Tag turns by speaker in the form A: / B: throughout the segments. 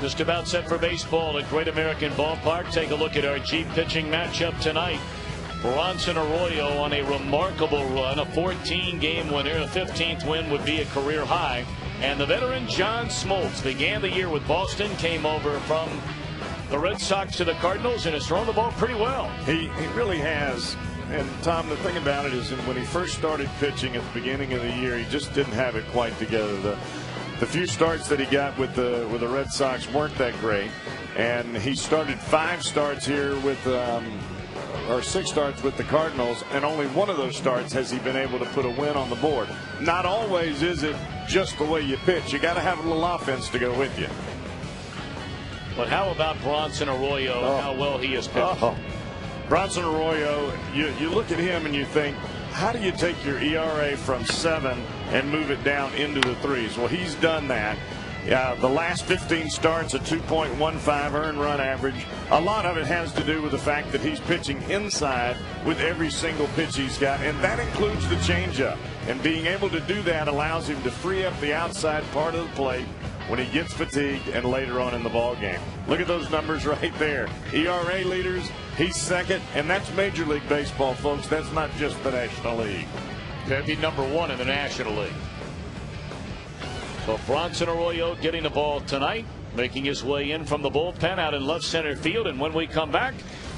A: Just about set for baseball at Great American Ballpark. Take a look at our Jeep pitching matchup tonight. Bronson Arroyo on a remarkable run, a 14-game winner. A 15th win would be a career high. And the veteran John Smoltz began the year with Boston, came over from the Red Sox to the Cardinals, and has thrown the ball pretty well.
B: He really has. And Tom, the thing about it is that when he first started pitching at the beginning of the year, he just didn't have it quite together. The few starts that he got with the Red Sox weren't that great, and he started 5 starts here with or 6 starts with the Cardinals, and only one of those starts has he been able to put a win on the board. Not always is it just the way you pitch. You got to have a little offense to go with you.
A: But how about Bronson Arroyo and how well he has pitched?
B: Bronson Arroyo, you look at him and you think, how do you take your ERA from 7 and move it down into the 3s? Well, he's done that. The last 15 starts, a 2.15 earned run average. A lot of it has to do with the fact that he's pitching inside with every single pitch he's got, and that includes the changeup. And being able to do that allows him to free up the outside part of the plate when he gets fatigued and later on in the ball game. Look at those numbers right there. ERA leaders, he's second, and that's Major League Baseball, folks. That's not just the National League.
A: That'd be #1 in the National League. So Bronson Arroyo getting the ball tonight, making his way in from the bullpen out in left center field. And when we come back,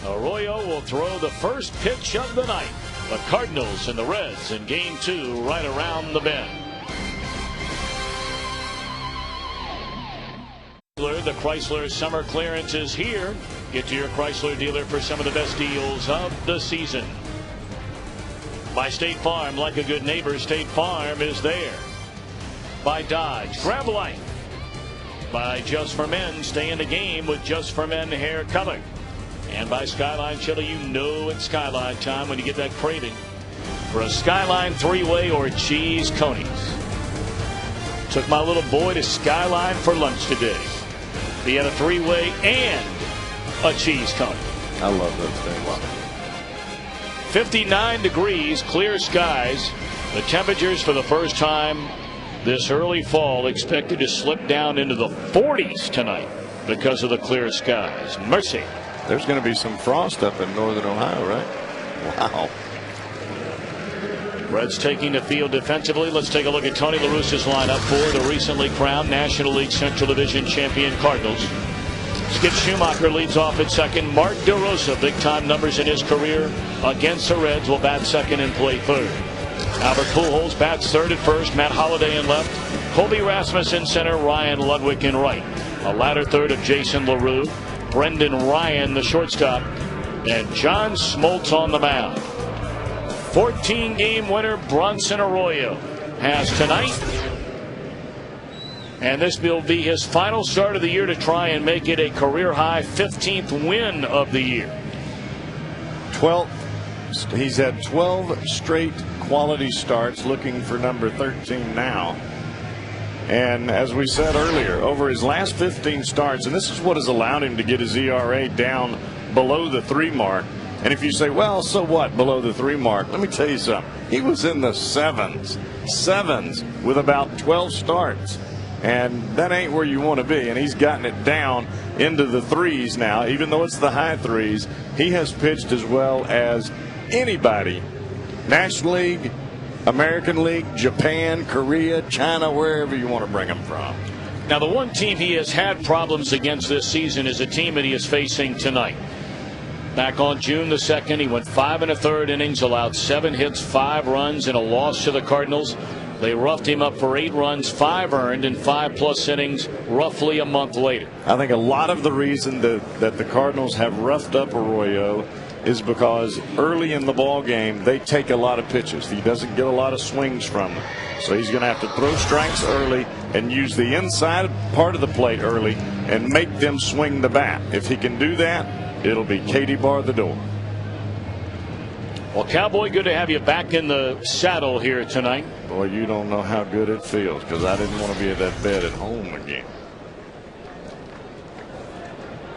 A: Arroyo will throw the first pitch of the night. The Cardinals and the Reds in Game 2 right around the bend. The Chrysler summer clearance is here. Get to your Chrysler dealer for some of the best deals of the season. By State Farm, like a good neighbor, State Farm is there. By Dodge, grab life. By Just for Men, stay in the game with Just for Men hair color. And by Skyline Chili, you know it's Skyline time when you get that craving for a Skyline 3-way or cheese conies. Took my little boy to Skyline for lunch today. He had a 3-way and a cheese coney.
B: I love those things.
A: 59 degrees, clear skies. The temperatures for the first time this early fall expected to slip down into the 40s tonight because of the clear skies. Mercy.
B: There's going to be some frost up in northern Ohio, right? Wow.
A: Reds taking the field defensively. Let's take a look at Tony La Russa's lineup for the recently crowned National League Central Division champion Cardinals. Skip Schumacher leads off at second. Mark DeRosa, big-time numbers in his career against the Reds, will bat second and play third. Albert Pujols bats third at first. Matt Holliday in left. Colby Rasmus in center. Ryan Ludwig in right. A ladder third of Jason LaRue. Brendan Ryan, the shortstop. And John Smoltz on the mound. 14-game winner Bronson Arroyo has tonight. And this will be his final start of the year to try and make it a career-high 15th win of the year.
B: 12. He's had 12 straight quality starts, looking for number 13 now. And as we said earlier, over his last 15 starts, and this is what has allowed him to get his ERA down below the 3 mark. And if you say, well, so what below the 3 mark? Let me tell you something. He was in the sevens with about 12 starts. And that ain't where you want to be. And he's gotten it down into the 3s now. Even though it's the high 3s, he has pitched as well as anybody. National League, American League, Japan, Korea, China, wherever you want to bring him from.
A: Now, the one team he has had problems against this season is a team that he is facing tonight. Back on June the 2nd, he went 5 1/3 innings, allowed 7 hits, 5 runs, and a loss to the Cardinals. They roughed him up for 8 runs, 5 earned, and 5+ innings roughly a month later.
B: I think a lot of the reason that the Cardinals have roughed up Arroyo is because early in the ball game they take a lot of pitches. He doesn't get a lot of swings from them. So he's going to have to throw strikes early and use the inside part of the plate early and make them swing the bat. If he can do that, it'll be Katie bar the door.
A: Well, Cowboy, good to have you back in the saddle here tonight.
B: Boy, you don't know how good it feels, because I didn't want to be at that bed at home again.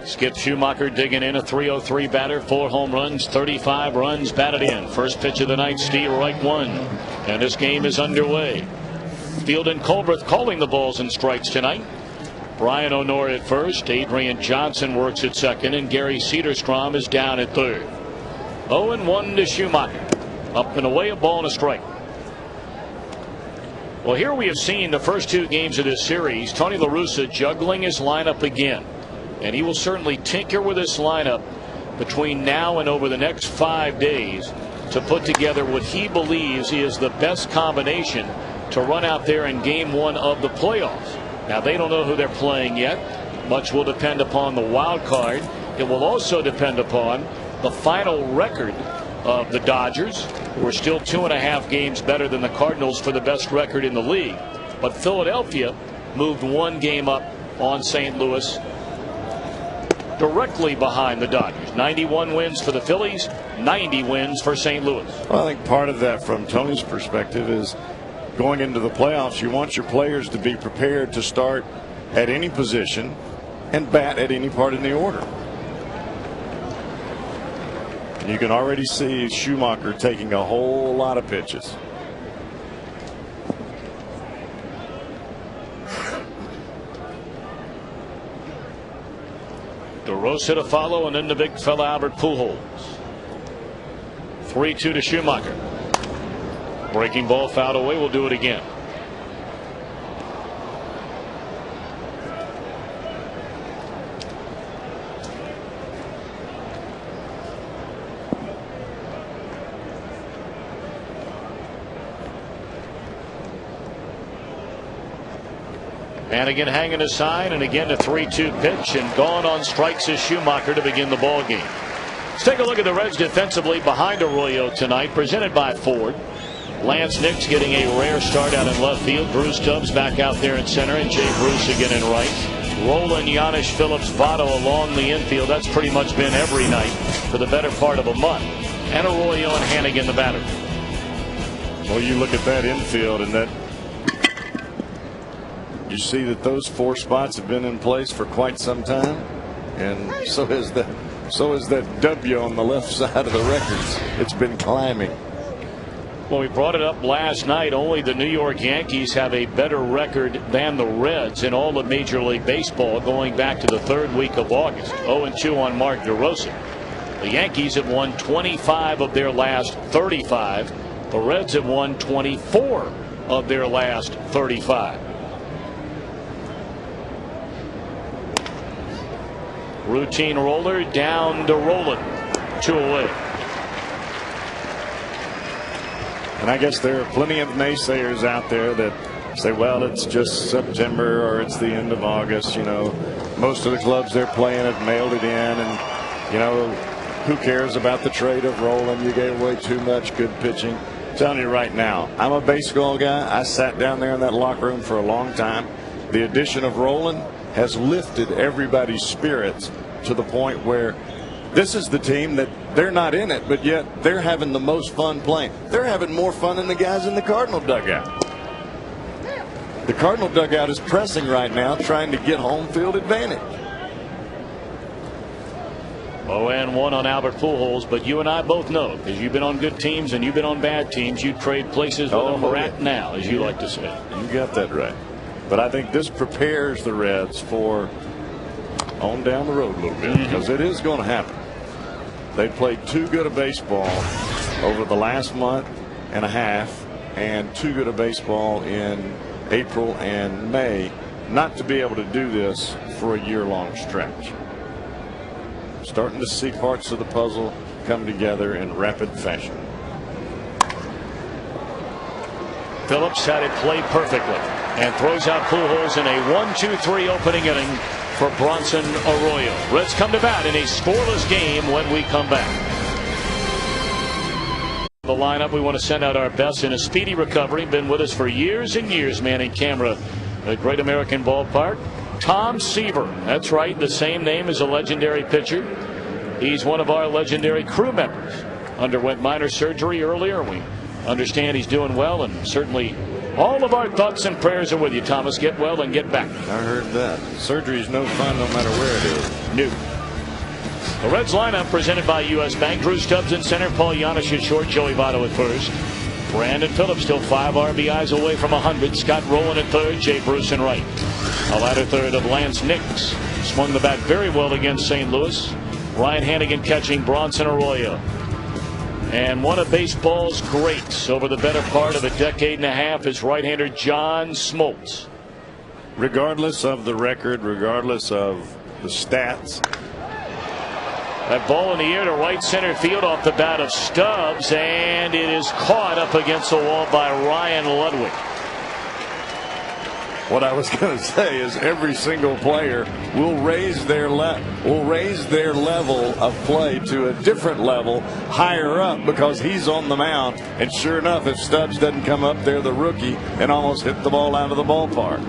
A: Skip Schumacher digging in, a .303 batter, 4 home runs, 35 runs batted in. First pitch of the night, Steve Wright 1, and this game is underway. Field and Colbert calling the balls and strikes tonight. Brian O'Nora at first. Adrian Johnson works at second, and Gary Cederstrom is down at third. 0-1 to Schumacher. Up and away, a ball and a strike. Well, here we have seen the first two games of this series, Tony La Russa juggling his lineup again. And he will certainly tinker with this lineup between now and over the next 5 days to put together what he believes is the best combination to run out there in game one of the playoffs. Now, they don't know who they're playing yet. Much will depend upon the wild card. It will also depend upon the final record of the Dodgers, who are still 2.5 games better than the Cardinals for the best record in the league. But Philadelphia moved 1 game up on St. Louis, directly behind the Dodgers. 91 wins for the Phillies, 90 wins for St. Louis.
B: Well, I think part of that from Tony's perspective is going into the playoffs, you want your players to be prepared to start at any position and bat at any part in the order. You can already see Schumacher taking a whole lot of pitches.
A: DeRosa to follow, and then the big fella Albert Pujols. 3-2 to Schumacher. Breaking ball fouled away. We'll do it again. Hannigan hanging a sign, and again a 3-2 pitch, and gone on strikes is Schumacher to begin the ball game. Let's take a look at the Reds defensively behind Arroyo tonight, presented by Ford. Laynce Nix getting a rare start out in left field. Bruce Tubbs back out there in center, and Jay Bruce again in right. Roland, Janish, Phillips, Votto along the infield. That's pretty much been every night for the better part of a month. And Arroyo and Hannigan the batter.
B: Well, you look at that infield, and that you see that those 4 spots have been in place for quite some time, and so is that W on the left side of the records. It's been climbing.
A: Well, we brought it up last night. Only the New York Yankees have a better record than the Reds in all of Major League Baseball going back to the 3rd week of August. 0-2 on Mark DeRosa. The Yankees have won 25 of their last 35. The Reds have won 24 of their last 35. Routine roller down to Roland. 2 away.
B: And I guess there are plenty of naysayers out there that say, well, it's just September or it's the end of August. You know, most of the clubs they're playing have mailed it in, and, you know, who cares about the trade of Roland? You gave away too much good pitching. I'm telling you right now, I'm a baseball guy. I sat down there in that locker room for a long time. The addition of Roland has lifted everybody's spirits to the point where this is the team that they're not in it, but yet they're having the most fun playing. They're having more fun than the guys in the Cardinal dugout. The Cardinal dugout is pressing right now, trying to get home field advantage.
A: 0-1 on Albert Pujols, but you and I both know, because you've been on good teams and you've been on bad teams, you trade places with them at now, as you like to say.
B: You got that right. But I think this prepares the Reds for on down the road a little bit, because it is going to happen. They played too good a baseball over the last month and a half, and too good a baseball in April and May not to be able to do this for a year-long stretch. Starting to see parts of the puzzle come together in rapid fashion.
A: Phillips had it played perfectly and throws out Pujols in a 1-2-3 opening inning for Bronson Arroyo. Reds come to bat in a scoreless game when we come back. The lineup, we want to send out our best in a speedy recovery. Been with us for years and years, manning camera at Great American Ballpark. Tom Seaver, that's right, the same name as a legendary pitcher. He's one of our legendary crew members. Underwent minor surgery earlier. We understand he's doing well, and certainly all of our thoughts and prayers are with you, Thomas. Get well and get back.
B: I heard that. Surgery's no fun no matter where it is.
A: No. The Reds lineup presented by U.S. Bank. Drew Stubbs in center, Paul Janish at short, Joey Votto at first. Brandon Phillips still 5 RBIs away from 100. Scott Rowland at third, Jay Bruce in right. A latter third of Laynce Nix. Swung the bat very well against St. Louis. Ryan Hannigan catching Bronson Arroyo. And one of baseball's greats over the better part of a decade and a half is right-hander John Smoltz.
B: Regardless of the record, regardless of the stats.
A: That ball in the air to right center field off the bat of Stubbs, and it is caught up against the wall by Ryan Ludwig.
B: What I was going to say is every single player will raise their level of play to a different level higher up because he's on the mound. And sure enough, if Stubbs doesn't come up there, the rookie, and almost hit the ball out of the ballpark.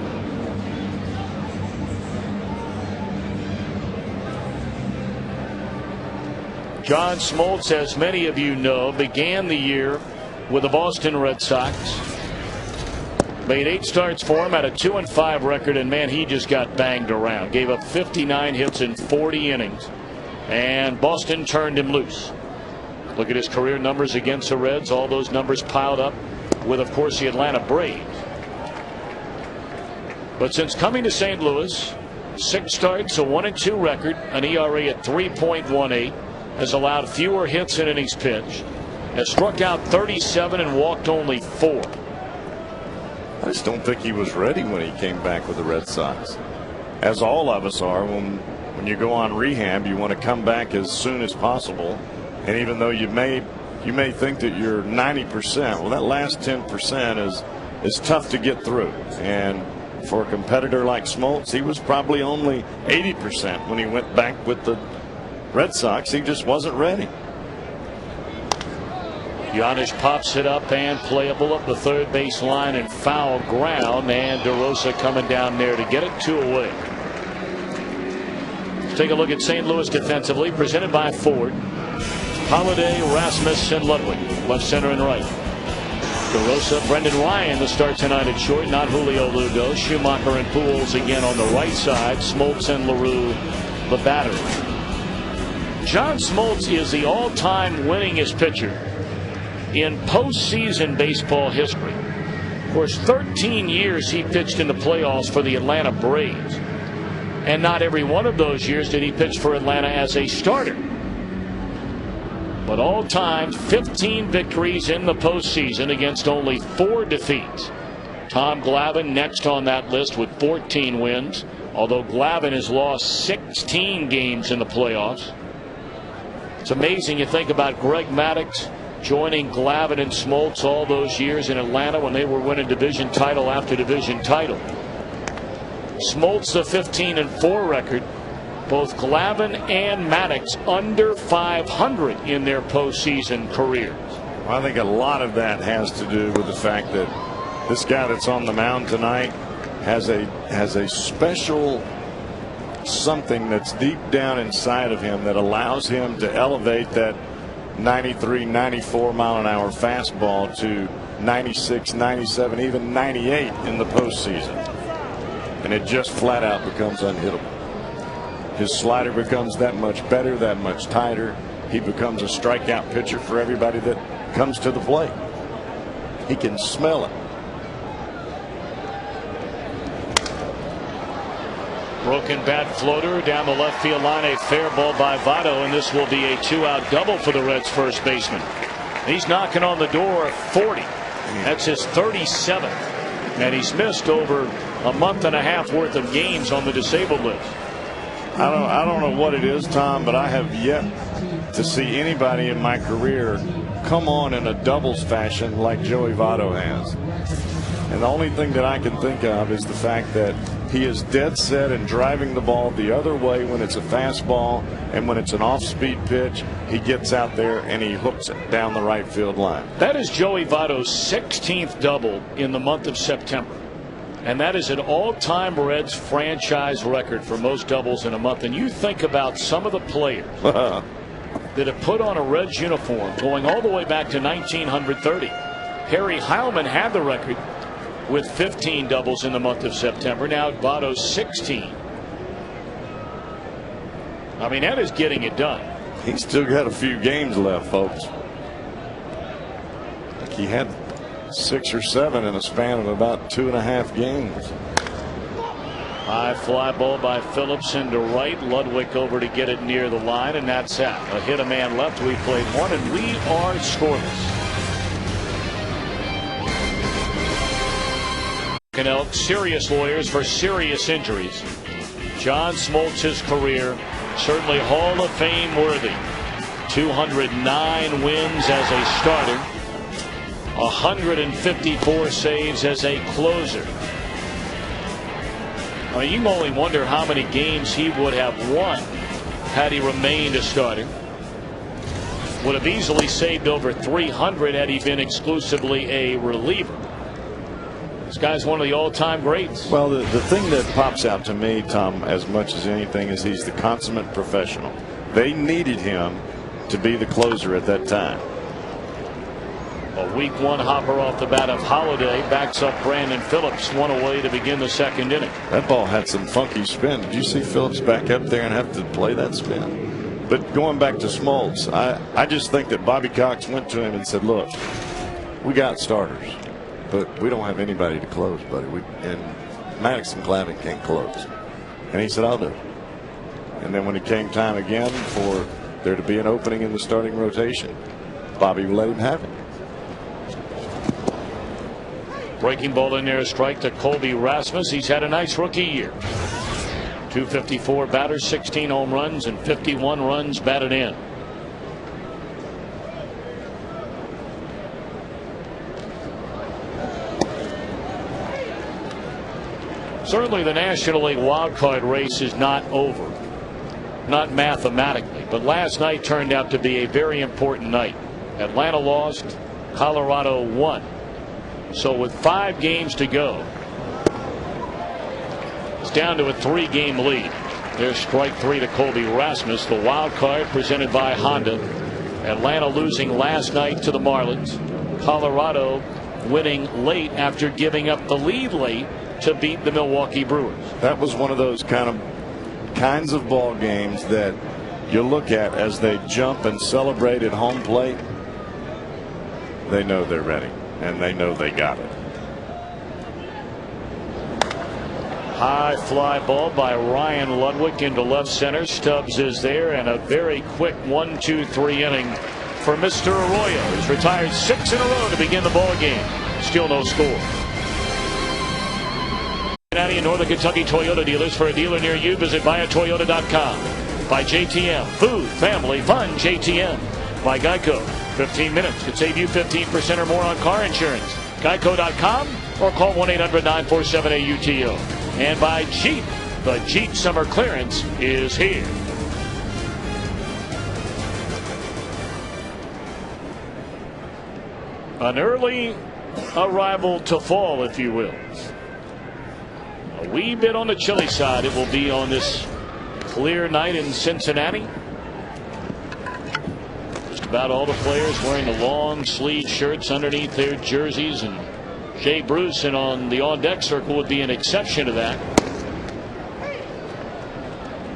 A: John Smoltz, as many of you know, began the year with the Boston Red Sox. Made 8 starts for him, had a 2-5 record, and man, he just got banged around. Gave up 59 hits in 40 innings, and Boston turned him loose. Look at his career numbers against the Reds. All those numbers piled up with, of course, the Atlanta Braves. But since coming to St. Louis, 6 starts, a 1-2 record, an ERA at 3.18, has allowed fewer hits in innings pitched, has struck out 37 and walked only 4.
B: I just don't think he was ready when he came back with the Red Sox. As all of us are, when you go on rehab, you want to come back as soon as possible. And even though you may think that you're 90%, well, that last 10% is tough to get through. And for a competitor like Smoltz, he was probably only 80% when he went back with the Red Sox. He just wasn't ready.
A: Giannis pops it up and playable up the third base line and foul ground, and DeRosa coming down there to get it 2 away. Let's take a look at St. Louis defensively, presented by Ford. Holiday, Rasmus, and Ludwig, left, center, and right. DeRosa, Brendan Ryan to start tonight at short, not Julio Lugo. Schumacher and Pujols again on the right side. Smoltz and LaRue the batter. John Smoltz is the all-time winningest pitcher in postseason baseball history. Of course, 13 years he pitched in the playoffs for the Atlanta Braves, and not every one of those years did he pitch for Atlanta as a starter. But all time, 15 victories in the postseason against only 4 defeats. Tom Glavine next on that list with 14 wins, although Glavine has lost 16 games in the playoffs. It's amazing you think about Greg Maddux joining Glavine and Smoltz all those years in Atlanta when they were winning division title after division title. Smoltz, the 15-4 record. Both Glavine and Maddux under 500 in their postseason careers.
B: Well, I think a lot of that has to do with the fact that this guy that's on the mound tonight has a special something that's deep down inside of him that allows him to elevate that 93, 94 mile an hour fastball to 96, 97, even 98 in the postseason. And it just flat out becomes unhittable. His slider becomes that much better, that much tighter. He becomes a strikeout pitcher for everybody that comes to the plate. He can smell it.
A: Broken bat floater down the left field line, a fair ball by Votto, and this will be a 2-out double for the Reds first baseman. He's knocking on the door of 40. That's his 37th, and he's missed over a month and a half worth of games on the disabled list.
B: I don't know what it is, Tom, but I have yet to see anybody in my career come on in a doubles fashion like Joey Votto has. And the only thing that I can think of is the fact that he is dead set and driving the ball the other way when it's a fastball, and when it's an off-speed pitch, he gets out there and he hooks it down the right field line.
A: That is Joey Votto's 16th double in the month of September. And that is an all-time Reds franchise record for most doubles in a month. And you think about some of the players that have put on a Reds uniform going all the way back to 1930. Harry Heilmann had the record with 15 doubles in the month of September. Now Votto's 16. I mean, that is getting it done.
B: He's still got a few games left, folks. Like he had 6 or 7 in a span of about 2.5 games.
A: High fly ball by Phillips into right. Ludwig over to get it near the line, and that's that. A hit, a man left. We played one, and we are scoreless. Elk, serious lawyers for serious injuries. John Smoltz's career certainly Hall of Fame worthy. 209 wins as a starter, 154 saves as a closer. I mean, you can only wonder how many games he would have won had he remained a starter. Would have easily saved over 300 had he been exclusively a reliever. This guy's one of the all-time greats.
B: Well, the thing that pops out to me, Tom, as much as anything, is he's the consummate professional. They needed him to be the closer at that time.
A: A week one hopper off the bat of Holiday backs up Brandon Phillips, one away to begin the second inning.
B: That ball had some funky spin. Did you see Phillips back up there and have to play that spin? But going back to Smoltz, I just think that Bobby Cox went to him and said, look, we got starters, but we don't have anybody to close, buddy. And Maddox and Glavine can't close. And he said, I'll do it. And then when it came time again for there to be an opening in the starting rotation, Bobby let him have it.
A: Breaking ball in there, a strike to Colby Rasmus. He's had a nice rookie year. 254 batters, 16 home runs, and 51 runs batted in. Certainly the National League wild card race is not over. Not mathematically, but last night turned out to be a very important night. Atlanta lost, Colorado won. So with 5 games to go, it's down to a 3-game lead. There's strike 3 to Colby Rasmus. The wild card presented by Honda. Atlanta losing last night to the Marlins. Colorado winning late after giving up the lead late to beat the Milwaukee Brewers.
B: That was one of those kinds of ball games that you look at as they jump and celebrate at home plate. They know they're ready. And they know they got it.
A: High fly ball by Ryan Ludwig into left center. Stubbs is there, and a very quick 1-2-3 inning for Mr. Arroyo. He's retired 6 in a row to begin the ball game. Still no score. Cincinnati and Northern Kentucky Toyota dealers. For a dealer near you, visit buyatoyota.com. By JTM, food, family, fun. JTM. By Geico. 15 minutes could save you 15% or more on car insurance. Geico.com or call 1-800-947-AUTO. And by Jeep, the Jeep summer clearance is here. An early arrival to fall, if you will. A wee bit on the chilly side it will be on this clear night in Cincinnati. About all the players wearing the long sleeve shirts underneath their jerseys, and Jay Bruce and on the on-deck circle would be an exception to that.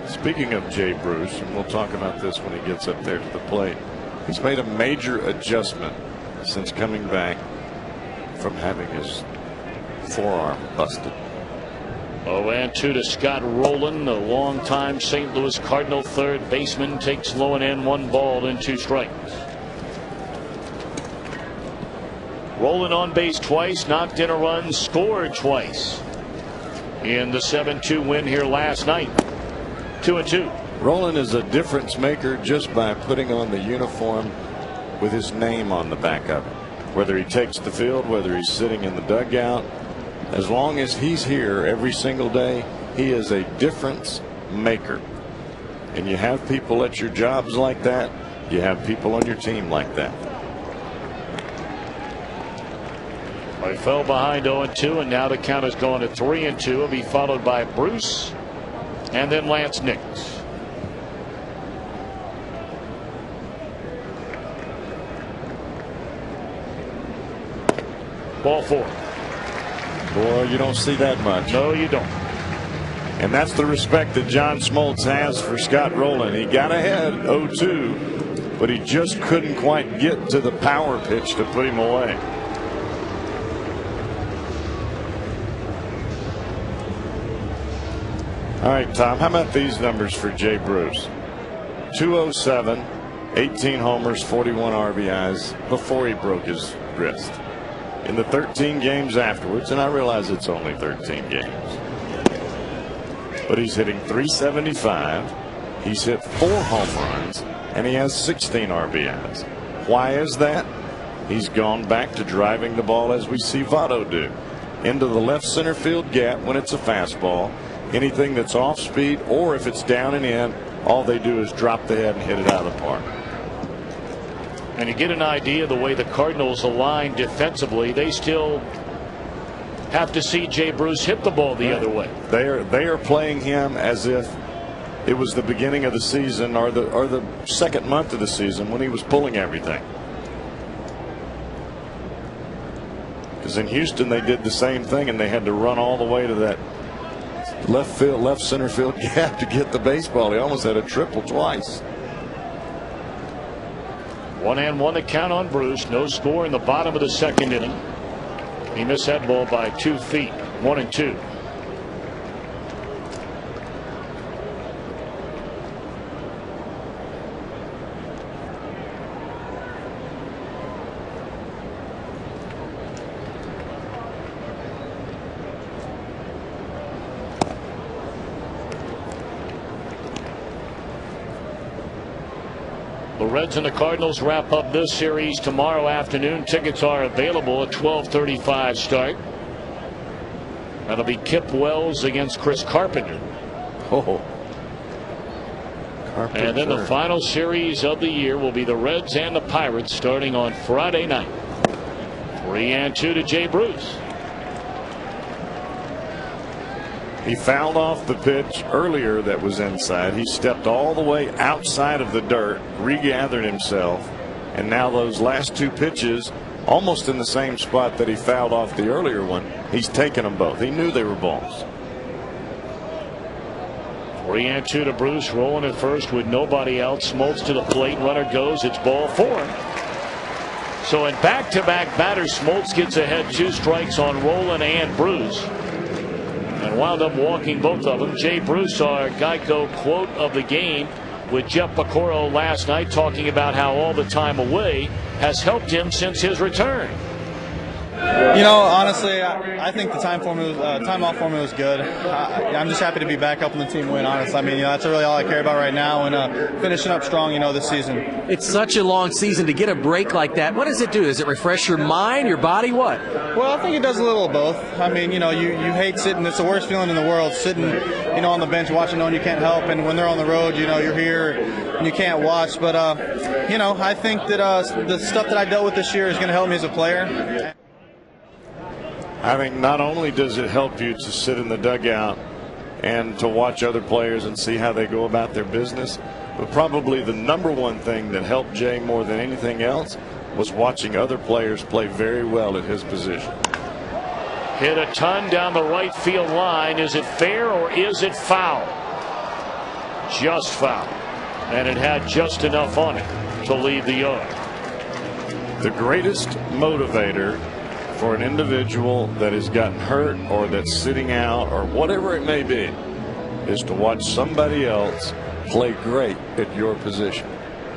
B: Speaking of Jay Bruce, and we'll talk about this when he gets up there to the plate, he's made a major adjustment since coming back from having his forearm busted.
A: 0-2 to Scott Rowland, a longtime St. Louis Cardinal third baseman, takes low and in, 1 ball and 2 strikes. Rowland on base twice, knocked in a run, scored twice in the 7-2 win here last night. 2-2.
B: Rowland is a difference maker just by putting on the uniform with his name on the back of it. Whether he takes the field, whether he's sitting in the dugout, as long as he's here every single day, he is a difference maker. And you have people at your jobs like that. You have people on your team like that.
A: They fell behind 0-2, and now the count has gone to 3-2. It'll be followed by Bruce and then Laynce Nix. Ball 4.
B: Boy, you don't see that much.
A: No, you don't.
B: And that's the respect that John Smoltz has for Scott Rowland. He got ahead 0-2, but he just couldn't quite get to the power pitch to put him away. All right, Tom, how about these numbers for Jay Bruce? 207, 18 homers, 41 RBIs before he broke his wrist. In the 13 games afterwards, and I realize it's only 13 games, but he's hitting .375. He's hit 4 home runs, and he has 16 RBIs. Why is that? He's gone back to driving the ball as we see Votto do, into the left center field gap when it's a fastball. Anything that's off speed, or if it's down and in, all they do is drop the head and hit it out of the park.
A: And you get an idea of the way the Cardinals align defensively. They still have to see Jay Bruce hit the ball the other way.
B: They are playing him as if it was the beginning of the season or the second month of the season when he was pulling everything. Because in Houston they did the same thing, and they had to run all the way to that left center field gap to get the baseball. He almost had a triple twice.
A: 1-1 to count on Bruce. No score in the bottom of the second inning. He missed that ball by 2 feet. 1-2. The Reds and the Cardinals wrap up this series tomorrow afternoon. Tickets are available at 12:35 start. That'll be Kip Wells against Chris Carpenter.
B: Oh. Carpenter.
A: And then the final series of the year will be the Reds and the Pirates starting on Friday night. 3-2 to Jay Bruce.
B: He fouled off the pitch earlier that was inside. He stepped all the way outside of the dirt, regathered himself, and now those last 2 pitches, almost in the same spot that he fouled off the earlier one, he's taken them both. He knew they were balls.
A: 3-2 to Bruce, rolling at first with nobody out. Smoltz to the plate. Runner goes. It's ball 4. So in back-to-back batters, Smoltz gets ahead 2 strikes on Rolen and Bruce, and wound up walking both of them. Jay Bruce, our Geico quote of the game with Jeff Piccolo last night, talking about how all the time away has helped him since his return.
C: You know, honestly, I think the time off for me was good. I'm just happy to be back helping the team win, honestly. I mean, that's really all I care about right now, and finishing up strong, this season.
D: It's such a long season. To get a break like that, what does it do? Does it refresh your mind, your body, what?
C: Well, I think it does a little of both. I mean, you hate sitting. It's the worst feeling in the world, sitting, on the bench watching knowing you can't help, and when they're on the road, you're here and you can't watch. But, I think that the stuff that I dealt with this year is going to help me as a player.
B: I think not only does it help you to sit in the dugout and to watch other players and see how they go about their business, but probably the #1 thing that helped Jay more than anything else was watching other players play very well at his position.
A: Hit a ton down the right field line. Is it fair or is it foul? Just foul. And it had just enough on it to leave the yard.
B: The greatest motivator for an individual that has gotten hurt or that's sitting out or whatever it may be is to watch somebody else play great at your position,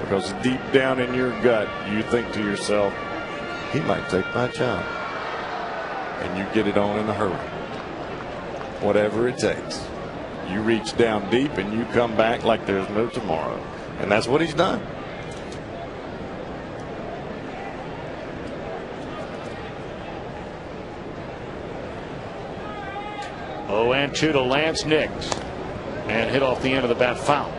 B: because deep down in your gut you think to yourself, he might take my job, and you get it on in a hurry. Whatever it takes, you reach down deep and you come back like there's no tomorrow, and that's what he's done.
A: Oh, and 2 to Laynce Nix, and hit off the end of the bat, foul.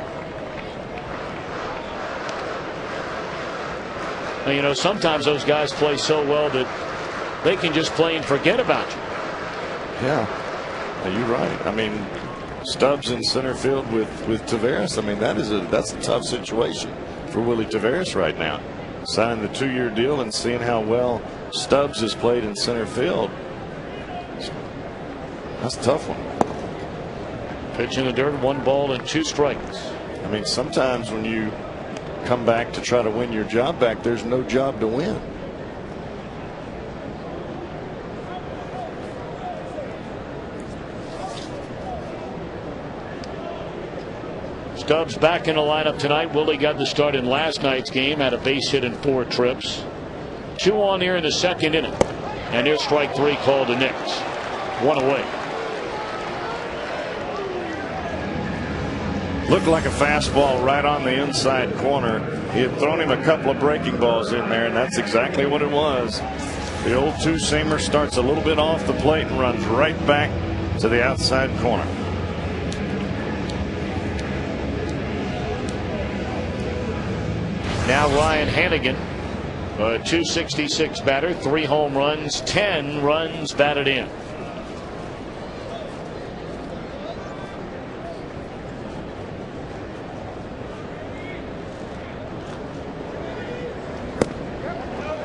A: Now, sometimes those guys play so well that they can just play and forget about you.
B: Yeah, you're right. I mean, Stubbs in center field with Taveras. I mean, that's a tough situation for Willie Taveras right now. Signing the 2-year deal and seeing how well Stubbs has played in center field. That's a tough one.
A: Pitch in the dirt, 1 ball and 2 strikes.
B: I mean, sometimes when you come back to try to win your job back, there's no job to win.
A: Stubbs back in the lineup tonight. Willie got the start in last night's game, had a base hit in 4 trips. 2 on here in the second inning. And here's strike 3 called to Nix. 1 away.
B: Looked like a fastball right on the inside corner. He had thrown him a couple of breaking balls in there, and that's exactly what it was. The old two-seamer starts a little bit off the plate and runs right back to the outside corner.
A: Now Ryan Hanigan, a .266 batter, 3 home runs, 10 runs batted in.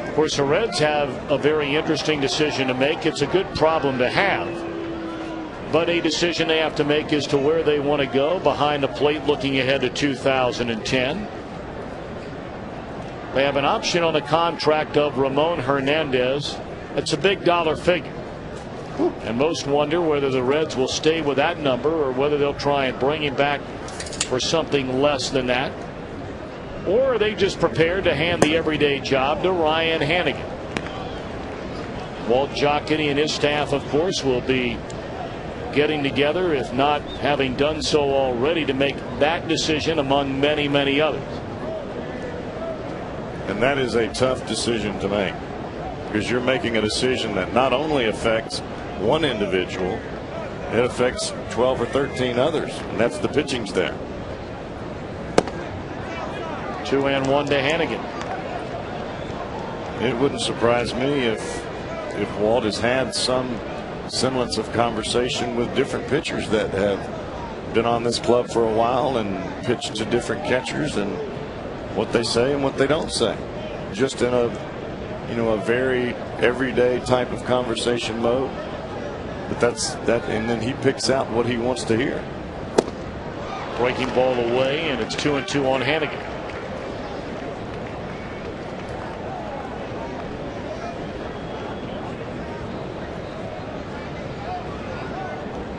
A: Of course, the Reds have a very interesting decision to make. It's a good problem to have, but a decision they have to make as to where they want to go behind the plate looking ahead to 2010. They have an option on the contract of Ramon Hernandez. It's a big dollar figure, and most wonder whether the Reds will stay with that number or whether they'll try and bring him back for something less than that. Or are they just prepared to hand the everyday job to Ryan Hanigan? Walt Jocketty and his staff, of course, will be getting together, if not having done so already, to make that decision among many, many others.
B: And that is a tough decision to make, because you're making a decision that not only affects one individual, it affects 12 or 13 others, and that's the pitching staff.
A: 2-1 to Hanigan.
B: It wouldn't surprise me if Walt has had some semblance of conversation with different pitchers that have been on this club for a while and pitched to different catchers, and what they say and what they don't say, just in a a very everyday type of conversation mode. But that's that, and then he picks out what he wants to hear.
A: Breaking ball away, and it's 2-2 on Hanigan.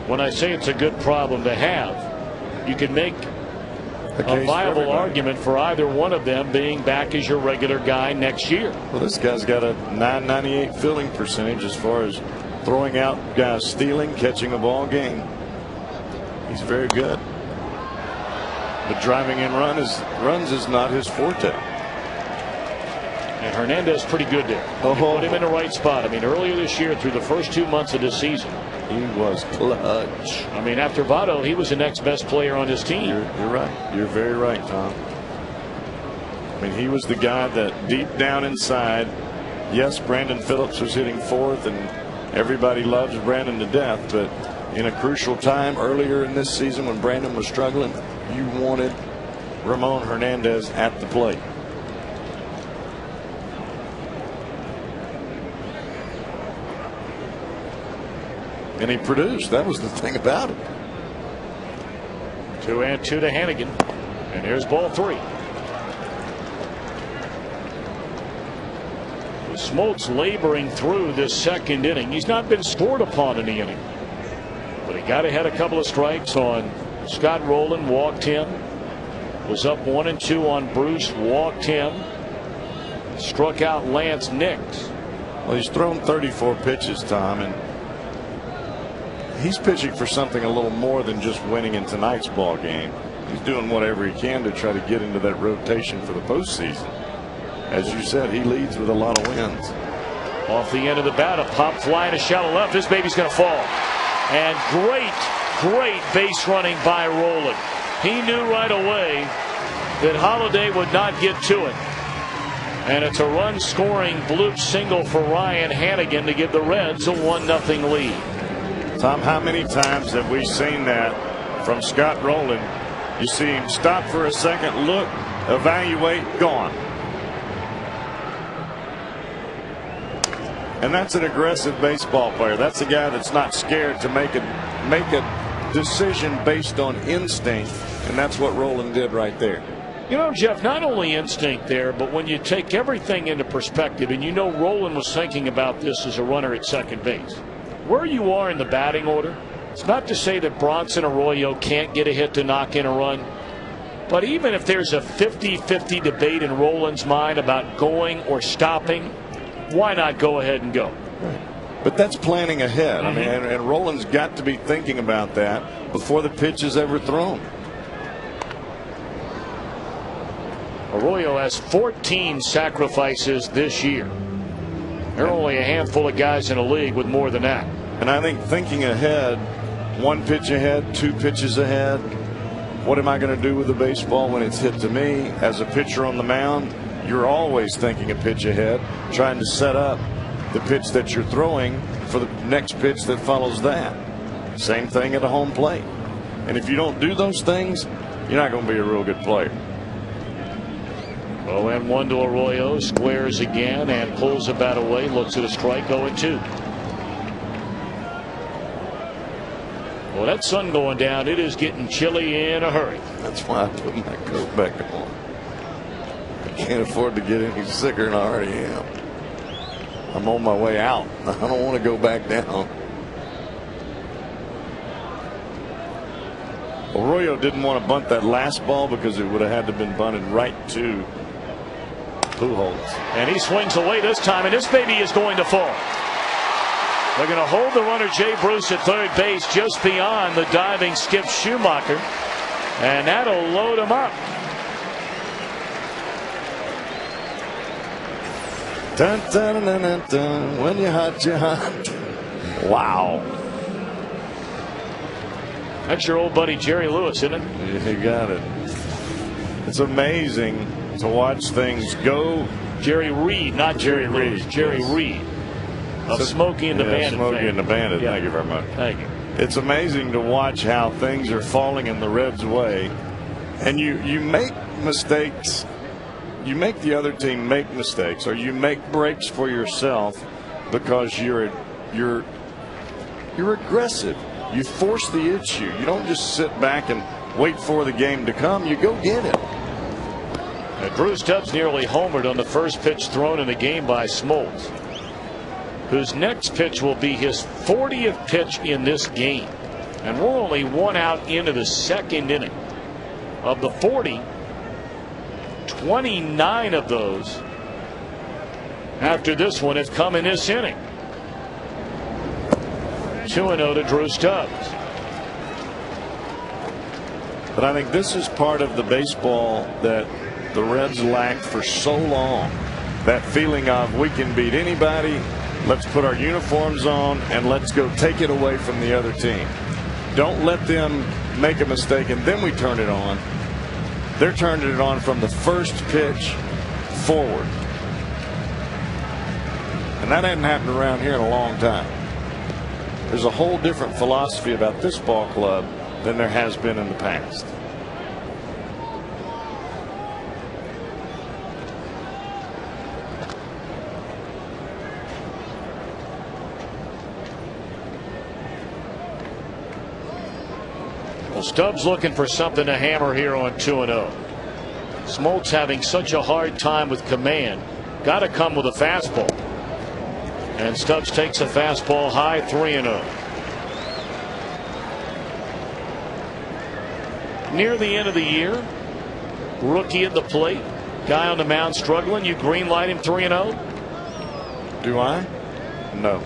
A: When I say it's a good problem to have, you can make a viable argument for either one of them being back as your regular guy next year.
B: Well, this guy's got a .998 fielding percentage as far as throwing out guys, stealing, catching a ball game. He's very good. But driving in runs is not his forte.
A: And Hernandez pretty good there. Put him in the right spot. I mean, earlier this year, through the first 2 months of this season,
B: he was clutch.
A: I mean, after Votto, he was the next best player on his team.
B: You're right. You're very right, Tom. I mean, he was the guy that deep down inside, yes, Brandon Phillips was hitting 4th, and everybody loves Brandon to death, but in a crucial time earlier in this season when Brandon was struggling, you wanted Ramon Hernandez at the plate. And he produced. That was the thing about it.
A: 2-2 to Hanigan. And here's ball 3. Smoltz laboring through this second inning. He's not been scored upon in the inning, but he got ahead a couple of strikes on Scott Rowland, walked him. Was up 1-2 on Bruce, walked him. Struck out Laynce Nix.
B: Well, he's thrown 34 pitches, Tom, and he's pitching for something a little more than just winning in tonight's ball game. He's doing whatever he can to try to get into that rotation for the postseason. As you said, he leads with a lot of wins.
A: Off the end of the bat, a pop fly to shallow left. This baby's going to fall. And great base running by Rowland. He knew right away that Holiday would not get to it. And it's a run scoring bloop single for Ryan Hanigan to give the Reds a 1-0 lead.
B: Tom, how many times have we seen that from Scott Rowland? You see him stop for a second, look, evaluate, gone. And that's an aggressive baseball player. That's a guy that's not scared to make a decision based on instinct, and that's what Rowland did right there.
A: You know, Jeff, not only instinct there, but when you take everything into perspective, and you know Rowland was thinking about this as a runner at second base. Where you are in the batting order, it's not to say that Bronson Arroyo can't get a hit to knock in a run, But even if there's a 50-50 debate in Roland's mind about going or stopping, why not go ahead and go?
B: But that's planning ahead. I mean, and Roland's got to be thinking about that before the pitch is ever thrown.
A: Arroyo has 14 sacrifices this year. There are only a handful of guys in the league with more than that.
B: And I think thinking ahead, 1 pitch ahead, 2 pitches ahead, what am I going to do with the baseball when it's hit to me? As a pitcher on the mound, you're always thinking a pitch ahead, trying to set up the pitch that you're throwing for the next pitch that follows that. Same thing at a home plate. And if you don't do those things, you're not going to be a real good player.
A: 0-1 to Arroyo, squares again and pulls the bat away, looks at a strike, 0-2. Well, that sun going down, it is getting chilly in a hurry.
B: That's why I put my coat back on. I can't afford to get any sicker than I already am. I'm on my way out. I don't want to go back down. Arroyo didn't want to bunt that last ball because it would have had to have been bunted right to Pujols.
A: And he swings away this time, and this baby is going to fall. They're going to hold the runner Jay Bruce at third base just beyond the diving Skip Schumacher, and that'll load him up.
B: Dun, dun, dun, dun, dun. When you're hot, you're hot. Wow.
A: That's your old buddy Jerry Lewis, isn't it?
B: You got it. It's amazing to watch things go.
A: Jerry Reed, not Jerry Lewis. Jerry Reed of Smokey and the Bandit.
B: Smokey and the Bandit.
A: Yeah.
B: Thank you very much.
A: Thank you.
B: It's amazing to watch how things are falling in the Reds' way, and you make mistakes. You make the other team make mistakes, or you make breaks for yourself because you're aggressive. You force the issue. You don't just sit back and wait for the game to come. You go get it.
A: And Drew Stubbs nearly homered on the first pitch thrown in the game by Smoltz, whose next pitch will be his 40th pitch in this game. And we're only 1 out into the second inning. Of the 40, 29 of those after this one have come in this inning. 2-0 to Drew Stubbs.
B: But I think this is part of the baseball that the Reds lacked for so long. That feeling of we can beat anybody. Let's put our uniforms on and let's go take it away from the other team. Don't let them make a mistake and then we turn it on. They're turning it on from the first pitch forward. And that hasn't happened around here in a long time. There's a whole different philosophy about this ball club than there has been in the past.
A: Well, Stubbs looking for something to hammer here on 2-0. Smoltz having such a hard time with command. Got to come with a fastball. And Stubbs takes a fastball high, 3-0. Near the end of the year, rookie at the plate, guy on the mound struggling. You green light him 3-0?
B: Do I? No.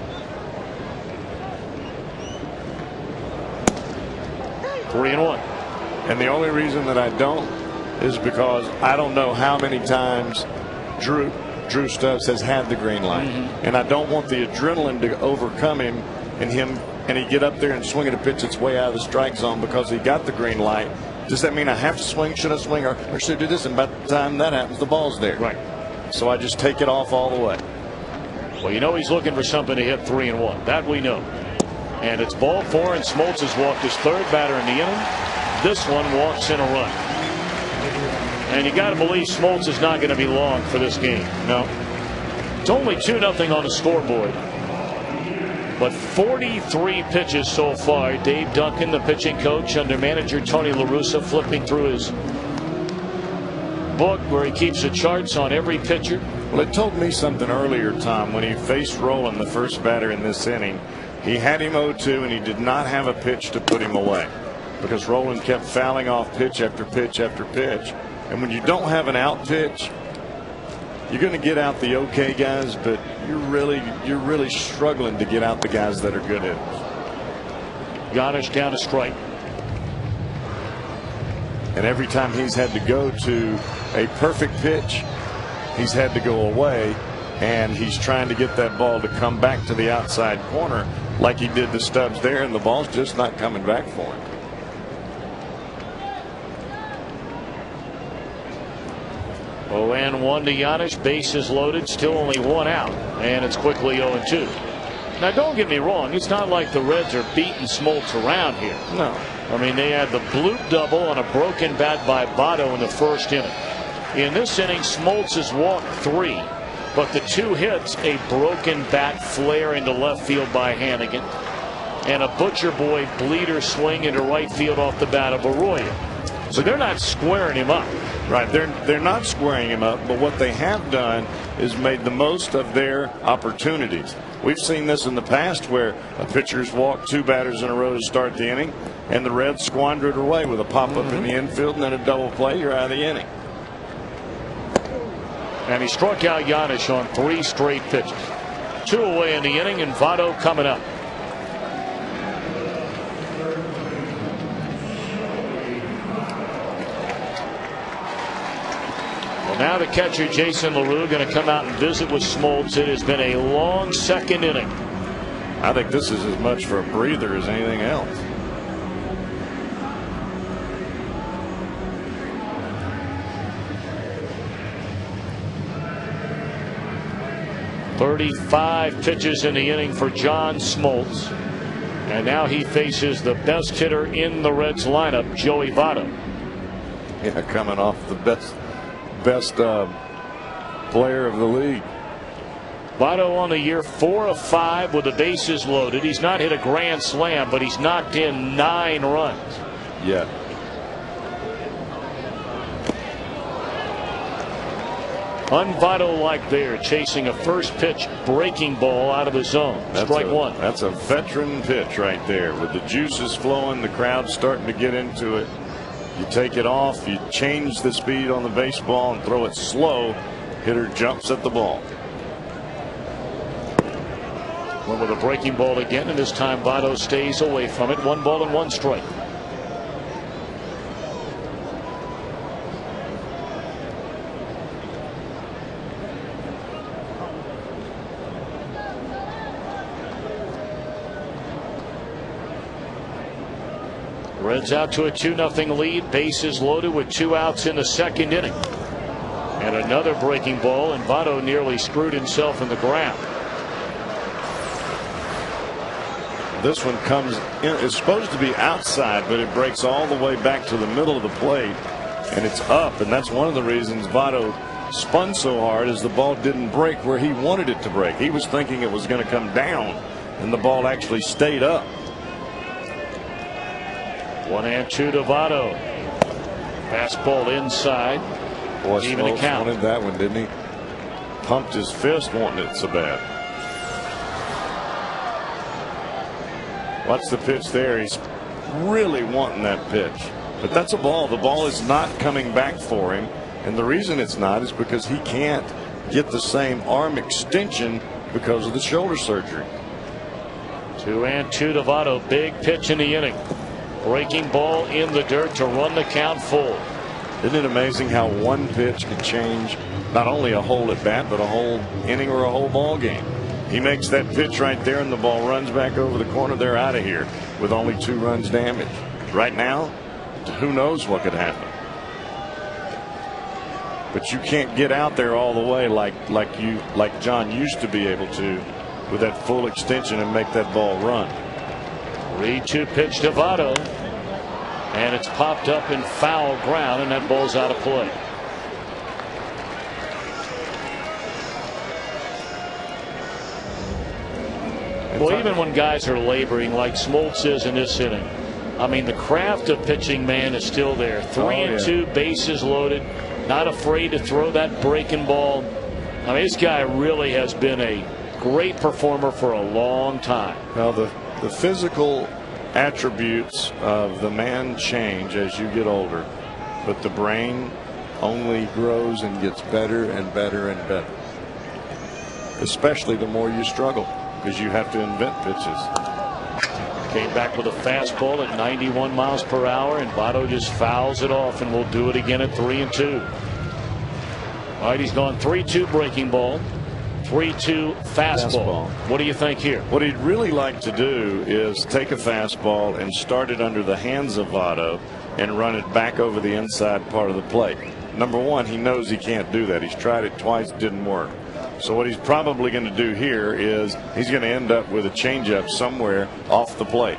A: 3-1.
B: And the only reason that I don't is because I don't know how many times Drew Stubbs has had the green light. And I don't want the adrenaline to overcome him and he get up there and swing at a pitch that's way out of the strike zone because he got the green light. Does that mean I have to swing? Should I swing or should I do this? And by the time that happens, the ball's there.
A: Right.
B: So I just take it off all the way.
A: Well, you know he's looking for something to hit 3-1. That we know. And it's ball 4, and Smoltz has walked his third batter in the inning. This one walks in a run. And you got to believe Smoltz is not going to be long for this game. No. It's only 2-0 on the scoreboard. But 43 pitches so far. Dave Duncan, the pitching coach under manager Tony La Russa, flipping through his book where he keeps the charts on every pitcher.
B: Well, it told me something earlier, Tom, when he faced Roland, the first batter in this inning. He had him 0-2 and he did not have a pitch to put him away. because Roland kept fouling off pitch after pitch after pitch. And when you don't have an out pitch, you're going to get out the okay guys, but you're really struggling to get out the guys that are good hitters.
A: Giannis down to strike.
B: And every time he's had to go to a perfect pitch, he's had to go away, and he's trying to get that ball to come back to the outside corner like he did to Stubbs there, and the ball's just not coming back for him.
A: Oh, and 1 to Giannis, bases loaded, still only 1 out, and it's quickly 0-2. Now, don't get me wrong, it's not like the Reds are beating Smoltz around here.
B: No.
A: I mean, they had the bloop double on a broken bat by Votto in the first inning. In this inning, Smoltz has walked 3, but the 2 hits, a broken bat flare into left field by Hannigan, and a Butcher Boy bleeder swing into right field off the bat of Arroyo. So they're not squaring him up.
B: Right, they're not squaring him up, but what they have done is made the most of their opportunities. We've seen this in the past where a pitcher's walked 2 batters in a row to start the inning, and the Reds squander it away with a pop-up in the infield and then a double play. You're out of the inning.
A: And he struck out Giannis on 3 straight pitches. 2 away in the inning, and Votto coming up. Well, now the catcher Jason LaRue going to come out and visit with Smoltz. It has been a long second inning.
B: I think this is as much for a breather as anything else.
A: "35 pitches in the inning for John Smoltz, and now he faces the best hitter in the Reds lineup, Joey Votto.
B: Yeah, coming off the best player of the league.
A: Votto on the year 4 of 5 with the bases loaded. He's not hit a grand slam, but he's knocked in 9 runs.
B: Yeah.
A: Un-Votto-like there, chasing a first pitch breaking ball out of the zone. Strike 1.
B: That's a veteran pitch right there. With the juices flowing, the crowd starting to get into it. You take it off, you change the speed on the baseball and throw it slow. Hitter jumps at the ball.
A: Went with a breaking ball again, and this time Votto stays away from it. 1 ball and 1 strike. Reds out to a 2-0 lead. Bases loaded with 2 outs in the second inning. And another breaking ball, and Votto nearly screwed himself in the ground.
B: This one comes in, it's supposed to be outside, but it breaks all the way back to the middle of the plate, and it's up. And that's one of the reasons Votto spun so hard, is the ball didn't break where he wanted it to break. He was thinking it was going to come down, and the ball actually stayed up.
A: 1-2 to Votto. Fastball inside.
B: Boy,
A: Even the
B: Smoltz
A: count.
B: wanted that one, didn't he? Pumped his fist wanting it so bad. Watch the pitch there. He's really wanting that pitch. But that's a ball. The ball is not coming back for him. And the reason it's not is because he can't get the same arm extension because of the shoulder surgery.
A: 2-2 to Votto. Big pitch in the inning. Breaking ball in the dirt to run the count full.
B: Isn't it amazing how one pitch can change not only a whole at bat, but a whole inning or a whole ball game? He makes that pitch right there, and the ball runs back over the corner. They're out of here with only 2 runs damaged. Right now, who knows what could happen? But you can't get out there all the way like John used to be able to with that full extension and make that ball run.
A: 3-2 pitch to Votto, and it's popped up in foul ground, and that ball's out of play. Well, even when guys are laboring like Smoltz is in this inning, I mean, the craft of pitching, man, is still there. 3-2, bases loaded, not afraid to throw that breaking ball. I mean, this guy really has been a great performer for a long time.
B: Well, the physical attributes of the man change as you get older, but the brain only grows and gets better and better and better, especially the more you struggle because you have to invent pitches.
A: Came back with a fastball at 91 miles per hour, and Votto just fouls it off, and will do it again at 3-2. All right, he's gone 3-2 breaking ball, 3-2 fastball. What do you think here?
B: What he'd really like to do is take a fastball and start it under the hands of Votto and run it back over the inside part of the plate. Number one, he knows he can't do that. He's tried it twice, didn't work. So what he's probably going to do here is he's going to end up with a changeup somewhere off the plate.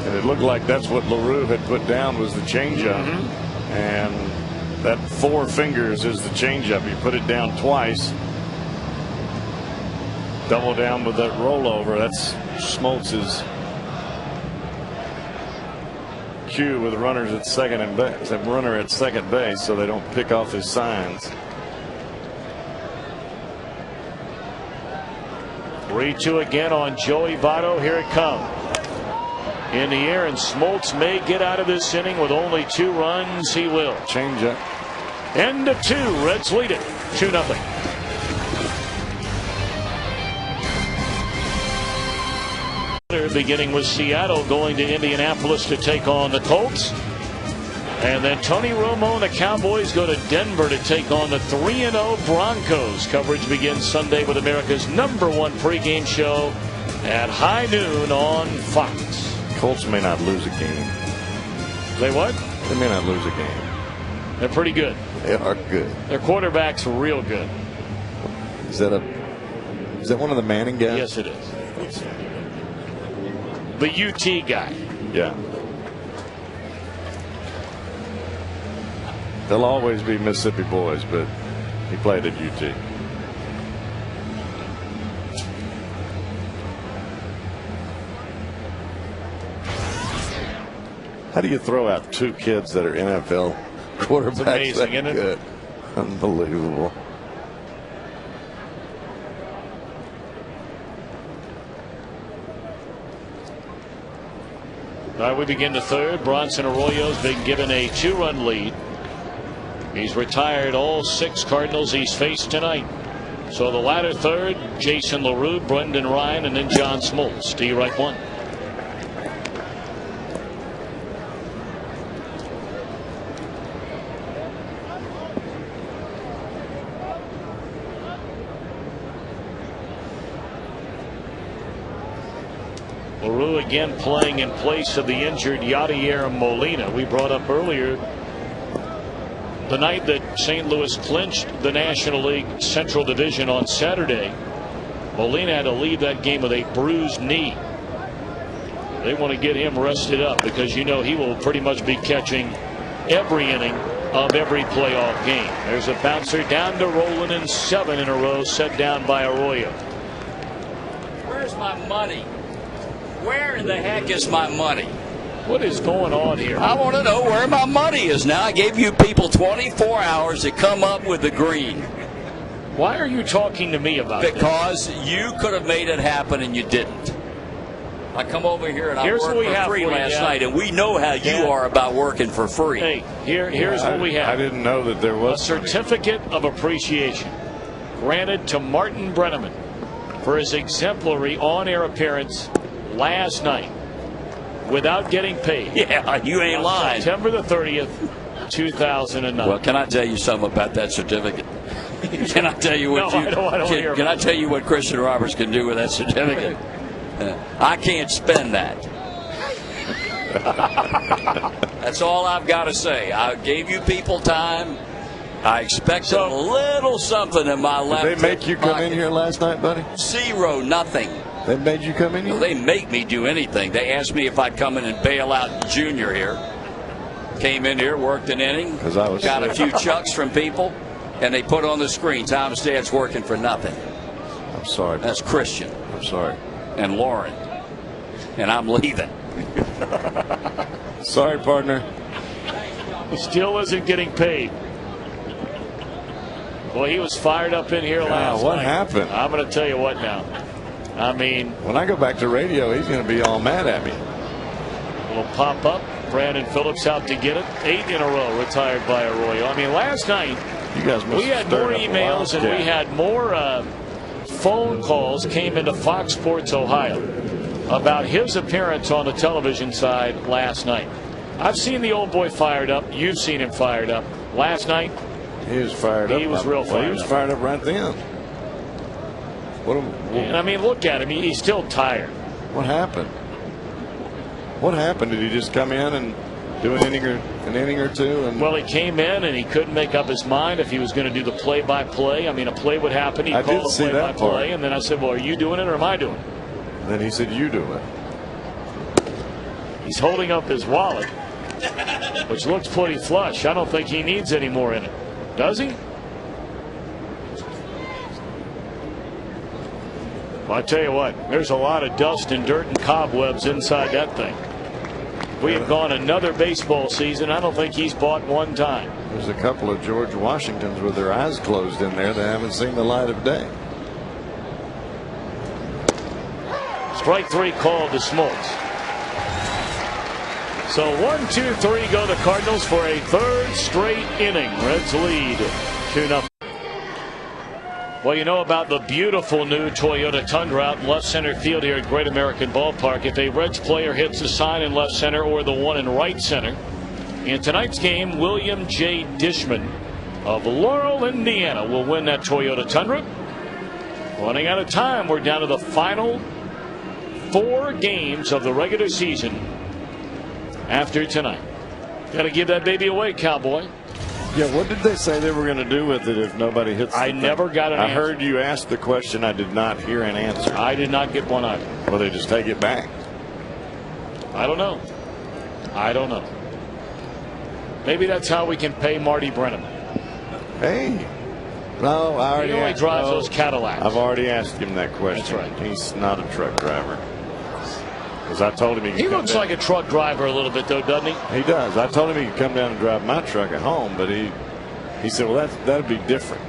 B: And it looked like that's what LaRue had put down was the changeup. And that 4 fingers is the changeup. He put it down twice. Double down with that rollover. That's Smoltz's cue with runners at second and base. A runner at second base, so they don't pick off his signs.
A: 3-2 again on Joey Votto. Here it comes. In the air, and Smoltz may get out of this inning with only 2 runs. He will.
B: Changeup.
A: End of 2. Reds lead it 2-0. Beginning with Seattle, going to Indianapolis to take on the Colts. And then Tony Romo and the Cowboys go to Denver to take on the 3-0 Broncos. Coverage begins Sunday with America's #1 pregame show at high noon on Fox.
B: Colts may not lose a game.
A: They what?
B: They may not lose a game.
A: They're pretty good.
B: They are good.
A: Their quarterback's real good.
B: Is that one of the Manning guys?
A: Yes, it is. The UT guy.
B: Yeah. They'll always be Mississippi boys, but he played at UT. How do you throw out 2 kids that are NFL quarterbacks?
A: It's amazing, isn't it?
B: Good. Unbelievable.
A: All right, we begin the 3rd. Bronson Arroyo's been given a 2-run lead. He's retired all 6 Cardinals he's faced tonight. So the latter 3rd, Jason LaRue, Brendan Ryan, and then John Smoltz. To your right 1. LaRue again playing in place of the injured Yadier Molina. We brought up earlier the night that St. Louis clinched the National League Central Division on Saturday. Molina had to leave that game with a bruised knee. They want to get him rested up because you know he will pretty much be catching every inning of every playoff game. There's a bouncer down to Roland in 7 in a row, set down by Arroyo.
E: Where's my money? Where in the heck is my money?
A: What is going on here?
E: I want to know where my money is now. I gave you people 24 hours to come up with the green.
A: Why are you talking to me about
E: because you could have made it happen and you didn't. I come over here and I worked for free last night, and we know how you are about working for free.
A: Hey, here's what we have.
B: I didn't know that there was
A: a certificate of appreciation granted to Martin Brenneman for his exemplary on-air appearance last night without getting paid.
E: Yeah, you ain't lying.
A: September the 30th, 2009.
E: Well, can I tell you something about that certificate? Can I tell you what can I tell you what Christian Roberts can do with that certificate? I can't spend that. That's all I've got to say. I gave you people time. I expected a little something in my left.
B: Did they make you come in here last night, buddy?
E: 0, nothing.
B: They made you come in here?
E: Well, they make me do anything. They asked me if I'd come in and bail out Junior here. Came in here, worked an inning, got a few chucks from people, and they put on the screen, Tom Stad's working for nothing.
B: I'm sorry.
E: That's Christian.
B: I'm sorry.
E: And Lauren. And I'm leaving.
B: Sorry, partner.
A: Still isn't getting paid. Boy, he was fired up in here last night.
B: What happened?
A: I'm going to tell you what now. I mean,
B: when I go back to radio, he's going to be all mad at me.
A: Will pop up. Brandon Phillips out to get it. 8 in a row retired by Arroyo. I mean, last night we had more emails and we had more phone calls came into Fox Sports Ohio about his appearance on the television side last night. I've seen the old boy fired up. You've seen him fired up. Last night,
B: he was fired up.
A: He was real fired up.
B: He was fired up right then.
A: And I mean, look at him. He's still tired.
B: What happened? What happened? Did he just come in and do an inning or two? And
A: well, he came in and he couldn't make up his mind if he was going to do the play-by-play. I mean, a play would happen. He'd call the play-by-play, and then I said, "Well, are you doing it or am I doing it?"
B: And then he said, "You do it."
A: He's holding up his wallet, which looks pretty flush. I don't think he needs any more in it, does he? Well, I tell you what, there's a lot of dust and dirt and cobwebs inside that thing. We have gone another baseball season. I don't think he's bought one time.
B: There's a couple of George Washingtons with their eyes closed in there that haven't seen the light of day.
A: Strike 3 called to Smoltz. So 1, 2, 3 go the Cardinals for a third straight inning. Reds lead 2-0. Well, you know about the beautiful new Toyota Tundra out in left center field here at Great American Ballpark. If a Reds player hits the sign in left center or the one in right center, in tonight's game, William J. Dishman of Laurel, Indiana, will win that Toyota Tundra. Running out of time, we're down to the final 4 games of the regular season after tonight. Got to give that baby away, Cowboy.
B: Yeah, what did they say they were going to do with it if nobody hits the thing?
A: Never got an answer.
B: I heard you ask the question. I did not hear an answer.
A: I did not get one either.
B: Well, they just take it back.
A: I don't know. I don't know. Maybe that's how we can pay Marty Brennan.
B: Hey. No, I already
A: he drives those Cadillacs.
B: I've already asked him that question.
A: That's right.
B: He's not a truck driver. Because I told him
A: he looks like a truck driver a little bit, though, doesn't he?
B: He does. I told him he could come down and drive my truck at home, but he said, well, that'd be different.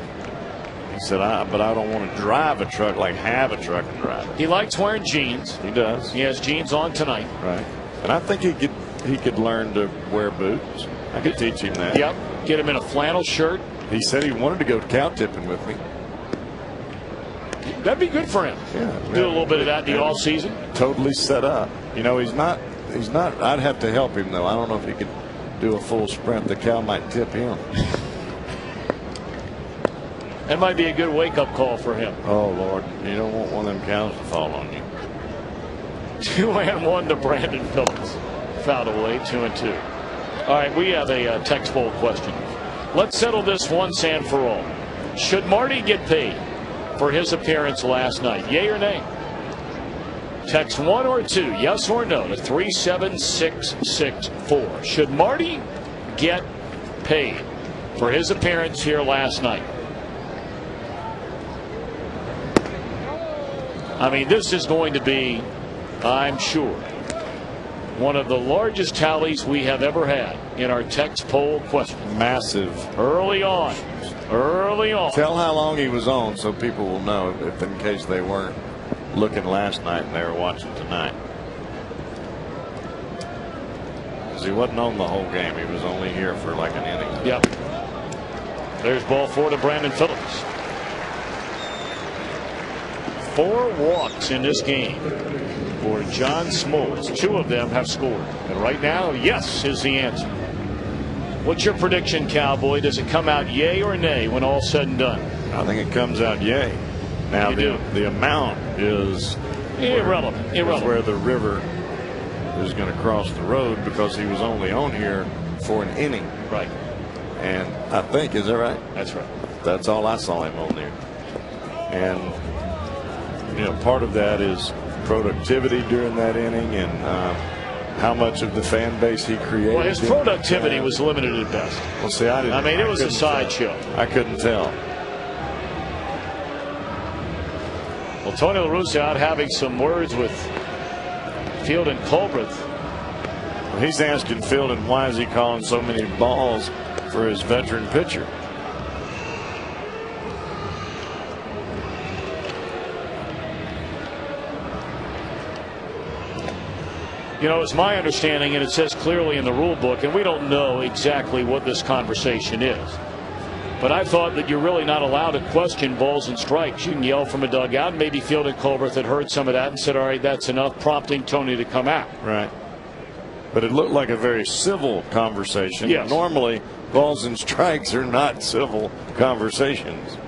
B: He said, but I don't want to drive a truck, like have a truck and drive it.
A: He likes wearing jeans.
B: He does.
A: He has jeans on tonight.
B: Right. And I think he could learn to wear boots. I could teach him that.
A: Yep. Get him in a flannel shirt.
B: He said he wanted to go cow tipping with me.
A: That'd be good for him.
B: Yeah.
A: Do a little bit of that in the off season.
B: Totally set up. You know, he's not. I'd have to help him though. I don't know if he could do a full sprint. The cow might tip him.
A: That might be a good wake-up call for him.
B: Oh Lord, you don't want one of them cows to fall on you.
A: 2-1 to Brandon Phillips. Fouled away. 2-2. All right, we have a text poll question. Let's settle this once and for all. Should Marty get paid for his appearance last night? Yay or nay? Text 1 or 2, yes or no, to 37664. Should Marty get paid for his appearance here last night? I mean, this is going to be, I'm sure, one of the largest tallies we have ever had in our text poll question.
B: Massive.
A: Early on. Early on.
B: Tell how long he was on so people will know if in case they weren't looking last night and they were watching tonight. Because he wasn't on the whole game. He was only here for like an inning.
A: Yep. There's ball 4 to Brandon Phillips. 4 walks in this game for John Smoltz. 2 of them have scored. And right now, yes is the answer. What's your prediction, Cowboy? Does it come out yay or nay when all's said and done?
B: I think it comes out yay. Now the amount is
A: irrelevant.
B: Where the river is going to cross the road because he was only on here for an inning.
A: Right.
B: And I think, is that right?
A: That's right.
B: That's all I saw him on there. And you know, part of that is productivity during that inning and how much of the fan base he created.
A: Well, his productivity was limited at best.
B: Well, see, I
A: mean, it was a sideshow.
B: I couldn't tell.
A: Well, Tony La Russa out having some words with Field and Culbreth.
B: He's asking Fielding, why is he calling so many balls for his veteran pitcher?
A: You know, it's my understanding, and it says clearly in the rule book, and we don't know exactly what this conversation is, but I thought that you're really not allowed to question balls and strikes. You can yell from a dugout. Maybe Fielding Colbert had heard some of that and said, all right, that's enough, prompting Tony to come out.
B: Right. But it looked like a very civil conversation.
A: Yes.
B: Normally, balls and strikes are not civil conversations.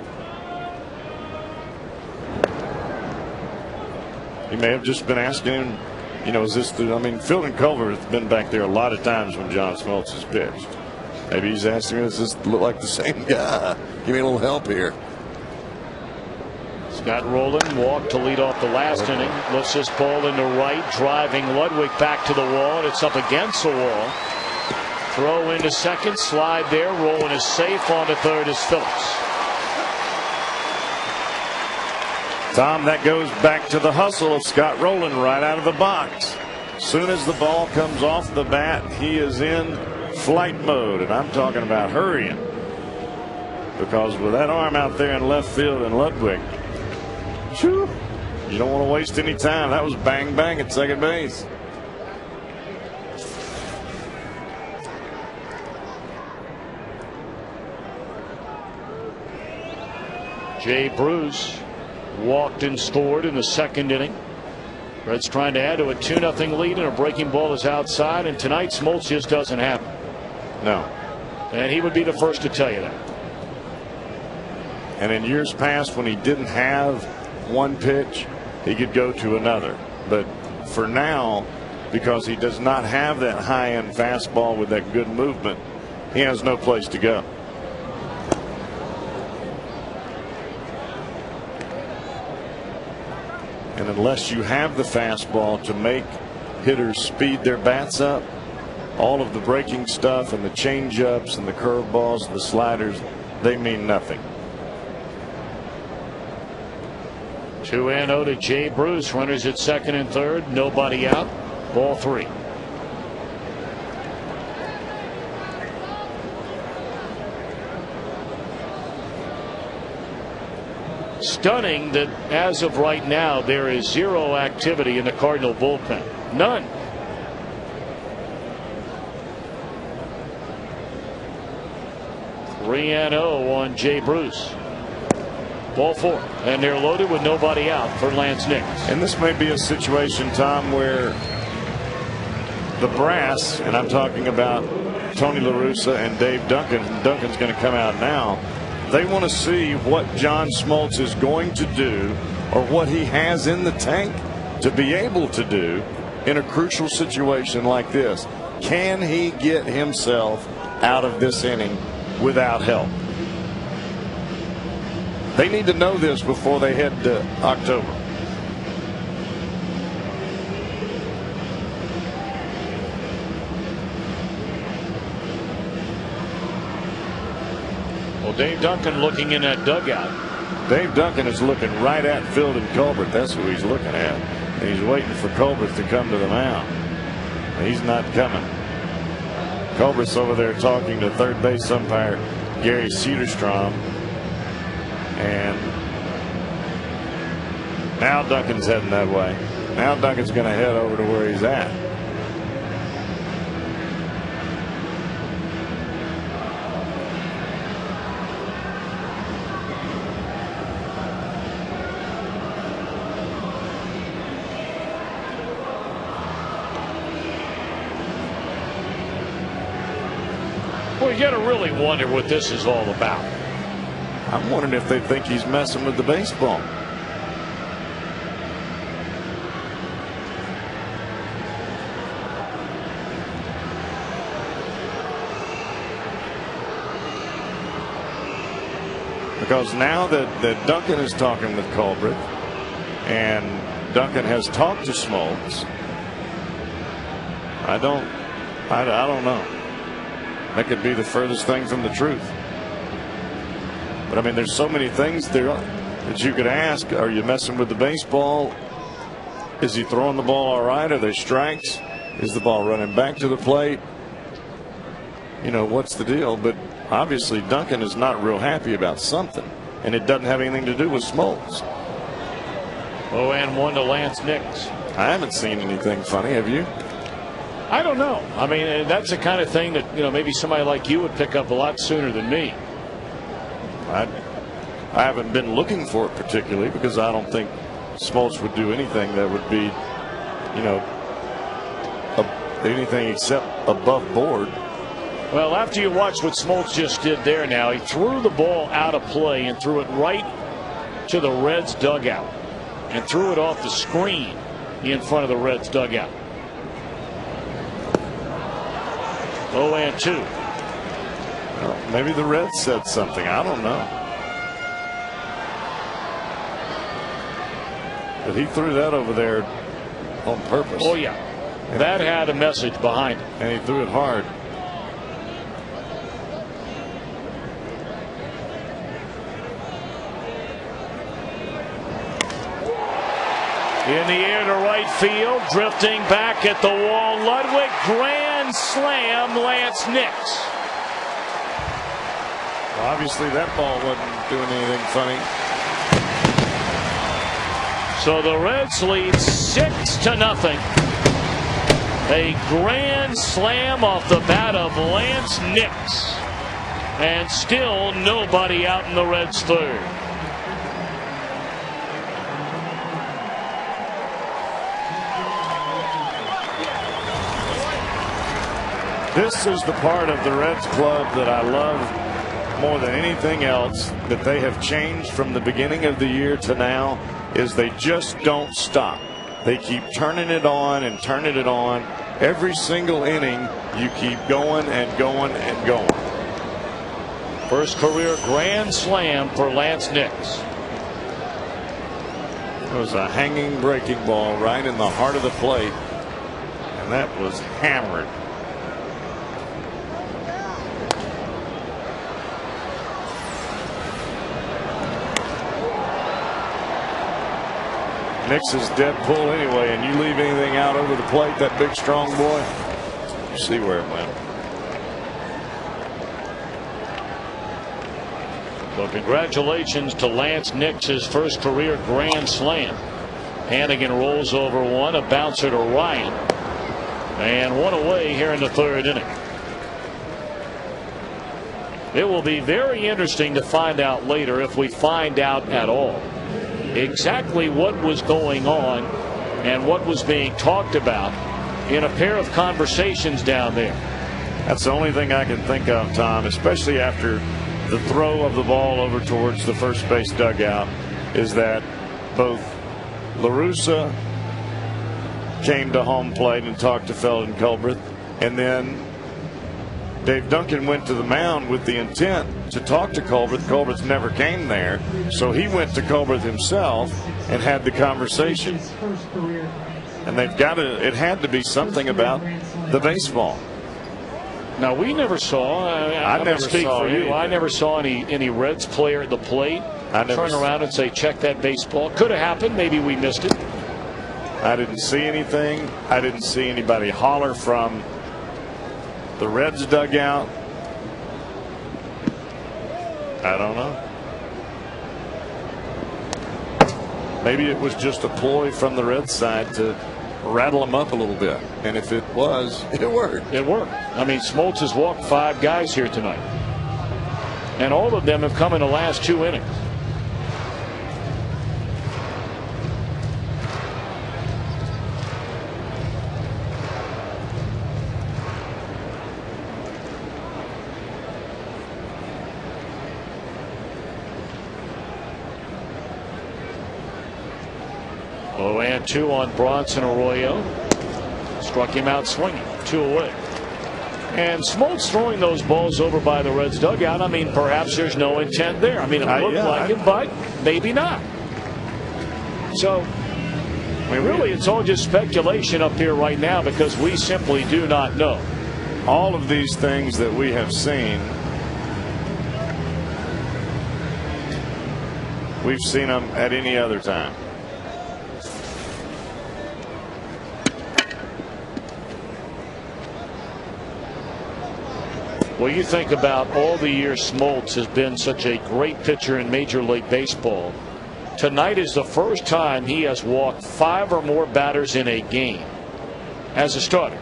B: He may have just been asking him, you know, is this the, I mean, Fielding Colbert has been back there a lot of times when John Smoltz has pitched. Maybe he's asking me, does this look like the same guy? Give me a little help here.
A: Scott Rowland walked to lead off the last inning. Lifts this ball into right, driving Ludwig back to the wall, and it's up against the wall. Throw into second, slide there. Rowland is safe. On to third is Phillips.
B: Tom, that goes back to the hustle of Scott Rowland right out of the box. As soon as the ball comes off the bat, he is in flight mode, and I'm talking about hurrying, because with that arm out there in left field and Ludwig, whew, you don't want to waste any time. That was bang bang at second base.
A: Jay Bruce walked and scored in the second inning. Reds trying to add to a 2-0 lead, and a breaking ball is outside, and tonight Smoltz just doesn't have it.
B: No.
A: And he would be the first to tell you that.
B: And in years past, when he didn't have one pitch, he could go to another. But for now, because he does not have that high-end fastball with that good movement, he has no place to go. And unless you have the fastball to make hitters speed their bats up, all of the breaking stuff and the change-ups and the curveballs and the sliders, they mean nothing.
A: 2-0 to Jay Bruce. Runners at second and third. Nobody out. Ball 3. Stunning that as of right now there is zero activity in the Cardinal bullpen. None. (3-0) on Jay Bruce. Ball 4, and they're loaded with nobody out for Laynce Nix.
B: And this may be a situation, Tom, where the brass, and I'm talking about Tony La Russa and Dave Duncan. Duncan's going to come out now. They want to see what John Smoltz is going to do, or what he has in the tank to be able to do in a crucial situation like this. Can he get himself out of this inning without help? They need to know this before they head to October.
A: Well, Dave Duncan looking in that dugout.
B: Dave Duncan is looking right at Fielding Colbert. That's who he's looking at. And he's waiting for Colbert to come to the mound. He's not coming. Colbert's over there talking to third base umpire Gary Cederstrom. And now Duncan's heading that way. Now Duncan's going to head over to where he's at.
A: Well, you got to really wonder what this is all about.
B: I'm wondering if they think he's messing with the baseball. Because now that Duncan is talking with Colbert and Duncan has talked to Smoltz, I don't know. That could be the furthest thing from the truth. But I mean, there's so many things there that you could ask. Are you messing with the baseball? Is he throwing the ball all right? Are there strikes? Is the ball running back to the plate? You know, what's the deal? But obviously Duncan is not real happy about something, and it doesn't have anything to do with Smoltz.
A: 0-1 to Laynce Nix.
B: I haven't seen anything funny. Have you?
A: I don't know. I mean, that's the kind of thing that, you know, maybe somebody like you would pick up a lot sooner than me.
B: I haven't been looking for it particularly, because I don't think Smoltz would do anything that would be, you know, anything except above board.
A: Well, after you watch what Smoltz just did there now, he threw the ball out of play and threw it right to the Reds dugout and threw it off the screen in front of the Reds dugout. 0-2.
B: Well, maybe the Reds said something. I don't know. But he threw that over there on purpose.
A: Oh, yeah. That had a message behind it.
B: And he threw it hard.
A: In the air to right field, drifting back at the wall, Ludwig, grand slam, Laynce Nix.
B: Well, obviously that ball wasn't doing anything funny.
A: So the Reds lead 6-0. A grand slam off the bat of Laynce Nix. And still nobody out in the Reds' third.
B: This is the part of the Reds club that I love more than anything else, that they have changed from the beginning of the year to now, is they just don't stop. They keep turning it on and turning it on. Every single inning, you keep going and going and going.
A: First career grand slam for Laynce Nix.
B: It was a hanging breaking ball right in the heart of the plate, and that was hammered. Nix is dead pull anyway, and you leave anything out over the plate, that big strong boy, you see where it went.
A: Well, congratulations to Laynce Nix, his first career grand slam. Hannigan rolls over one, a bouncer to Ryan, and one away here in the third inning. It will be very interesting to find out later, if we find out at all, exactly what was going on and what was being talked about in a pair of conversations down there.
B: That's the only thing I can think of, Tom, especially after the throw of the ball over towards the first base dugout, is that both La Russa came to home plate and talked to Felton Culbreth, and then Dave Duncan went to the mound with the intent to talk to Culbreth. Culbreth never came there, so he went to Culbreth himself and had the conversation. And they've got to, it had to be something about the baseball.
A: Now, we never saw, I never speak for you, I never saw any Reds player at the plate turn around and say, check that baseball. Could have happened. Maybe we missed it.
B: I didn't see anything. I didn't see anybody holler from the Reds dugout. I don't know. Maybe it was just a ploy from the Reds side to rattle them up a little bit. And if it was, it worked.
A: It worked. I mean, Smoltz has walked 5 guys here tonight, and all of them have come in the last 2 innings. And 2 on Bronson Arroyo. Struck him out swinging. 2 away. And Smoltz throwing those balls over by the Reds dugout. I mean, perhaps there's no intent there. I mean, it looked like it, but maybe not. So, I mean, really, it's all just speculation up here right now, because we simply do not know.
B: All of these things that we have seen, we've seen them at any other time.
A: Well, you think about all the years Smoltz has been such a great pitcher in Major League Baseball. Tonight is the first time he has walked 5 or more batters in a game as a starter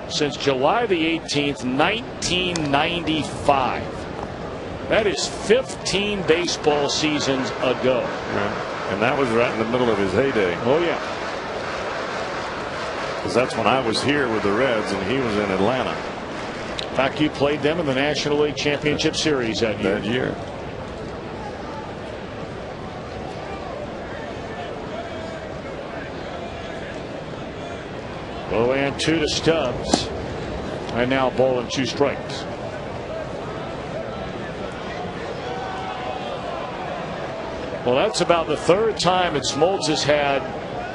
A: since July the 18th, 1995. That is 15 baseball seasons ago.
B: Yeah. And that was right in the middle of his heyday.
A: Oh, yeah.
B: Because that's when I was here with the Reds and he was in Atlanta.
A: In fact, you played them in the National League Championship Series that year. Oh, and 2 to Stubbs. And now ball and 2 strikes. Well, that's about the 3rd time that Smoltz has had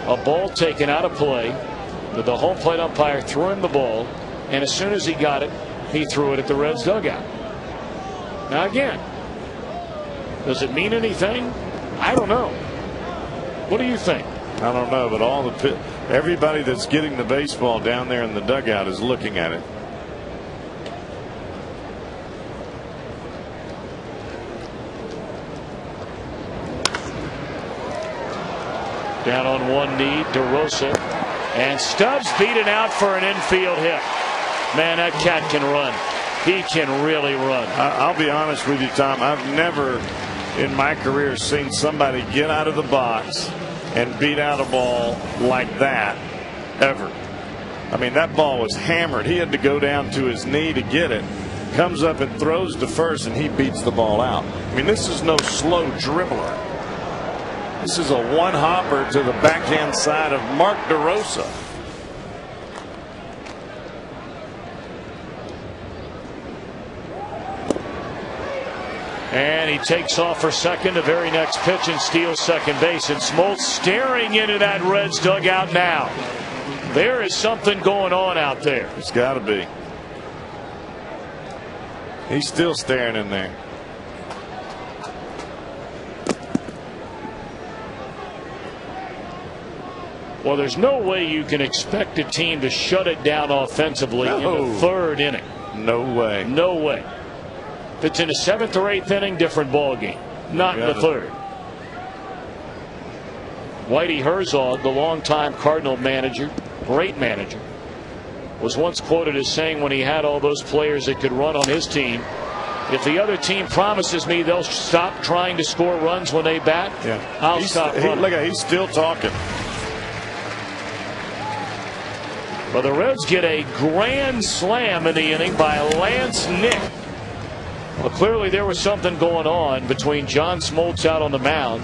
A: a ball taken out of play. The home plate umpire threw him the ball, and as soon as he got it, he threw it at the Reds dugout. Now again, does it mean anything? I don't know. What do you think?
B: I don't know, but everybody that's getting the baseball down there in the dugout is looking at it.
A: Down on one knee, DeRosa, and Stubbs beaten out for an infield hit. Man, that cat can run. He can really run.
B: I'll be honest with you, Tom. I've never in my career seen somebody get out of the box and beat out a ball like that ever. I mean, that ball was hammered. He had to go down to his knee to get it. Comes up and throws to first, and he beats the ball out. I mean, this is no slow dribbler. This is a one-hopper to the backhand side of Mark DeRosa.
A: And he takes off for second, the very next pitch, and steals second base. And Smoltz staring into that Reds dugout now. There is something going on out there.
B: It's got to be. He's still staring in there.
A: Well, there's no way you can expect a team to shut it down offensively in the 3rd inning.
B: No way.
A: No way. If it's in the 7th or 8th inning, different ball game. Not in the 3rd. Whitey Herzog, the longtime Cardinal manager, great manager, was once quoted as saying when he had all those players that could run on his team, if the other team promises me they'll stop trying to score runs when they bat, I'll stop running.
B: Look, he's still talking.
A: Well, the Reds get a grand slam in the inning by Laynce Nix. Well, clearly there was something going on between John Smoltz out on the mound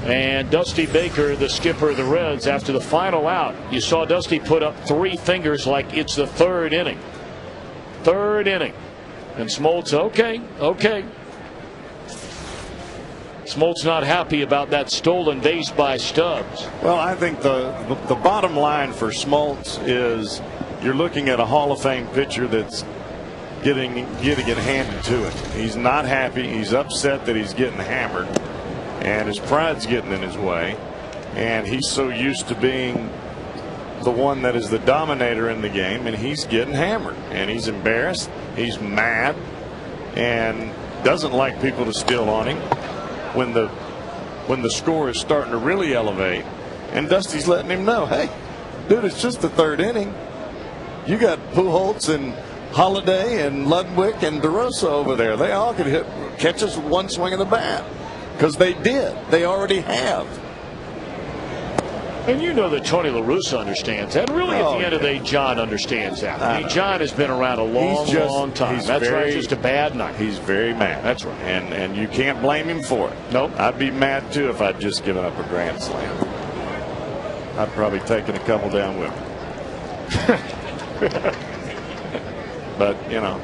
A: and Dusty Baker, the skipper of the Reds, after the final out. You saw Dusty put up 3 fingers like it's the 3rd inning. 3rd inning. And Smoltz, okay. Smoltz not happy about that stolen base by Stubbs.
B: Well, I think the bottom line for Smoltz is you're looking at a Hall of Fame pitcher that's getting it handed to him. He's not happy. He's upset that he's getting hammered, and his pride's getting in his way. And he's so used to being the one that is the dominator in the game, and he's getting hammered. And he's embarrassed. He's mad, and doesn't like people to steal on him when the score is starting to really elevate. And Dusty's letting him know, hey, dude, it's just the 3rd inning. You got Pujols and Holiday and Ludwig and DeRosa over there. They all could catch us with one swing of the bat. Because they did. They already have.
A: And you know that Tony La Russa understands that. Really, at the end of the day, John understands that. I mean, John has been around a long time. That's right. Just a bad night.
B: He's very mad.
A: That's right.
B: And you can't blame him for it.
A: Nope.
B: I'd be mad, too, if I'd just given up a grand slam. I'd probably taken a couple down with him. But, you know.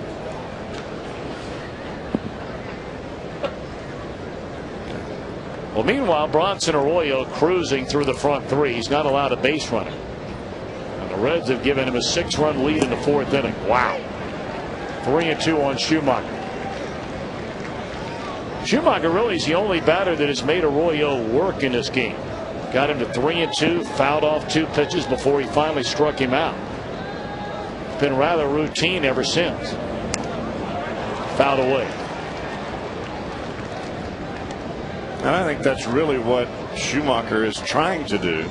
A: Well, meanwhile, Bronson Arroyo cruising through the front 3. He's not allowed a base runner. And the Reds have given him a 6-run lead in the 4th inning. Wow. 3-2 on Schumacher. Schumacher really is the only batter that has made Arroyo work in this game. Got him to 3-2, fouled off 2 pitches before he finally struck him out. It's been rather routine ever since. Fouled away.
B: And I think that's really what Schumacher is trying to do.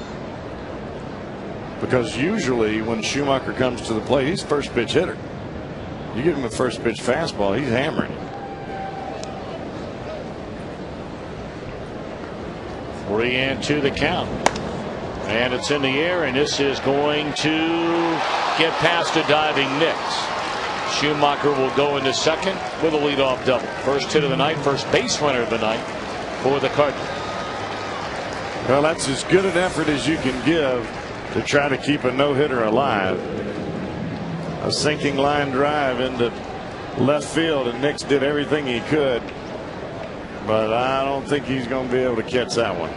B: Because usually when Schumacher comes to the plate, he's first pitch hitter. You give him a first pitch fastball, he's hammering.
A: 3-2 the count. And it's in the air, and this is going to get past a diving Nix. Schumacher will go into second with a leadoff double. First hit of the night, first base runner of the night for the Cardinals.
B: Well, that's as good an effort as you can give to try to keep a no-hitter alive. A sinking line drive into left field, and Nix did everything he could. But I don't think he's going to be able to catch that one.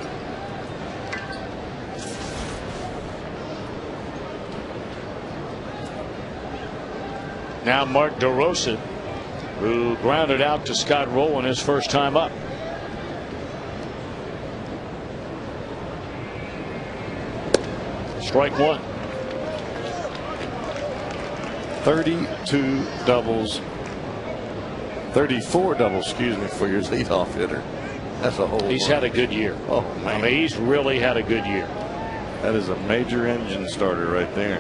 A: Now Mark DeRosa, who grounded out to Scott Rowland his first time up. Strike one.
B: 32 doubles. 34 doubles, excuse me, for your leadoff hitter. That's a whole
A: He's
B: lot.
A: had a good year.
B: Oh, man.
A: I mean, he's really had a good year.
B: That is a major engine starter right there.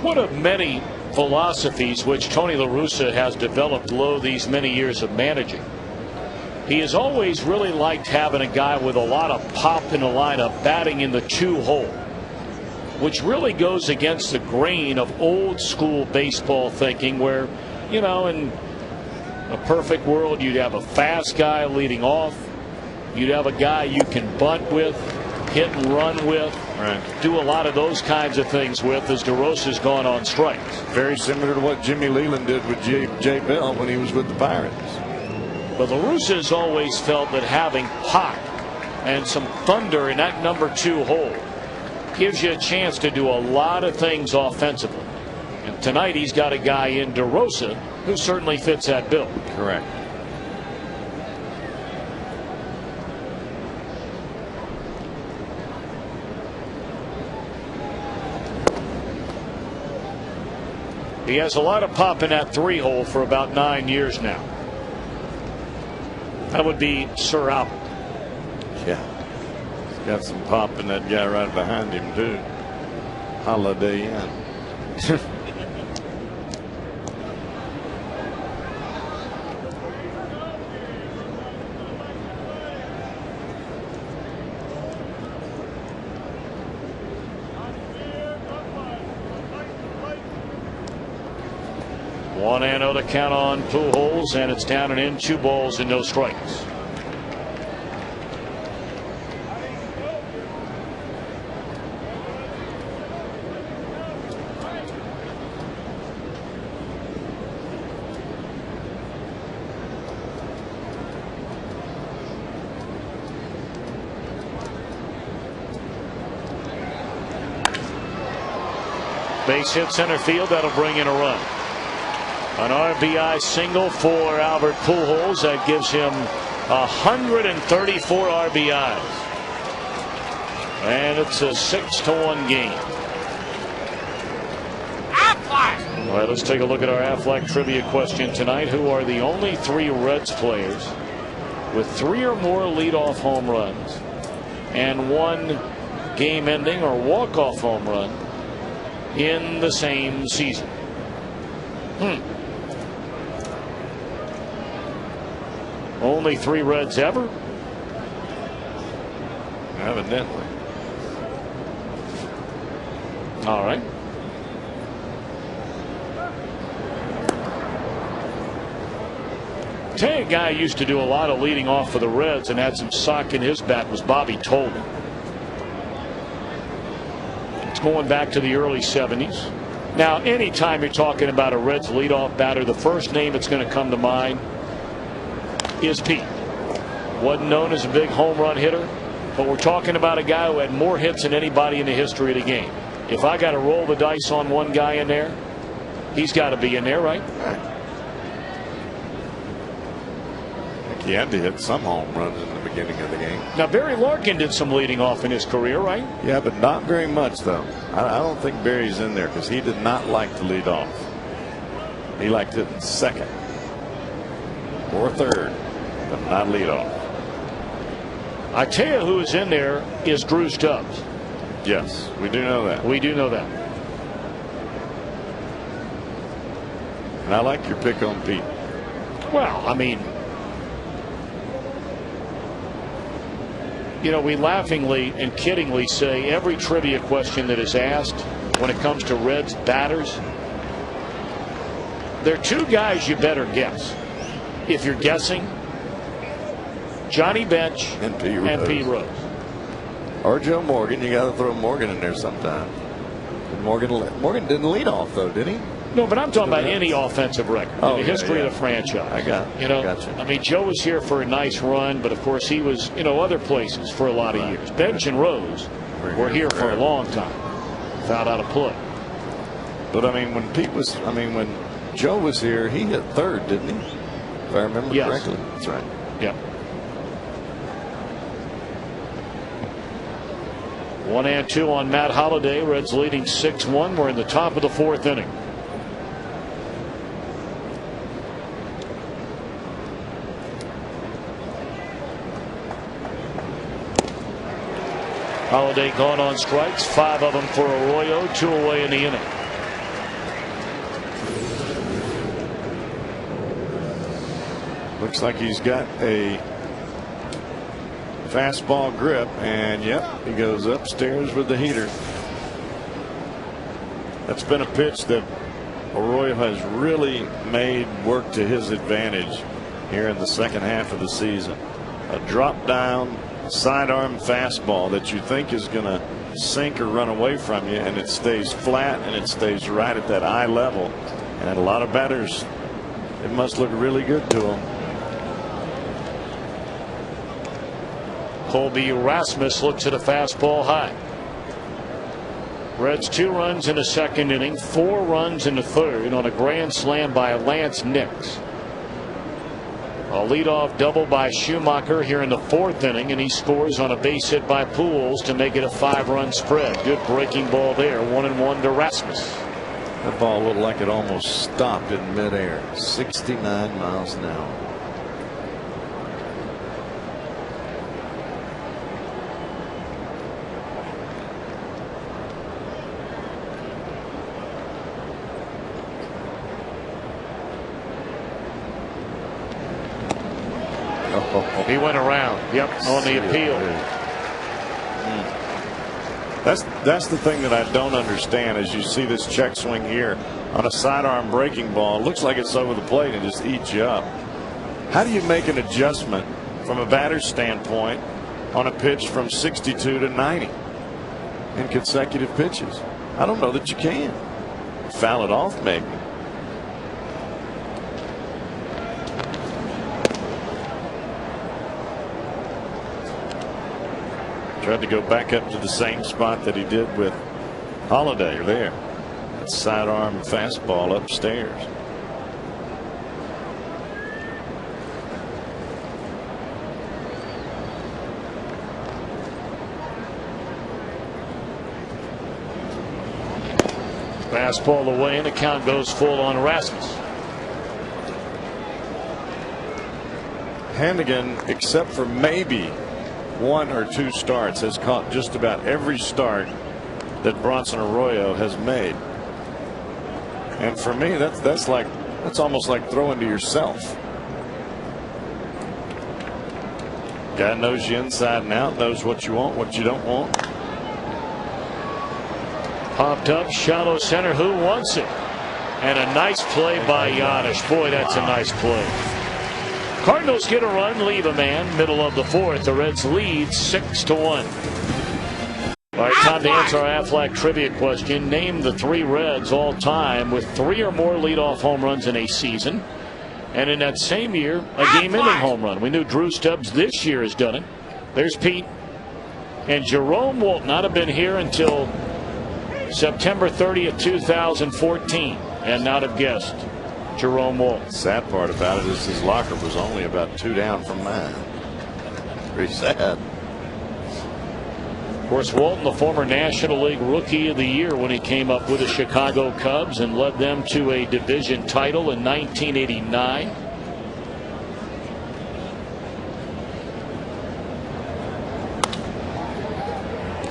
A: One of many philosophies which Tony La Russa has developed below these many years of managing. He has always really liked having a guy with a lot of pop in the lineup batting in the 2-hole, which really goes against the grain of old school baseball thinking, where, you know, in a perfect world you'd have a fast guy leading off, you'd have a guy you can bunt with, hit and run with, do a lot of those kinds of things with, as DeRosa's gone on strikes.
B: Very similar to what Jimmy Leland did with Jay Bell when he was with the Pirates.
A: But La Russa has always felt that having pop and some thunder in that number 2 hole gives you a chance to do a lot of things offensively. And tonight he's got a guy in DeRosa who certainly fits that bill.
B: Correct.
A: He has a lot of pop in that 3-hole for about 9 years now. That would be Sir Albert.
B: Yeah. He's got some pop in that guy right behind him, too. Holiday Inn.
A: One and oh to count on Pujols, and it's down and in, 2 balls and no strikes. Base hit center field, that'll bring in a run. An RBI single for Albert Pujols that gives him 134 RBIs. And it's a 6-1 game. All right, let's take a look at our Aflac trivia question tonight. Who are the only 3 Reds players with 3 or more leadoff home runs and 1 game-ending or walk-off home run in the same season? Only 3 Reds ever?
B: Evidently.
A: All right. Tell you a guy who used to do a lot of leading off for the Reds and had some sock in his bat was Bobby Tolman. It's going back to the early 70s. Now, anytime you're talking about a Reds leadoff batter, the first name that's going to come to mind is Pete. Wasn't known as a big home run hitter, but we're talking about a guy who had more hits than anybody in the history of the game. If I got to roll the dice on one guy in there, he's got to be in there, right?
B: I he had to hit some home runs in the beginning of the game.
A: Now, Barry Larkin did some leading off in his career, right?
B: Yeah, but not very much, though. I don't think Barry's in there because he did not like to lead off. He liked it in second or third, but not lead off.
A: I tell you who is in there is Drew Stubbs.
B: Yes, we do know that.
A: We do know that.
B: And I like your pick on Pete.
A: Well, I mean, you know, we laughingly and kiddingly say every trivia question that is asked when it comes to Reds batters, there are two guys you better guess. If you're guessing, Johnny Bench
B: and
A: Pete Rose.
B: Or Joe Morgan. You got to throw Morgan in there sometime. Morgan didn't lead off, though, did he?
A: No, but I'm talking about any offensive record in the history of the franchise.
B: I got it.
A: You know,
B: Gotcha.
A: I mean, Joe was here for a nice run, but of course he was, you know, other places for a lot of years. Bench and Rose were here for a long time. Found out a play.
B: But I mean, when Joe was here, he hit third, didn't he? If I remember correctly. That's right.
A: Yep. 1-2 on Matt Holliday. Reds leading 6-1. We're in the top of the fourth inning. Holliday gone on strikes, 5 of them for Arroyo, 2 away in the inning.
B: Looks like he's got a fastball grip, and yep, he goes upstairs with the heater. That's been a pitch that Arroyo has really made work to his advantage here in the second half of the season. A drop down sidearm fastball that you think is going to sink or run away from you, and it stays flat and it stays right at that eye level. And a lot of batters, it must look really good to them.
A: Colby Rasmus looks at a fastball high. Reds 2 runs in the second inning, 4 runs in the third on a grand slam by Laynce Nix. A leadoff double by Schumacher here in the fourth inning, and he scores on a base hit by Pujols to make it a 5-run spread. Good breaking ball there. 1-1 to Rasmus.
B: That ball looked like it almost stopped in midair. 69 miles an hour.
A: He went around. Yep, on the appeal.
B: That's the thing that I don't understand. As you see this check swing here on a sidearm breaking ball, it looks like it's over the plate and just eats you up. How do you make an adjustment from a batter's standpoint on a pitch from 62 to 90 in consecutive pitches? I don't know that you can. Foul it off, maybe. Tried to go back up to the same spot that he did with Holliday there. That sidearm fastball upstairs.
A: Fastball away, and the count goes full on Rasmus.
B: Hannigan, except for maybe 1 or 2 starts, has caught just about every start that Bronson Arroyo has made. And for me, that's almost like throwing to yourself. Guy knows you inside and out, knows what you want, what you don't want.
A: Popped up, shallow center. Who wants it? And a nice play by Yadish. Boy, that's a nice play. Cardinals get a run, leave a man. Middle of the fourth. The Reds lead 6-1. All right, time to answer our Aflac trivia question. Name the 3 Reds all time with 3 or more leadoff home runs in a season. And in that same year, a game-ending home run. We knew Drew Stubbs this year has done it. There's Pete. And Jerome will not have been here until September 30th, 2014, and not have guessed. Jerome Walton.
B: Sad part about it is his locker was only about 2 down from mine. Pretty sad.
A: Of course, Walton, the former National League Rookie of the Year when he came up with the Chicago Cubs and led them to a division title in 1989.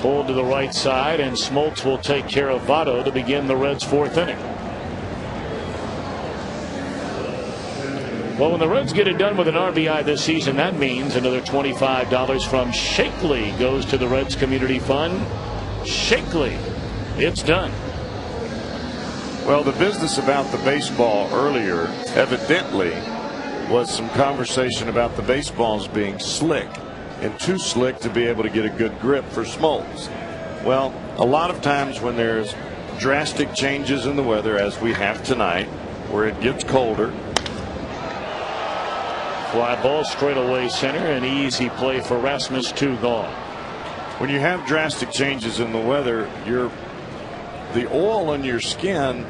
A: Pulled to the right side, and Smoltz will take care of Votto to begin the Reds' 4th inning. Well, when the Reds get it done with an RBI this season, that means another $25 from Shakely goes to the Reds Community Fund. Shakely, it's done.
B: Well, the business about the baseball earlier evidently was some conversation about the baseballs being slick and too slick to be able to get a good grip for Smoltz. Well, a lot of times when there's drastic changes in the weather, as we have tonight, where it gets colder.
A: Fly ball straight away center, an easy play for Rasmus, 2 gone.
B: When you have drastic changes in the weather, the oil on your skin,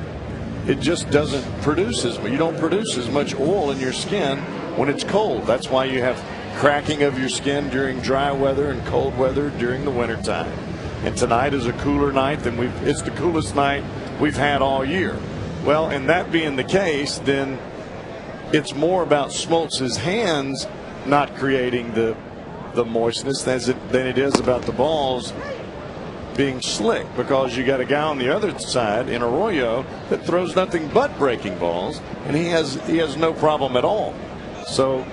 B: it just doesn't produce you don't produce as much oil in your skin when it's cold. That's why you have cracking of your skin during dry weather and cold weather during the wintertime. And tonight is a cooler night than it's the coolest night we've had all year. Well, and that being the case, then it's more about Smoltz's hands not creating the moistness than it is about the balls being slick, because you got a guy on the other side in Arroyo that throws nothing but breaking balls, and he has no problem at all. So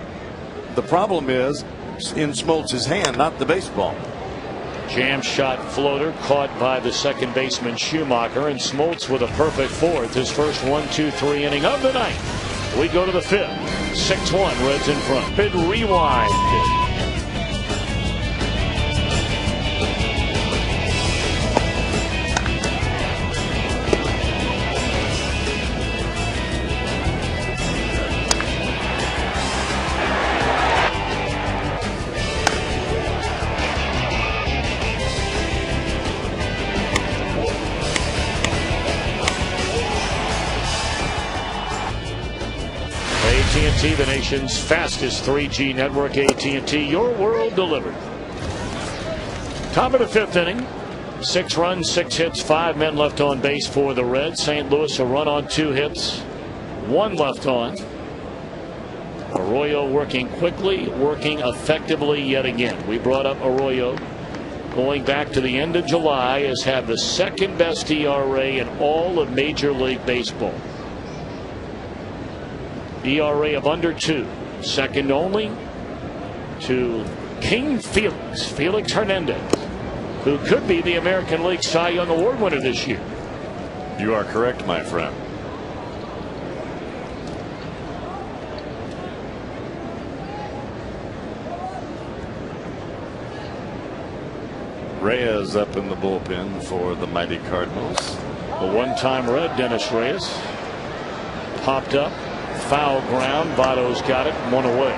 B: the problem is in Smoltz's hand, not the baseball.
A: Jam shot floater caught by the second baseman Schumacher, and Smoltz with a perfect 4th, his first 1-2-3 inning of the night. We go to the 5th. 6-1 Reds in front. Big rewind. AT&T, the nation's fastest 3G network. AT&T, your world delivered. Top of the 5th inning. 6 runs, 6 hits, 5 men left on base for the Reds. St. Louis a run on 2 hits, 1 left on. Arroyo working quickly, working effectively yet again. We brought up Arroyo going back to the end of July, has had the 2nd best ERA in all of Major League Baseball. ERA of under 2, second only to King Felix Hernandez, who could be the American League Cy Young Award winner this year.
B: You are correct, my friend. Reyes up in the bullpen for the mighty Cardinals.
A: The one-time Red, Dennis Reyes, popped up. Foul ground. Votto's got it. 1 away.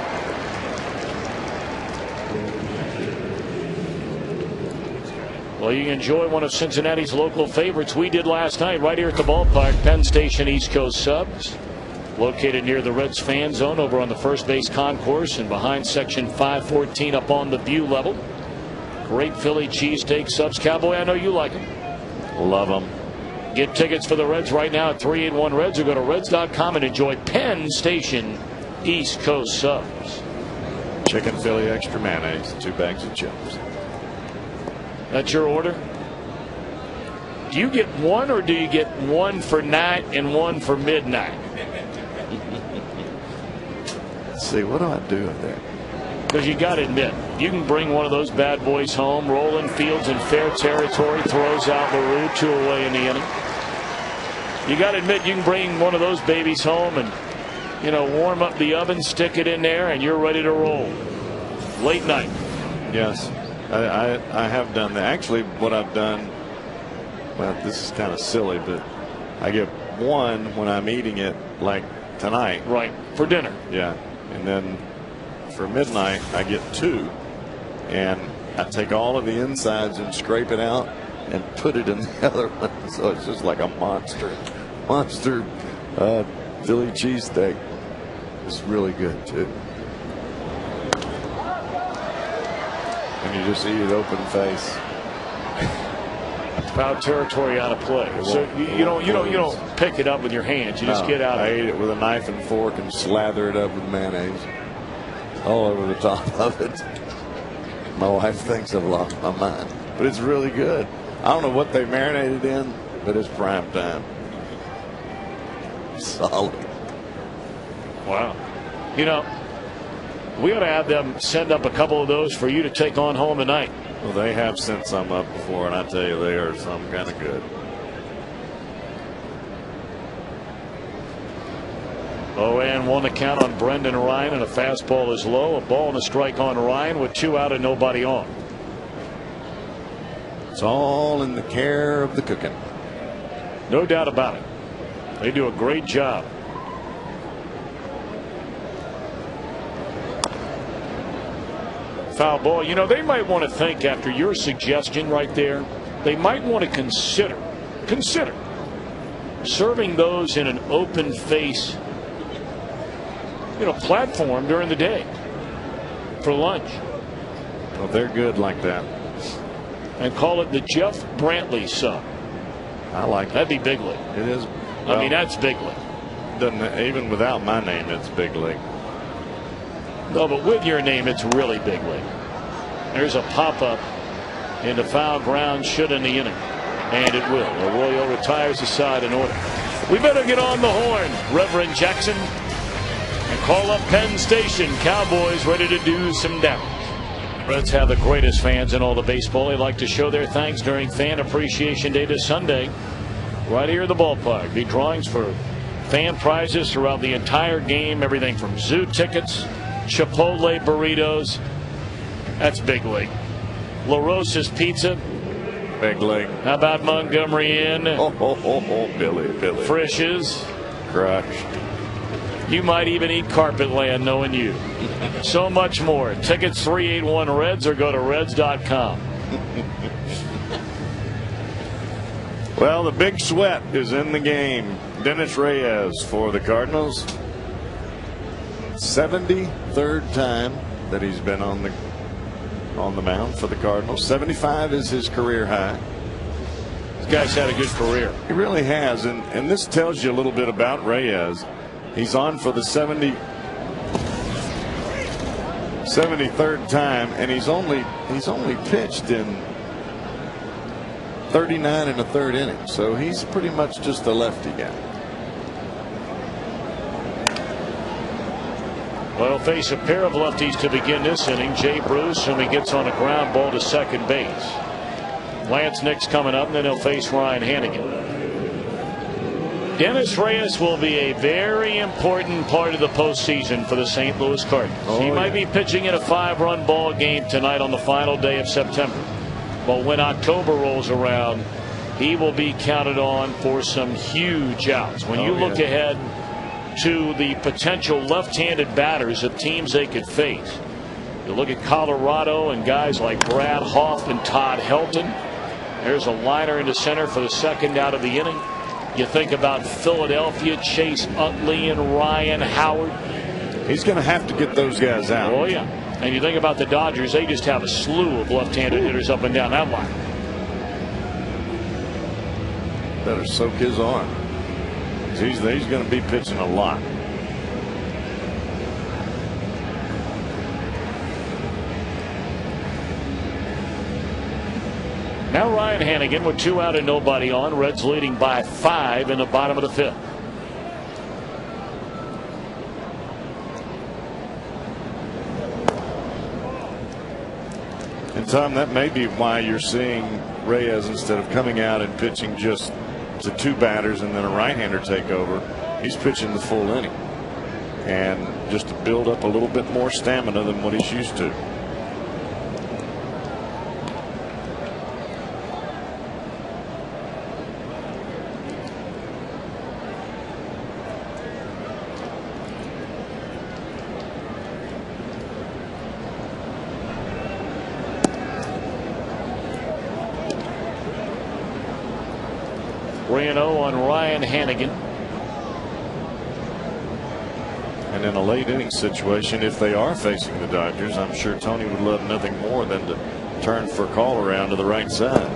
A: Well, you can enjoy one of Cincinnati's local favorites. We did last night right here at the ballpark. Penn Station East Coast Subs, located near the Reds fan zone over on the first base concourse and behind section 514 up on the view level. Great Philly cheesesteak subs. Cowboy, I know you like them.
B: Love them.
A: Get tickets for the Reds right now at 381 Reds, or go to Reds.com and enjoy Penn Station East Coast Subs.
B: Chicken Philly extra mayonnaise, 2 bags of chips.
A: That's your order? Do you get 1, or do you get 1 for night and 1 for midnight?
B: Let's see, what do I do with that?
A: Because you got to admit, you can bring one of those bad boys home. Roland Fields in fair territory, throws out LaRue, 2 away in the inning. You got to admit, you can bring one of those babies home and, warm up the oven, stick it in there, and you're ready to roll. Late night.
B: Yes, I have done that. Actually, what I've done, well, this is kind of silly, but I get 1 when I'm eating it, like tonight.
A: Right, for dinner.
B: Yeah, and then for midnight I get 2, and I take all of the insides and scrape it out and put it in the other one, so it's just like a monster Philly cheesesteak is really good too. And you just eat it open face.
A: Foul territory out of play. So you don't pick it up with your hands. You just get out.
B: I ate it with a knife and fork and slather it up with mayonnaise all over the top of it. My wife thinks I've lost my mind, but it's really good. I don't know what they marinated in, but it's prime time. Solid.
A: Wow. You know, we ought to have them send up a couple of those for you to take on home tonight.
B: Well, they have sent some up before, and I tell you, they are some kind of good.
A: Oh, and 1 to count on Brendan Ryan, and a fastball is low. A ball and a strike on Ryan with 2 out and nobody on.
B: It's all in the care of the cooking.
A: No doubt about it. They do a great job. Foul ball. You know, they might want to think, after your suggestion right there, they might want to consider serving those in an open face, platform during the day for lunch.
B: Well, they're good like that.
A: And call it the Jeff Brantley sub.
B: I like it.
A: That'd be big league.
B: It is.
A: Well, I mean, that's big league.
B: Even without my name, it's big league.
A: No, but with your name, it's really big league. There's a pop-up into foul ground, should in the inning. And it will. Arroyo retires the side in order. We better get on the horn, Reverend Jackson, and call up Penn Station. Cowboys ready to do some damage. Reds have the greatest fans in all the baseball. They like to show their thanks during Fan Appreciation Day this Sunday. Right here at the ballpark. Be drawings for fan prizes throughout the entire game. Everything from zoo tickets, Chipotle burritos. That's big league. La Rosa's Pizza.
B: Big league.
A: How about Montgomery Inn?
B: Billy.
A: Frisch's.
B: Crushed.
A: You might even eat Carpetland, knowing you. So much more. Tickets 381 Reds or go to Reds.com.
B: Well, the big sweat is in the game. Dennis Reyes for the Cardinals. 73rd time that he's been on the mound for the Cardinals. 75 is his career high.
A: This guy's had a good career.
B: He really has, and this tells you a little bit about Reyes. He's on for the 73rd time, and he's only pitched in 39 1/3 innings, so he's pretty much just a lefty guy.
A: Well, face a pair of lefties to begin this inning. Jay Bruce, whom he gets on a ground ball to second base. Laynce Nix coming up, and then he'll face Ryan Hannigan. Dennis Reyes will be a very important part of the postseason for the St. Louis Cardinals. He might be pitching in a 5-run ball game tonight on the final day of September. But when October rolls around, he will be counted on for some huge outs. When you look ahead to the potential left-handed batters of teams they could face, you look at Colorado and guys like Brad Hoff and Todd Helton. There's a liner into center for the second out of the inning. You think about Philadelphia, Chase Utley and Ryan Howard.
B: He's going to have to get those guys out.
A: Oh, yeah. And you think about the Dodgers, they just have a slew of left-handed hitters up and down that line.
B: Better soak his arm. He's going to be pitching a lot.
A: Now Ryan Hannigan with 2 out and nobody on. Reds leading by 5 in the bottom of the 5th.
B: And Tom, that may be why you're seeing Reyes, instead of coming out and pitching just to 2 batters and then a right-hander take over, he's pitching the full inning, and just to build up a little bit more stamina than what he's used to.
A: On Ryan Hannigan.
B: And in a late inning situation, if they are facing the Dodgers, I'm sure Tony would love nothing more than to turn for a call around to the right side.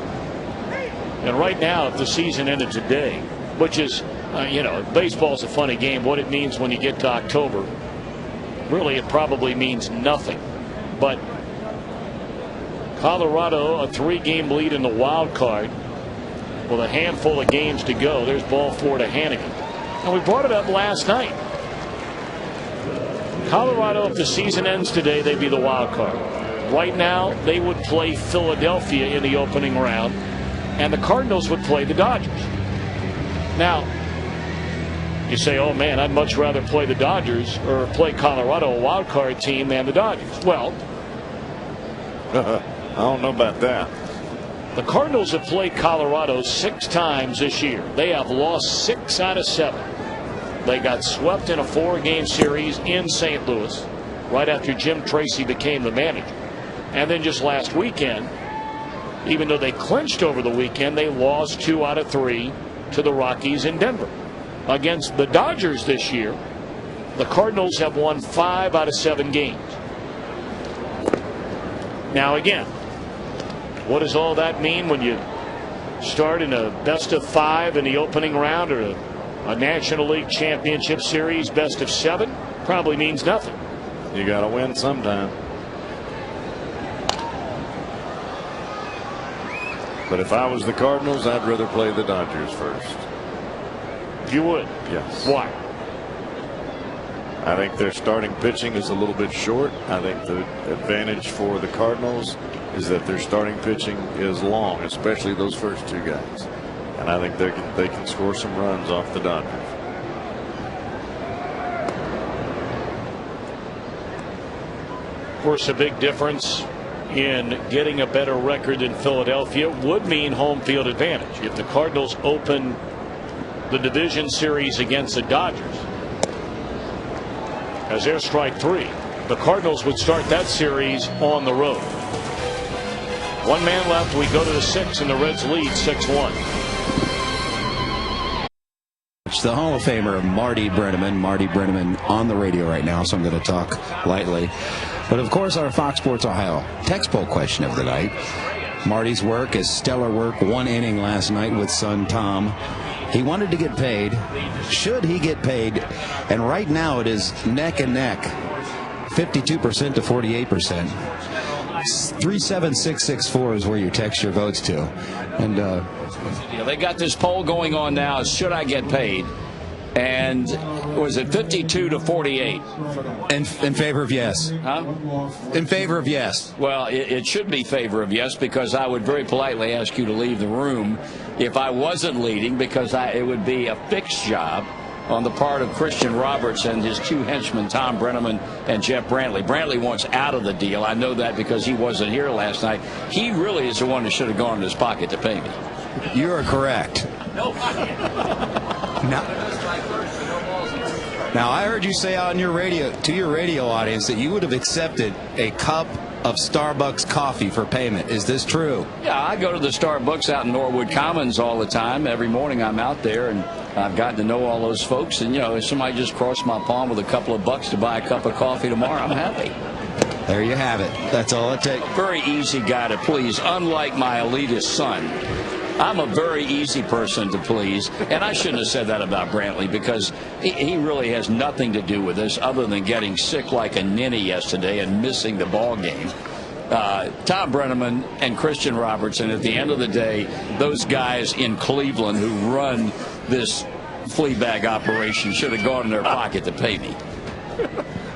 A: And right now, if the season ended today, which is, baseball's a funny game. What it means when you get to October, really, it probably means nothing. But Colorado, a 3-game lead in the wild card with a handful of games to go. There's ball 4 to Hannigan. And we brought it up last night. Colorado, if the season ends today, they'd be the wild card. Right now, they would play Philadelphia in the opening round, and the Cardinals would play the Dodgers. Now, you say, oh man, I'd much rather play the Dodgers or play Colorado, a wild card team, than the Dodgers. Well,
B: I don't know about that.
A: The Cardinals have played Colorado 6 times this year. They have lost 6 out of 7. They got swept in a 4-game series in St. Louis right after Jim Tracy became the manager. And then just last weekend, even though they clinched over the weekend, they lost 2 out of 3 to the Rockies in Denver. Against the Dodgers this year, the Cardinals have won 5 out of 7 games. Now again, what does all that mean when you start in a best-of-5 in the opening round, or a National League Championship Series best-of-7? Probably means nothing.
B: You got to win sometime. But if I was the Cardinals, I'd rather play the Dodgers first.
A: You would?
B: Yes.
A: Why?
B: I think their starting pitching is a little bit short. I think the advantage for the Cardinals is that their starting pitching is long, especially those first 2 guys. And I think they can score some runs off the Dodgers.
A: Of course, a big difference in getting a better record than Philadelphia would mean home field advantage. If the Cardinals open the division series against the Dodgers as their strike 3, the Cardinals would start that series on the road. 1 man left. We go to the 6th, and the Reds lead 6-1.
F: It's the Hall of Famer Marty Brennaman. Marty Brennaman on the radio right now, so I'm going to talk lightly. But of course, our Fox Sports Ohio text poll question of the night. Marty's work is stellar work. 1 inning last night with son Tom. He wanted to get paid. Should he get paid? And right now it is neck and neck. 52% to 48%. 37664 is where you text your votes to. And
E: they got this poll going on now. Should I get paid? And was it 52 to 48?
F: In favor of yes.
E: Huh?
F: In favor of yes.
E: Well, it should be favor of yes, because I would very politely ask you to leave the room if I wasn't leading, because it would be a fixed job on the part of Christian Roberts and his 2 henchmen, Tom Brennaman and Jeff Brantley. Brantley wants out of the deal. I know that because he wasn't here last night. He really is the one that should have gone in his pocket to pay me.
F: You are correct.
E: No.
F: Now, I heard you say on your radio, to your radio audience, that you would have accepted a cup of Starbucks coffee for payment. Is this true?
E: Yeah, I go to the Starbucks out in Norwood Commons all the time. Every morning I'm out there, and I've gotten to know all those folks. And, if somebody just crossed my palm with a couple of bucks to buy a cup of coffee tomorrow, I'm happy.
F: There you have it. That's all it takes.
E: Very easy guy to please, unlike my elitist son. I'm a very easy person to please, and I shouldn't have said that about Brantley, because he really has nothing to do with this other than getting sick like a ninny yesterday and missing the ball game. Tom Brennaman and Christian Robertson, at the end of the day, those guys in Cleveland who run this flea bag operation should have gone in their pocket to pay me.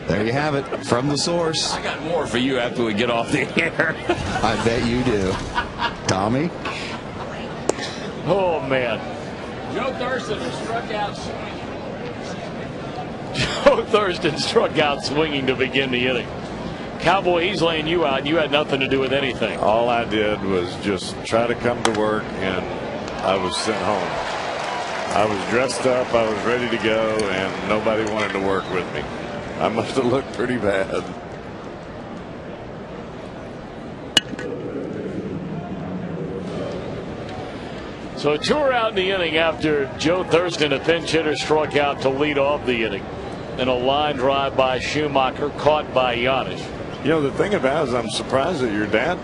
F: There you have it, from the source.
E: I got more for you after we get off the air.
F: I bet you do. Tommy?
A: Oh, man.
E: Joe Thurston struck out swinging.
A: Joe Thurston struck out swinging to begin the inning. Cowboy, he's laying you out. You had nothing to do with anything.
B: All I did was just try to come to work, and I was sent home. I was dressed up, I was ready to go, and nobody wanted to work with me. I must have looked pretty bad.
A: So 2 are out in the inning after Joe Thurston, a pinch hitter, struck out to lead off the inning. and a line drive by Schumacher, caught by Giannis.
B: You know, the thing about it is I'm surprised that your dad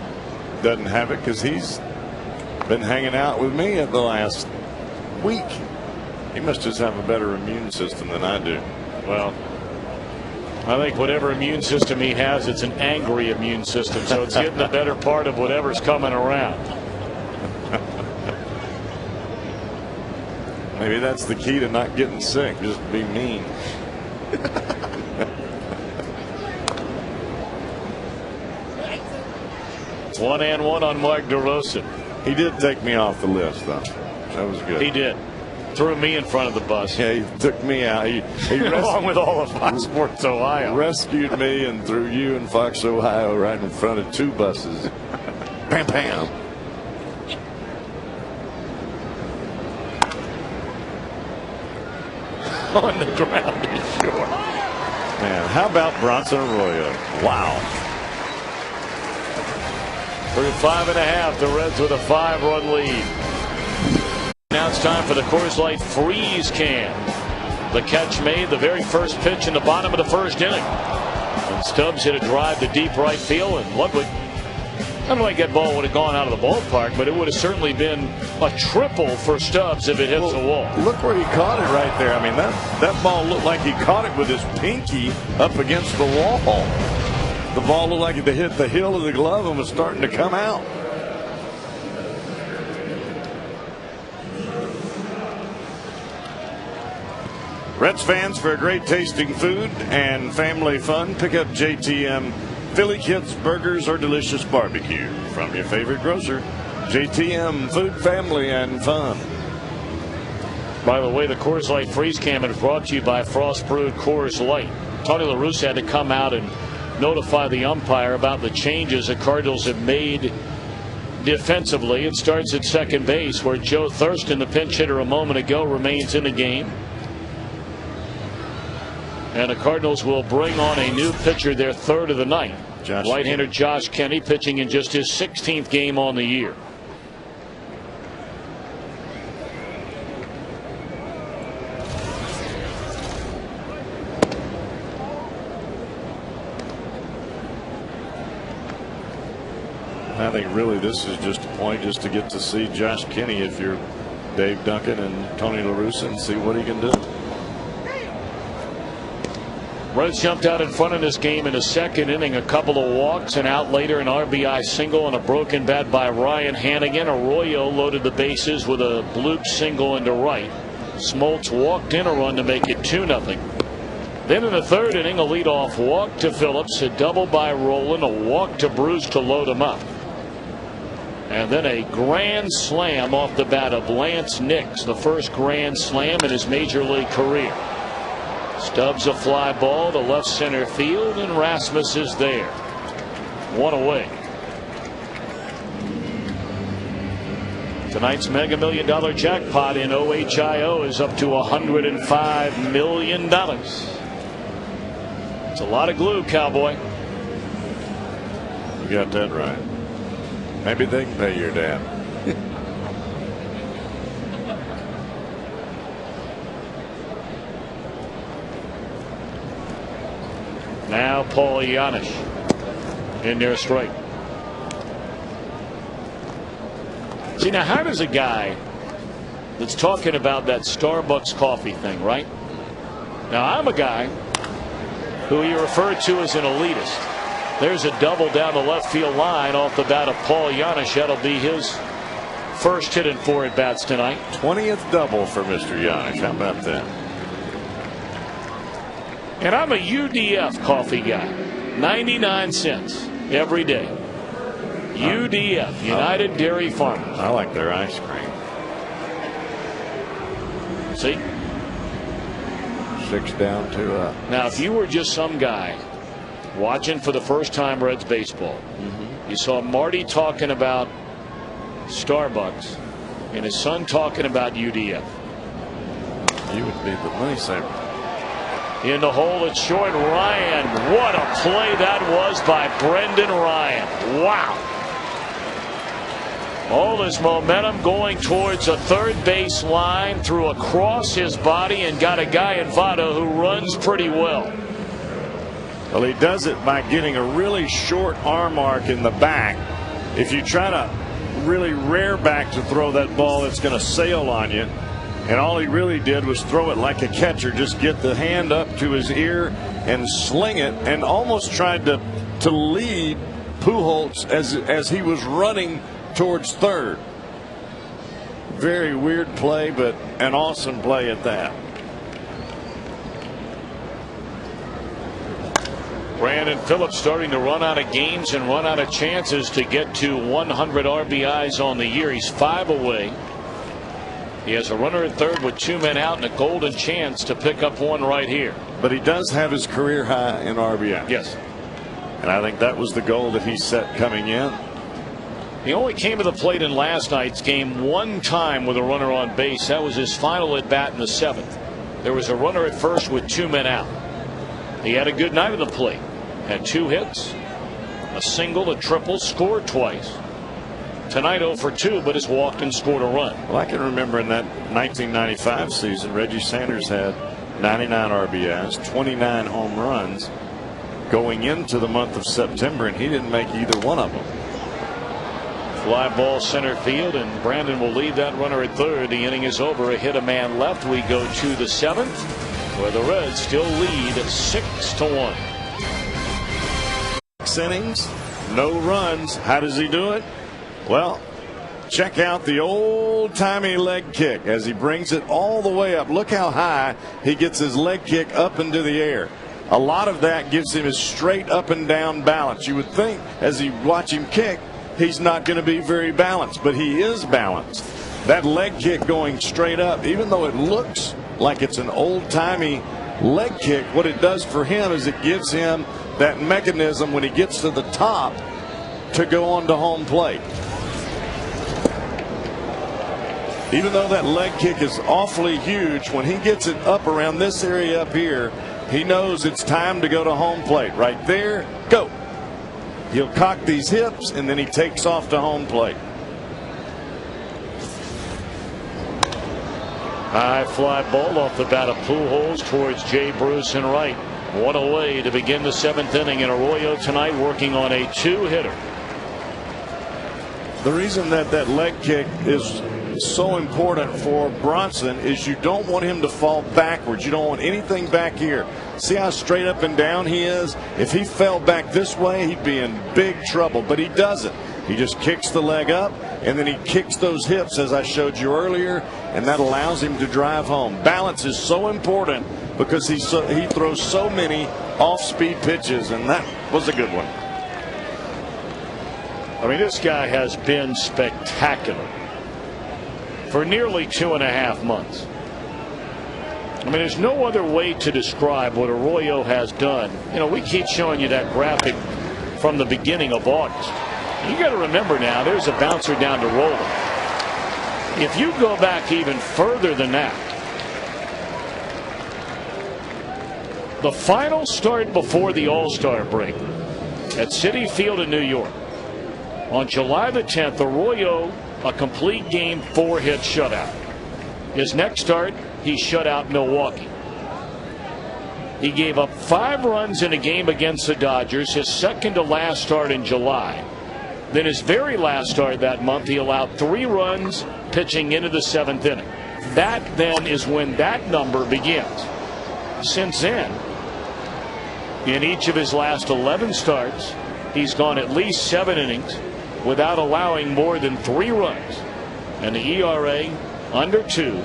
B: doesn't have it, because he's been hanging out with me at the last week. He must just have a better immune system than I do.
A: Well, I think whatever immune system he has, it's an angry immune system, so it's getting the better part of whatever's coming around.
B: Maybe that's the key to not getting sick, just be mean.
A: 1-1 on Mark DeRosa.
B: He did take me off the list, though. That was good.
A: He did. Threw me in front of the bus.
B: Yeah, he took me out. He
A: along with all of Fox Sports Ohio.
B: Rescued me and threw you and Fox Ohio right in front of 2 buses. Bam, bam.
A: On the ground, sure.
B: Man, how about Bronson Arroyo? Wow.
A: Through 5.5, the Reds with a 5-run lead. Now it's time for the Coors Light freeze can. The catch made the very first pitch in the bottom of the first inning. And Stubbs hit a drive to deep right field, and Ludwig, I don't think that ball would have gone out of the ballpark, but it would have certainly been a triple for Stubbs if it hits the wall.
B: Look where he caught it right there. I mean, that ball looked like he caught it with his pinky up against the wall. The ball looked like it hit the heel of the glove and was starting to come out. Reds fans, for great tasting food and family fun, pick up JTM Philly Kids Burgers or delicious barbecue from your favorite grocer. JTM, food, family, and fun.
A: By the way, the Coors Light freeze can is brought to you by Frost Brewed Coors Light. Tony La Russa had to come out and notify the umpire about the changes the Cardinals have made defensively. It starts at second base, where Joe Thurston, the pinch hitter a moment ago, remains in the game. And the Cardinals will bring on a new pitcher, their third of the night. Right-hander Josh Kenny, pitching in just his 16th game on the year.
B: I think really this is just a point just to get to see Josh Kenny if you're Dave Duncan and Tony La Russa, and see what he can do.
A: Reds jumped out in front of this game in the second inning. A couple of walks, and out later an RBI single and a broken bat by Ryan Hannigan. Arroyo loaded the bases with a bloop single into right. Smoltz walked in a run to make it 2-0. Then in the third inning, a leadoff walk to Phillips, a double by Rowland, a walk to Bruce to load him up. And then a grand slam off the bat of Laynce Nix, the first grand slam in his major league career. Stubbs a fly ball to left center field, and Rasmus is there. One away. Tonight's Mega $1 Million jackpot in OHIO is up to $105 million. It's a lot of glue, Cowboy.
B: You got that right. Maybe they can pay your dad.
A: Now Paul Giannis in there straight. See, now how does a guy that's talking about that Starbucks coffee thing, right? Now I'm a guy who you referred to as an elitist. There's a double down the left field line off the bat of Paul Giannis. That'll be his first hit in 4 at-bats tonight.
B: 20th double for Mr. Giannis. How about that?
A: And I'm a UDF coffee guy. 99 cents every day. UDF, United Dairy Farmers.
B: I like their ice cream.
A: See?
B: 6 down, 2 up.
A: Now, if you were just some guy watching for the first time Reds baseball, you saw Marty talking about Starbucks and his son talking about UDF.
B: You would be the money saver.
A: In the hole at short, Ryan. What a play that was by Brendan Ryan. Wow. All this momentum going towards a third base line, threw across his body and got a guy in Votto who runs pretty well.
B: Well, he does it by getting a really short arm arc in the back. If you try to really rear back to throw that ball, it's going to sail on you. And all he really did was throw it like a catcher, just get the hand up to his ear and sling it, and almost tried to lead Pujols as he was running towards third. Very weird play, but an awesome play at that.
A: Brandon Phillips starting to run out of games and run out of chances to get to 100 RBIs on the year. He's 5 away. He has a runner at third with 2 men out and a golden chance to pick up one right here.
B: But he does have his career high in RBI.
A: Yes.
B: And I think that was the goal that he set coming in.
A: He only came to the plate in last night's game one time with a runner on base. That was his final at bat in the 7th. There was a runner at first with 2 men out. He had a good night at the plate. Had 2 hits, a single, a triple, scored twice. Tonight 0 for 2, but has walked and scored a run.
B: Well, I can remember in that 1995 season, Reggie Sanders had 99 RBIs, 29 home runs going into the month of September, and he didn't make either one of them.
A: Fly ball center field, and Brandon will leave that runner at third. The inning is over. A hit, a man left. We go to the 7th, where the Reds still lead 6-1.
B: 6 innings, no runs. How does he do it? Well, check out the old-timey leg kick as he brings it all the way up. Look how high he gets his leg kick up into the air. A lot of that gives him his straight up and down balance. You would think as you watch him kick, he's not going to be very balanced, but he is balanced. That leg kick going straight up, even though it looks like it's an old-timey leg kick, what it does for him is it gives him that mechanism when he gets to the top to go on to home plate. Even though that leg kick is awfully huge, when he gets it up around this area up here, he knows it's time to go to home plate. Right there, go. He'll cock these hips, and then he takes off to home plate.
A: High fly ball off the bat of Pujols towards Jay Bruce and right. 1 away to begin the 7th inning, and Arroyo tonight working on a 2-hitter.
B: The reason that leg kick is so important for Bronson is you don't want him to fall backwards. You don't want anything back here. See how straight up and down he is? If he fell back this way, he'd be in big trouble, but he doesn't. He just kicks the leg up, and then he kicks those hips as I showed you earlier, and that allows him to drive home. Balance is so important because he throws so many off-speed pitches, and that was a good one.
A: I mean, this guy has been spectacular for nearly 2.5 months. I mean, there's no other way to describe what Arroyo has done. You know, we keep showing you that graphic from the beginning of August. You got to remember now, there's a bouncer down to roll. If you go back even further than that, the final start before the All-Star break at Citi Field in New York on July the 10th, Arroyo, a complete game 4-hit shutout. His next start, he shut out Milwaukee. He gave up 5 runs in a game against the Dodgers, his second to last start in July. Then his very last start that month, he allowed 3 runs pitching into the 7th inning. That then is when that number begins. Since then, in each of his last 11 starts, he's gone at least 7 innings without allowing more than 3 runs, and the ERA under 2.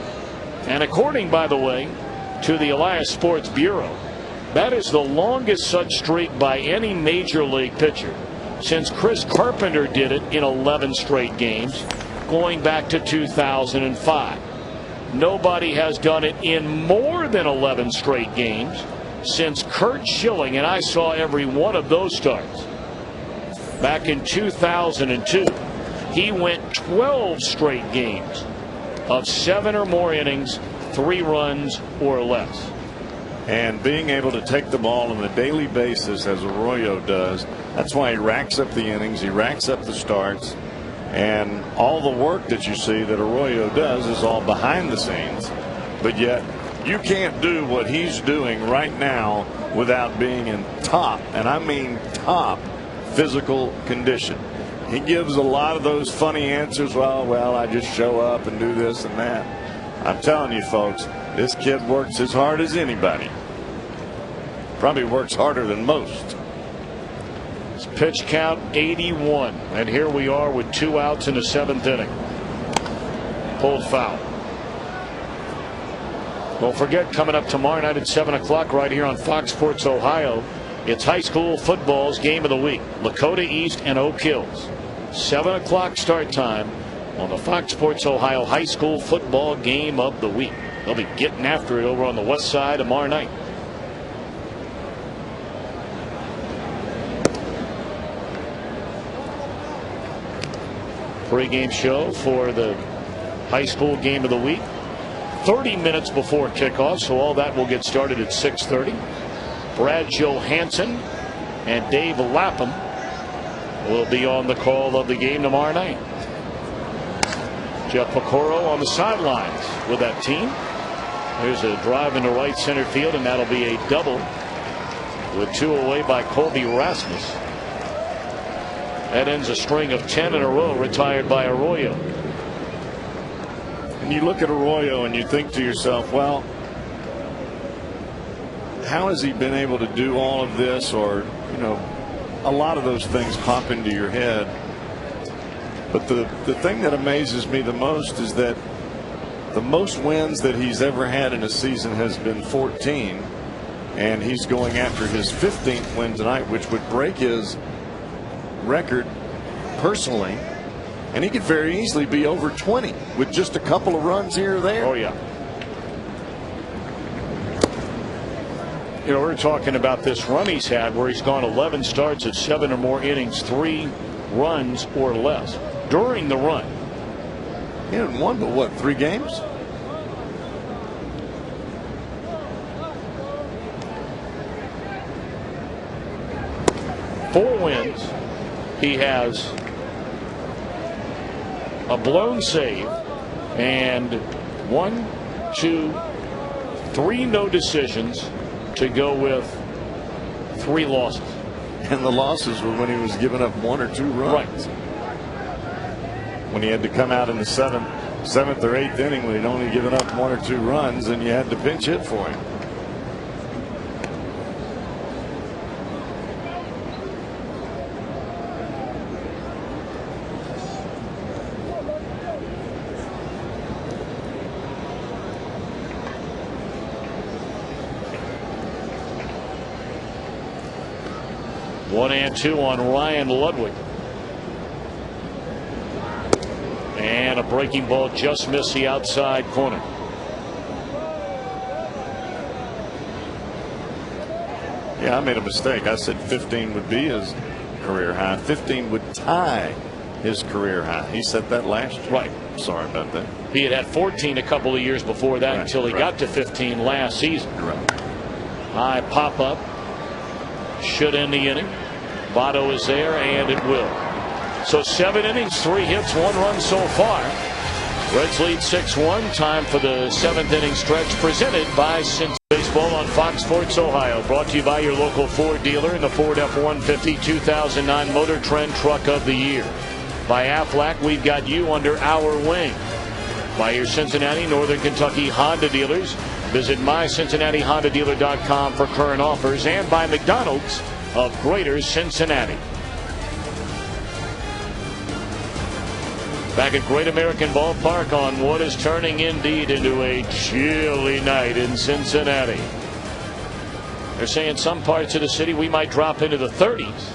A: And according, by the way, to the Elias Sports Bureau, that is the longest such streak by any major league pitcher since Chris Carpenter did it in 11 straight games going back to 2005. Nobody has done it in more than 11 straight games since Curt Schilling, and I saw every one of those starts back in 2002. He went 12 straight games of 7 or more innings, 3 runs or less.
B: And being able to take the ball on a daily basis as Arroyo does, that's why he racks up the innings, he racks up the starts. And all the work that you see that Arroyo does is all behind the scenes. But yet you can't do what he's doing right now without being in top, and I mean top, physical condition. He gives a lot of those funny answers. Well, I just show up and do this and that. I'm telling you, folks, this kid works as hard as anybody. Probably works harder than most.
A: It's pitch count 81, and here we are with 2 outs in the 7th inning. Pulled foul. Don't forget, coming up tomorrow night at 7 o'clock right here on Fox Sports Ohio, it's high school football's game of the week. Lakota East and Oak Hills. 7 o'clock start time on the Fox Sports Ohio high school football game of the week. They'll be getting after it over on the west side tomorrow night. Pre-game show for the high school game of the week. 30 minutes before kickoff, so all that will get started at 6:30. Brad Johansson and Dave Lapham will be on the call of the game tomorrow night. Jeff Pecoro on the sidelines with that team. There's a drive into right center field, and that'll be a double with 2 away by Colby Rasmus. That ends a string of 10 in a row retired by Arroyo.
B: And you look at Arroyo and you think to yourself, well, how has he been able to do all of this? Or, you know, a lot of those things pop into your head. But the thing that amazes me the most is that the most wins that he's ever had in a season has been 14. And he's going after his 15th win tonight, which would break his record personally. And he could very easily be over 20 with just a couple of runs here or there.
A: Oh, yeah. You know, we're talking about this run he's had where he's gone 11 starts at 7 or more innings, 3 runs or less during the run.
B: He hadn't won but what, 3 games?
A: Four wins. He has a blown save and 1, 2, 3 no decisions to go with 3 losses.
B: And the losses were when he was giving up 1 or 2 runs.
A: Right.
B: When he had to come out in the 7th or 8th inning when he'd only given up 1 or 2 runs, and you had to pinch hit for him.
A: One and 2 on Ryan Ludwig. And a breaking ball just missed the outside corner.
B: Yeah, I made a mistake. I said 15 would be his career high. 15 would tie his career high. He set that last year.
A: Right.
B: Sorry about that.
A: He had 14 a couple of years before that,
B: Right,
A: until he got to 15 last season.
B: Right.
A: High pop up. Should end the inning. Votto is there, and it will. So 7 innings, 3 hits, 1 run so far. Reds lead 6-1. Time for the 7th inning stretch, presented by Cincinnati Baseball on Fox Sports Ohio. Brought to you by your local Ford dealer in the Ford F-150 2009 Motor Trend Truck of the Year. By Aflac, we've got you under our wing. By your Cincinnati, Northern Kentucky Honda dealers. Visit mycincinnatihondadealer.com for current offers. And by McDonald's of Greater Cincinnati. Back at Great American Ballpark on what is turning indeed into a chilly night in Cincinnati. They're saying some parts of the city we might drop into the 30s.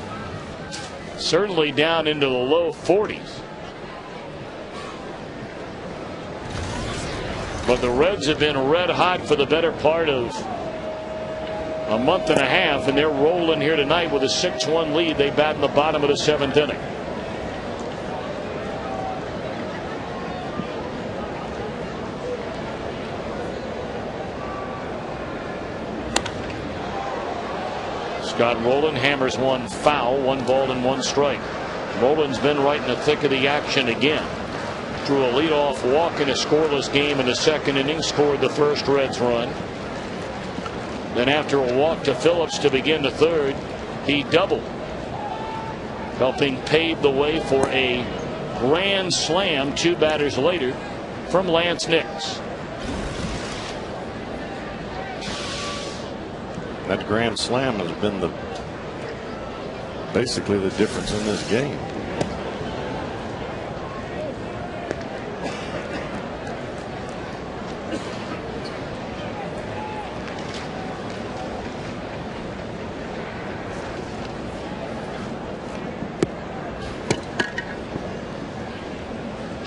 A: Certainly down into the low 40s. But the Reds have been red hot for the better part of a month and a half, and they're rolling here tonight with a 6-1 lead. They bat in the bottom of the 7th inning. Scott Rowland hammers one foul, 1 ball and 1 strike. Mullen's been right in the thick of the action again. Drew a leadoff walk in a scoreless game in the second inning. Scored the first Reds run. Then after a walk to Phillips to begin the third, he doubled, helping pave the way for a grand slam 2 batters later from Laynce Nix.
B: That grand slam has been basically the difference in this game.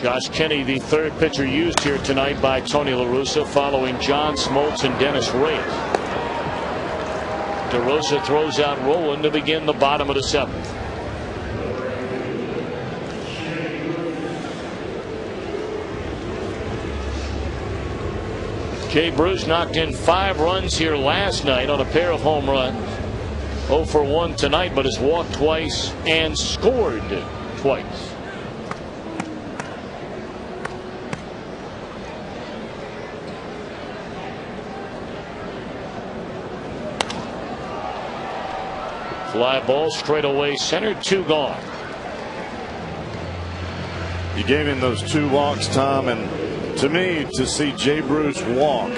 A: Josh Kenny, the third pitcher used here tonight by Tony La Russa, following John Smoltz and Dennis Reyes. DeRosa throws out Rowland to begin the bottom of the 7th. Jay Bruce knocked in 5 runs here last night on a pair of home runs. 0 for 1 tonight, but has walked twice and scored twice. Fly ball straight away center, 2 gone.
B: You gave him those 2 walks, Tom, and to me, to see Jay Bruce walk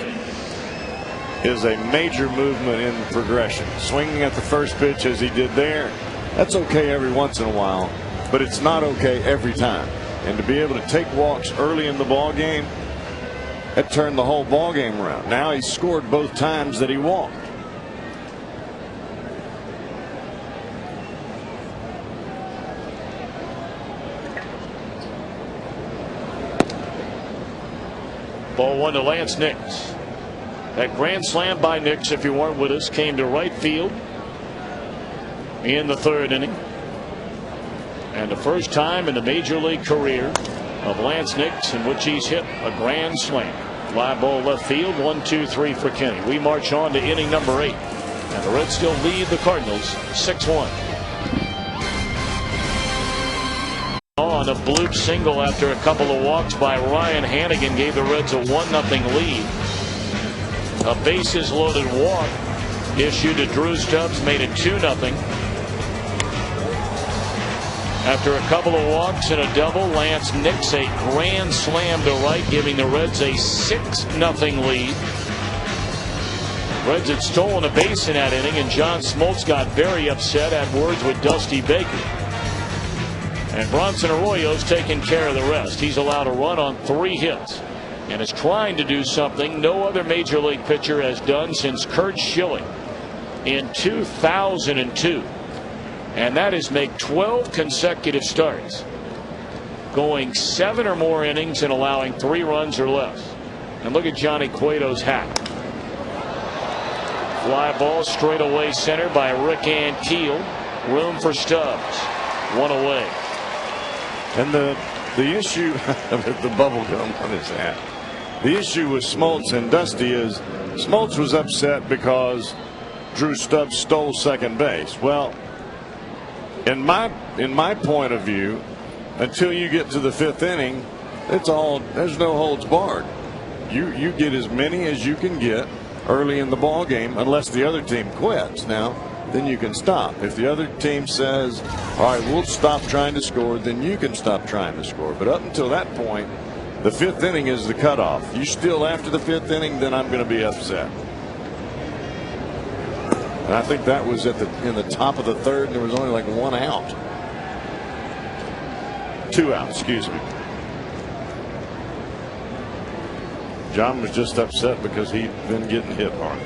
B: is a major movement in progression. Swinging at the first pitch as he did there, that's okay every once in a while, but it's not okay every time. And to be able to take walks early in the ball game, that turned the whole ball game around. Now he's scored both times that he walked.
A: Ball 1 to Laynce Nix. That grand slam by Nix, if you weren't with us, came to right field in the 3rd inning. And the first time in the major league career of Laynce Nix in which he's hit a grand slam. Fly ball left field, 1-2-3 for Kenny. We march on to inning number 8. And the Reds still lead the Cardinals 6-1. On a bloop single after a couple of walks by Ryan Hannigan gave the Reds a 1-0 lead. A bases loaded walk issued to Drew Stubbs made it 2-0. After a couple of walks and a double, Laynce Nix a grand slam to right, giving the Reds a 6-0 lead. Reds had stolen a base in that inning, and John Smoltz got very upset, had words with Dusty Baker. And Bronson Arroyo's taking care of the rest. He's allowed a run on 3 hits and is trying to do something no other major league pitcher has done since Curt Schilling in 2002. And that is make 12 consecutive starts, going 7 or more innings and allowing 3 runs or less. And look at Johnny Cueto's hat. Fly ball straight away center by Rick Ankiel. Room for Stubbs. 1 away.
B: And the issue with the bubble gum on his hat. The issue with Smoltz and Dusty is Smoltz was upset because Drew Stubbs stole second base. Well, in my point of view, until you get to the 5th inning, there's no holds barred. You get as many as you can get early in the ball game, unless the other team quits. Now, then you can stop. If the other team says, all right, we'll stop trying to score, then you can stop trying to score. But up until that point, the 5th inning is the cutoff. You still after the 5th inning, then I'm going to be upset. And I think that was in the top of the 3rd, and there was only like 1 out. 2 out, excuse me. John was just upset because he'd been getting hit hard.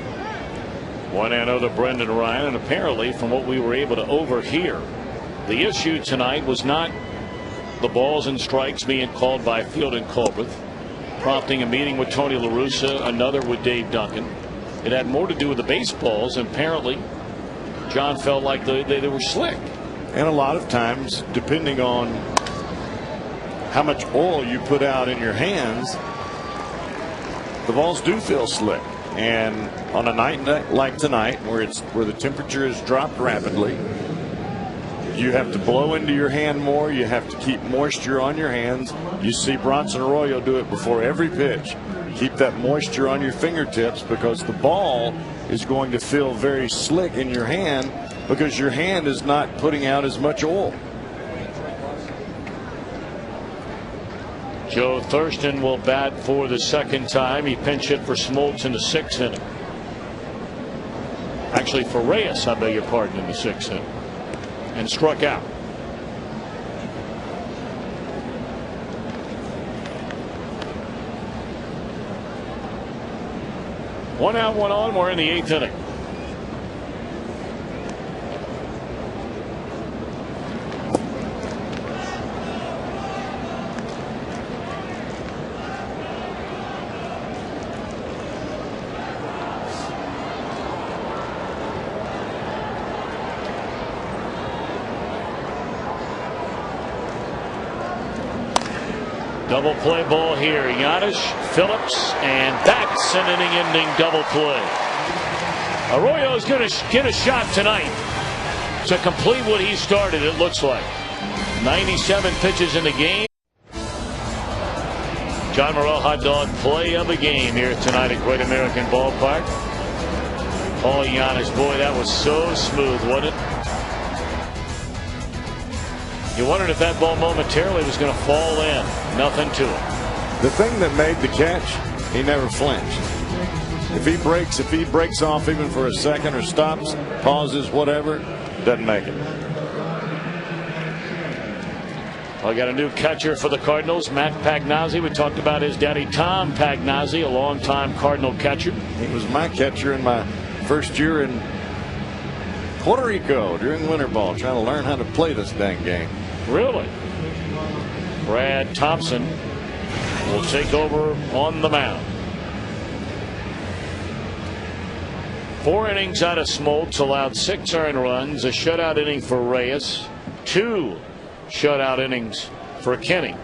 A: 1-0 to Brendan Ryan, and apparently from what we were able to overhear, the issue tonight was not the balls and strikes being called by Field and Culbreth, prompting a meeting with Tony La Russa, another with Dave Duncan. It had more to do with the baseballs, and apparently John felt like they were slick.
B: And a lot of times, depending on how much oil you put out in your hands, the balls do feel slick. And on a night like tonight, where the temperature has dropped rapidly, You have to blow into your hand more. You have to keep moisture on your hands. You see Bronson Arroyo do it before every pitch. Keep that moisture on your fingertips, because the ball is going to feel very slick in your hand because your hand is not putting out as much oil.
A: Joe Thurston will bat for the second time. He pinch hit for Smoltz in the 6th inning. Actually, for Reyes, I beg your pardon, in the 6th inning, and struck out. One out, one on. We're in the 8th inning. Double play ball here. Giannis, Phillips, and that's an inning-ending double play. Arroyo's going to get a shot tonight to complete what he started, it looks like. 97 pitches in the game. John Morrell hot dog play of the game here tonight at Great American Ballpark. Oh, Giannis, boy, that was so smooth, wasn't it? You wondered if that ball momentarily was going to fall in. Nothing to it.
B: The thing that made the catch, he never flinched. If he breaks off even for a second, or stops, pauses, whatever, doesn't make it.
A: Well, got a new catcher for the Cardinals, Matt Pagnazzi. We talked about his daddy, Tom Pagnazzi, a longtime Cardinal catcher.
B: He was my catcher in my first year in Puerto Rico during winter ball, trying to learn how to play this dang game.
A: Really? Brad Thompson will take over on the mound. 4 innings out of Smoltz, allowed 6 earned runs, a shutout inning for Reyes, 2 shutout innings for Kenny,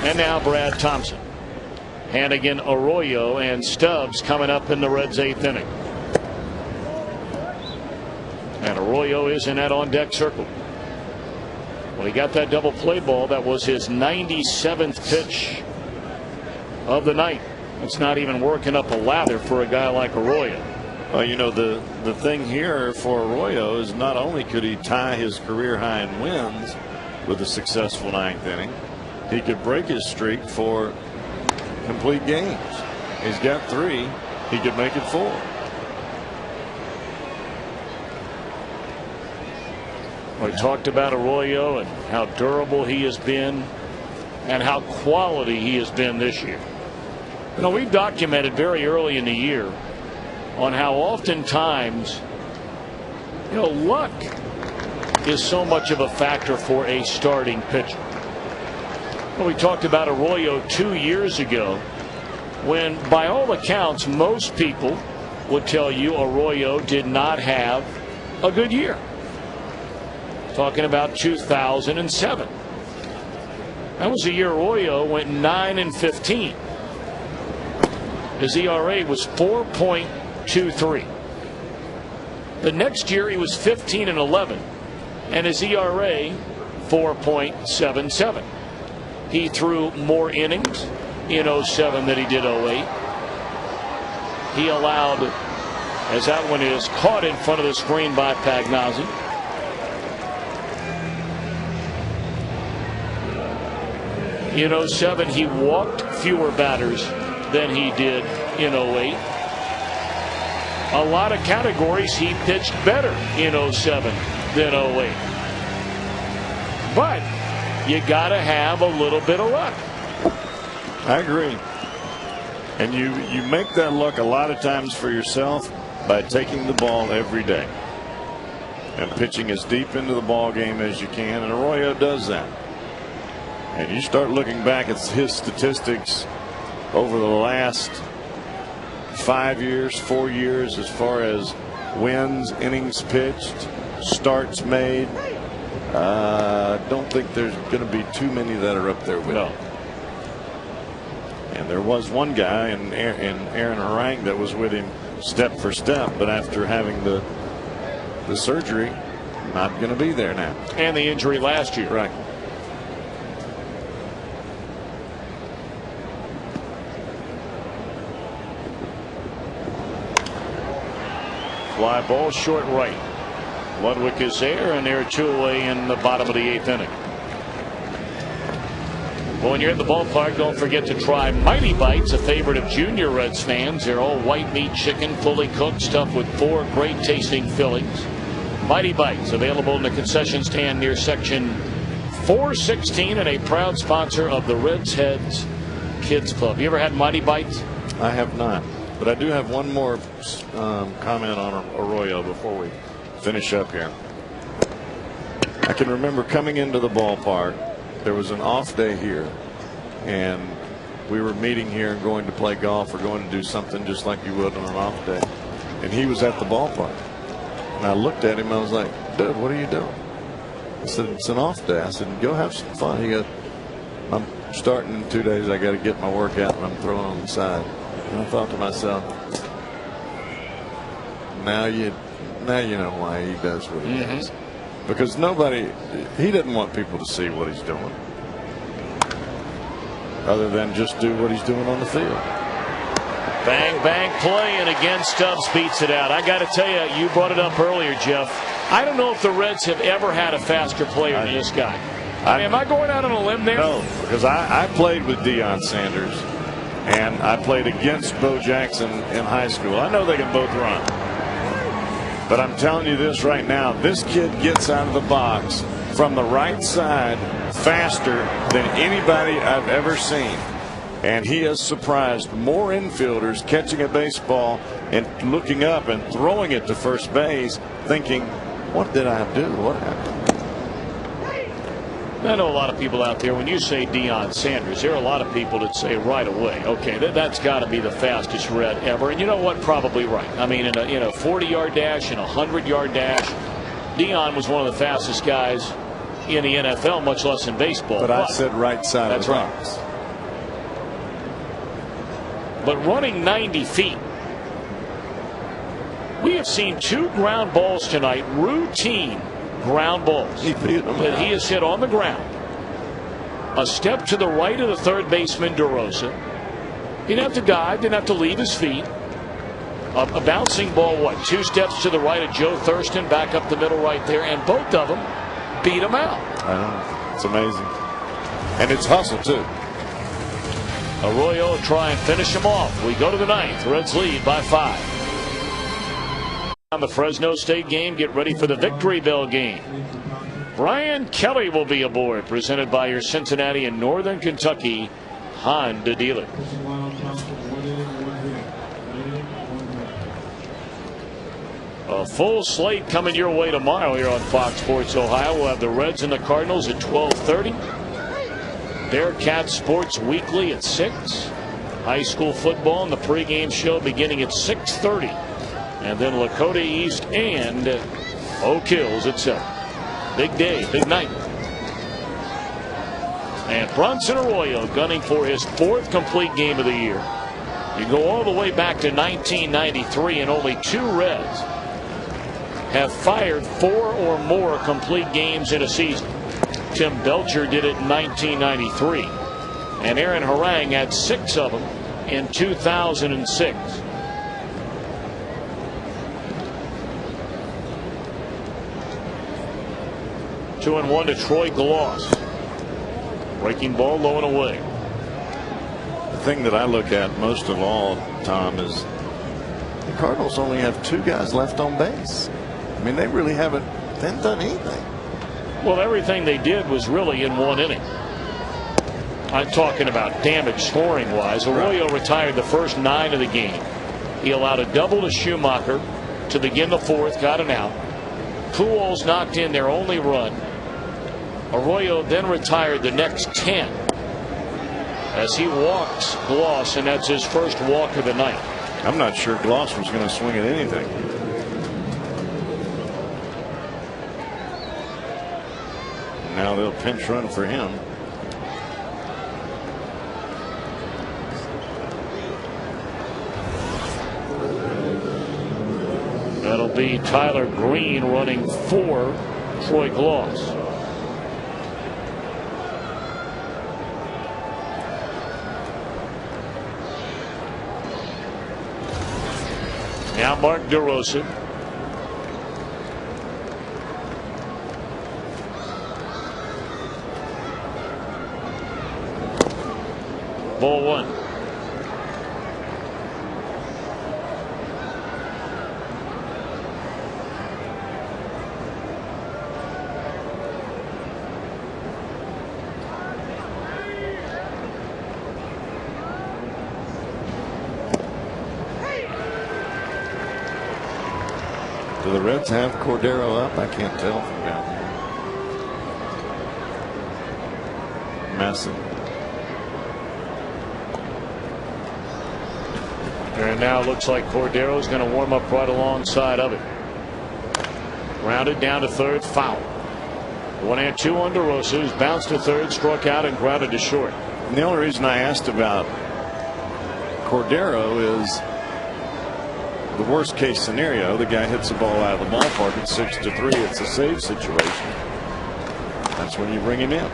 A: and now Brad Thompson. Hannigan, Arroyo, and Stubbs coming up in the Reds' 8th inning. And Arroyo is in that on-deck circle. Well, he got that double play ball. That was his 97th pitch of the night. It's not even working up a lather for a guy like Arroyo.
B: Well, you know, the thing here for Arroyo is not only could he tie his career high in wins with a successful 9th inning, he could break his streak for complete games. He's got 3. He could make it 4.
A: We talked about Arroyo and how durable he has been and how quality he has been this year. You know, we documented very early in the year on how oftentimes, you know, luck is so much of a factor for a starting pitcher. Well, we talked about Arroyo 2 years ago when, by all accounts, most people would tell you Arroyo did not have a good year. Talking about 2007. That was the year Arroyo went 9-15. His ERA was 4.23. The next year he was 15-11, and his ERA 4.77. He threw more innings in 07 than he did 08. He allowed, as that one is caught in front of the screen by Pagnazzi, in 07 he walked fewer batters than he did in 08. A lot of categories he pitched better in 07 than 08. But you got to have a little bit of luck.
B: I agree. And you make that luck a lot of times for yourself by taking the ball every day and pitching as deep into the ball game as you can, and Arroyo does that. And you start looking back at his statistics over the last 5 years, 4 years, as far as wins, innings pitched, starts made. Don't think there's going to be too many that are up there with him. And there was one guy in Aaron Harang that was with him step for step, but after having the surgery, not going to be there now.
A: And the injury last year.
B: Right.
A: Fly ball short right. Ludwig is there, and they're 2 away in the bottom of the 8th inning. Well, when you're in the ballpark, don't forget to try Mighty Bites, a favorite of Junior Reds fans. They're all white meat chicken, fully cooked, stuffed with 4 great tasting fillings. Mighty Bites, available in the concession stand near section 416, and a proud sponsor of the Reds Heads Kids Club. You ever had Mighty Bites?
B: I have not. But I do have one more comment on Arroyo before we finish up here. I can remember coming into the ballpark. There was an off day here, and we were meeting here and going to play golf or going to do something just like you would on an off day. And he was at the ballpark. And I looked at him. I was like, dude, what are you doing? I said, it's an off day. I said, go have some fun. He goes, I'm starting in 2 days. I got to get my workout, and I'm throwing on the side. And I thought to myself, now you know why he does what he does. Because he doesn't want people to see what he's doing other than just do what he's doing on the field.
A: Bang, bang play, and again Stubbs beats it out. I got to tell you, you brought it up earlier, Jeff. I don't know if the Reds have ever had a faster player than this guy. Am I going out on a limb there?
B: No, because I played with Deion Sanders, and I played against Bo Jackson in high school. I know they can both run. But I'm telling you this right now, this kid gets out of the box from the right side faster than anybody I've ever seen. And he has surprised more infielders catching a baseball and looking up and throwing it to first base thinking, what did I do? What happened?
A: I know a lot of people out there, when you say Deion Sanders, there are a lot of people that say right away, okay, that's got to be the fastest Red ever. And you know what? Probably right. I mean, in a 40-yard dash and a 100-yard dash, Deion was one of the fastest guys in the NFL, much less in baseball.
B: But I said right side of the box.
A: Right. But running 90 feet, we have seen 2 ground balls tonight, routine ground balls that he has hit on the ground. A step to the right of the third baseman, DeRosa. He didn't have to dive, didn't have to leave his feet. A bouncing ball, 2 steps to the right of Joe Thurston, back up the middle right there, and both of them beat him out.
B: I know. It's amazing. And it's hustle, too.
A: Arroyo will try and finish him off. We go to the 9th. Reds lead by 5. On the Fresno State game, get ready for the Victory Bell game. Brian Kelly will be aboard, presented by your Cincinnati and Northern Kentucky Honda dealers. A full slate coming your way tomorrow here on Fox Sports Ohio. We'll have the Reds and the Cardinals at 12:30. Bearcat Sports Weekly at 6. High school football and the pregame show beginning at 6:30. And then Lakota East and Oak Hills at 7. Big day, big night. And Bronson Arroyo gunning for his 4th complete game of the year. You go all the way back to 1993, and only 2 Reds have fired 4 or more complete games in a season. Tim Belcher did it in 1993, and Aaron Harang had 6 of them in 2006. 2-1 to Troy Gloss. Breaking ball low and away.
B: The thing that I look at most of all, Tom, is the Cardinals only have 2 guys left on base. I mean, they really haven't done anything.
A: Well, everything they did was really in 1 inning. I'm talking about damage scoring wise. Arroyo retired the first 9 of the game. He allowed a double to Schumacher to begin the 4th, got an out. Pujols knocked in their only run. Arroyo then retired the next 10 as he walks Gloss, and that's his first walk of the night.
B: I'm not sure Gloss was going to swing at anything. Now they'll pinch run for him.
A: That'll be Tyler Green running 4 Troy Gloss. Now Mark DeRosa. Ball one.
B: Do the Reds have Cordero up? I can't tell from down here. Massive.
A: And now it looks like Cordero is going to warm up right alongside of it. Grounded down to third, foul. 1-2 on DeRosa, who's bounced to third, struck out, and grounded to short.
B: And the only reason I asked about Cordero is the worst case scenario. The guy hits the ball out of the ballpark at 6-3. It's a save situation. That's when you bring him in.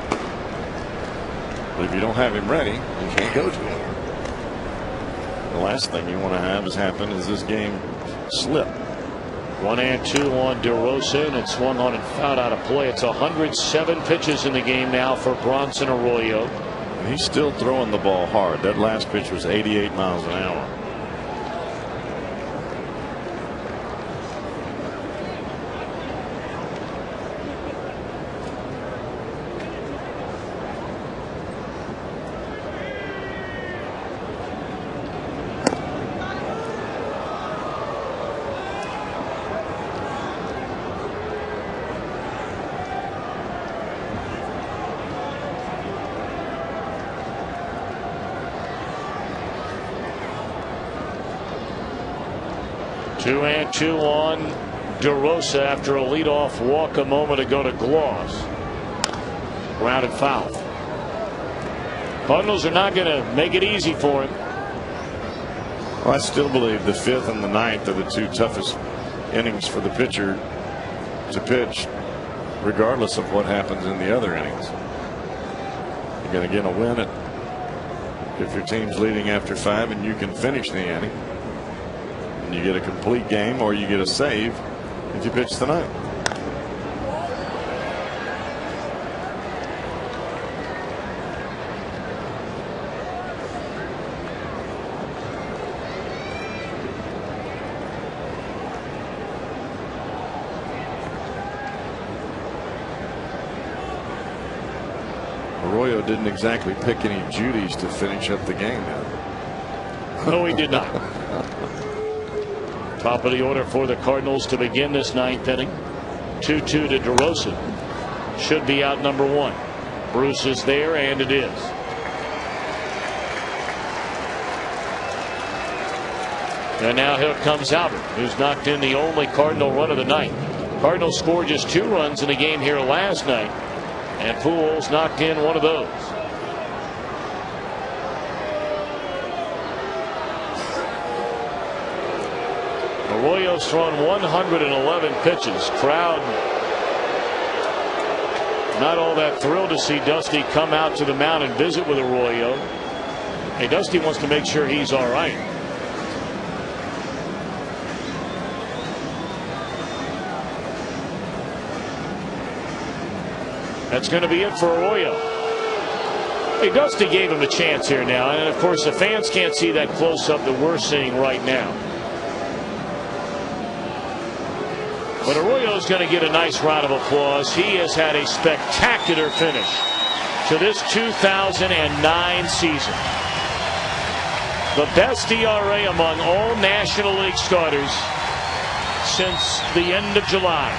B: But if you don't have him ready, you can't go to him. The last thing you want to have is happen is this game slip.
A: 1-2 on DeRosa, and it swung on and fouled out of play. It's 107 pitches in the game now for Bronson Arroyo.
B: And he's still throwing the ball hard. That last pitch was 88 miles an hour.
A: Two on DeRosa after a leadoff walk a moment ago to Gloss. Grounded foul. Cardinals are not going to make it easy for him.
B: Well, I still believe the 5th and the 9th are the two toughest innings for the pitcher to pitch, regardless of what happens in the other innings. You're going to get a win if your team's leading after 5 and you can finish the inning. You get a complete game, or you get a save if you pitch the 9th. Arroyo didn't exactly pick any Judies to finish up the game now.
A: No, he did not. Top of the order for the Cardinals to begin this 9th inning. 2-2 to DeRosa. Should be out number 1. Bruce is there, and it is. And now here comes Albert, who's knocked in the only Cardinal run of the night. Cardinals scored just 2 runs in the game here last night, and Pujols knocked in one of those. Arroyo's thrown 111 pitches. Crowd not all that thrilled to see Dusty come out to the mound and visit with Arroyo. Hey, Dusty wants to make sure he's all right. That's going to be it for Arroyo. Hey, Dusty gave him a chance here now, and of course the fans can't see that close-up that we're seeing right now. But Arroyo's going to get a nice round of applause. He has had a spectacular finish to this 2009 season. The best ERA among all National League starters since the end of July.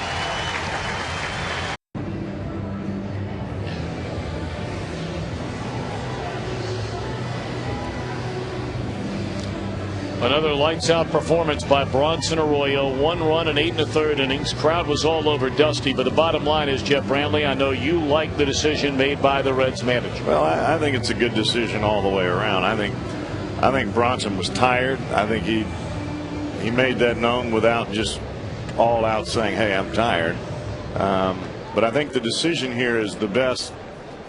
A: Another lights-out performance by Bronson Arroyo. 1 run in 8 1/3 innings. Crowd was all over Dusty, but the bottom line is, Jeff Bramley, I know you like the decision made by the Reds manager.
B: Well, I think it's a good decision all the way around. I think Bronson was tired. I think he made that known without just all out saying, "Hey, I'm tired." But I think the decision here is the best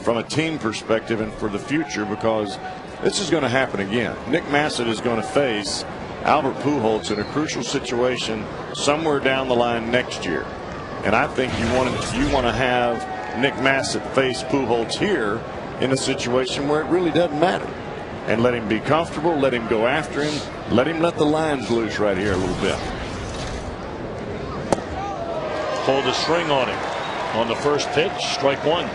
B: from a team perspective and for the future, because this is going to happen again. Nick Massett is going to face Albert Pujols in a crucial situation somewhere down the line next year. And I think you want to have Nick Massett face Pujols here in a situation where it really doesn't matter. And let him be comfortable, let him go after him, let the lines loose right here a little bit.
A: Pulled the string on him on the first pitch, strike one.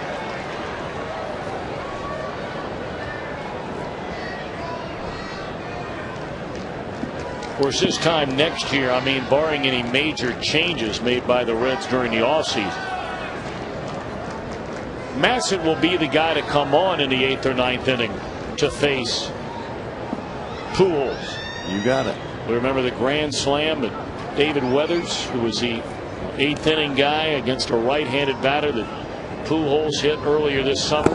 A: Of course, this time next year, I mean, barring any major changes made by the Reds during the offseason, Massett will be the guy to come on in the 8th or 9th inning to face Pujols.
B: You got it.
A: We remember the grand slam that David Weathers, who was the 8th inning guy against a right-handed batter that Pujols hit earlier this summer.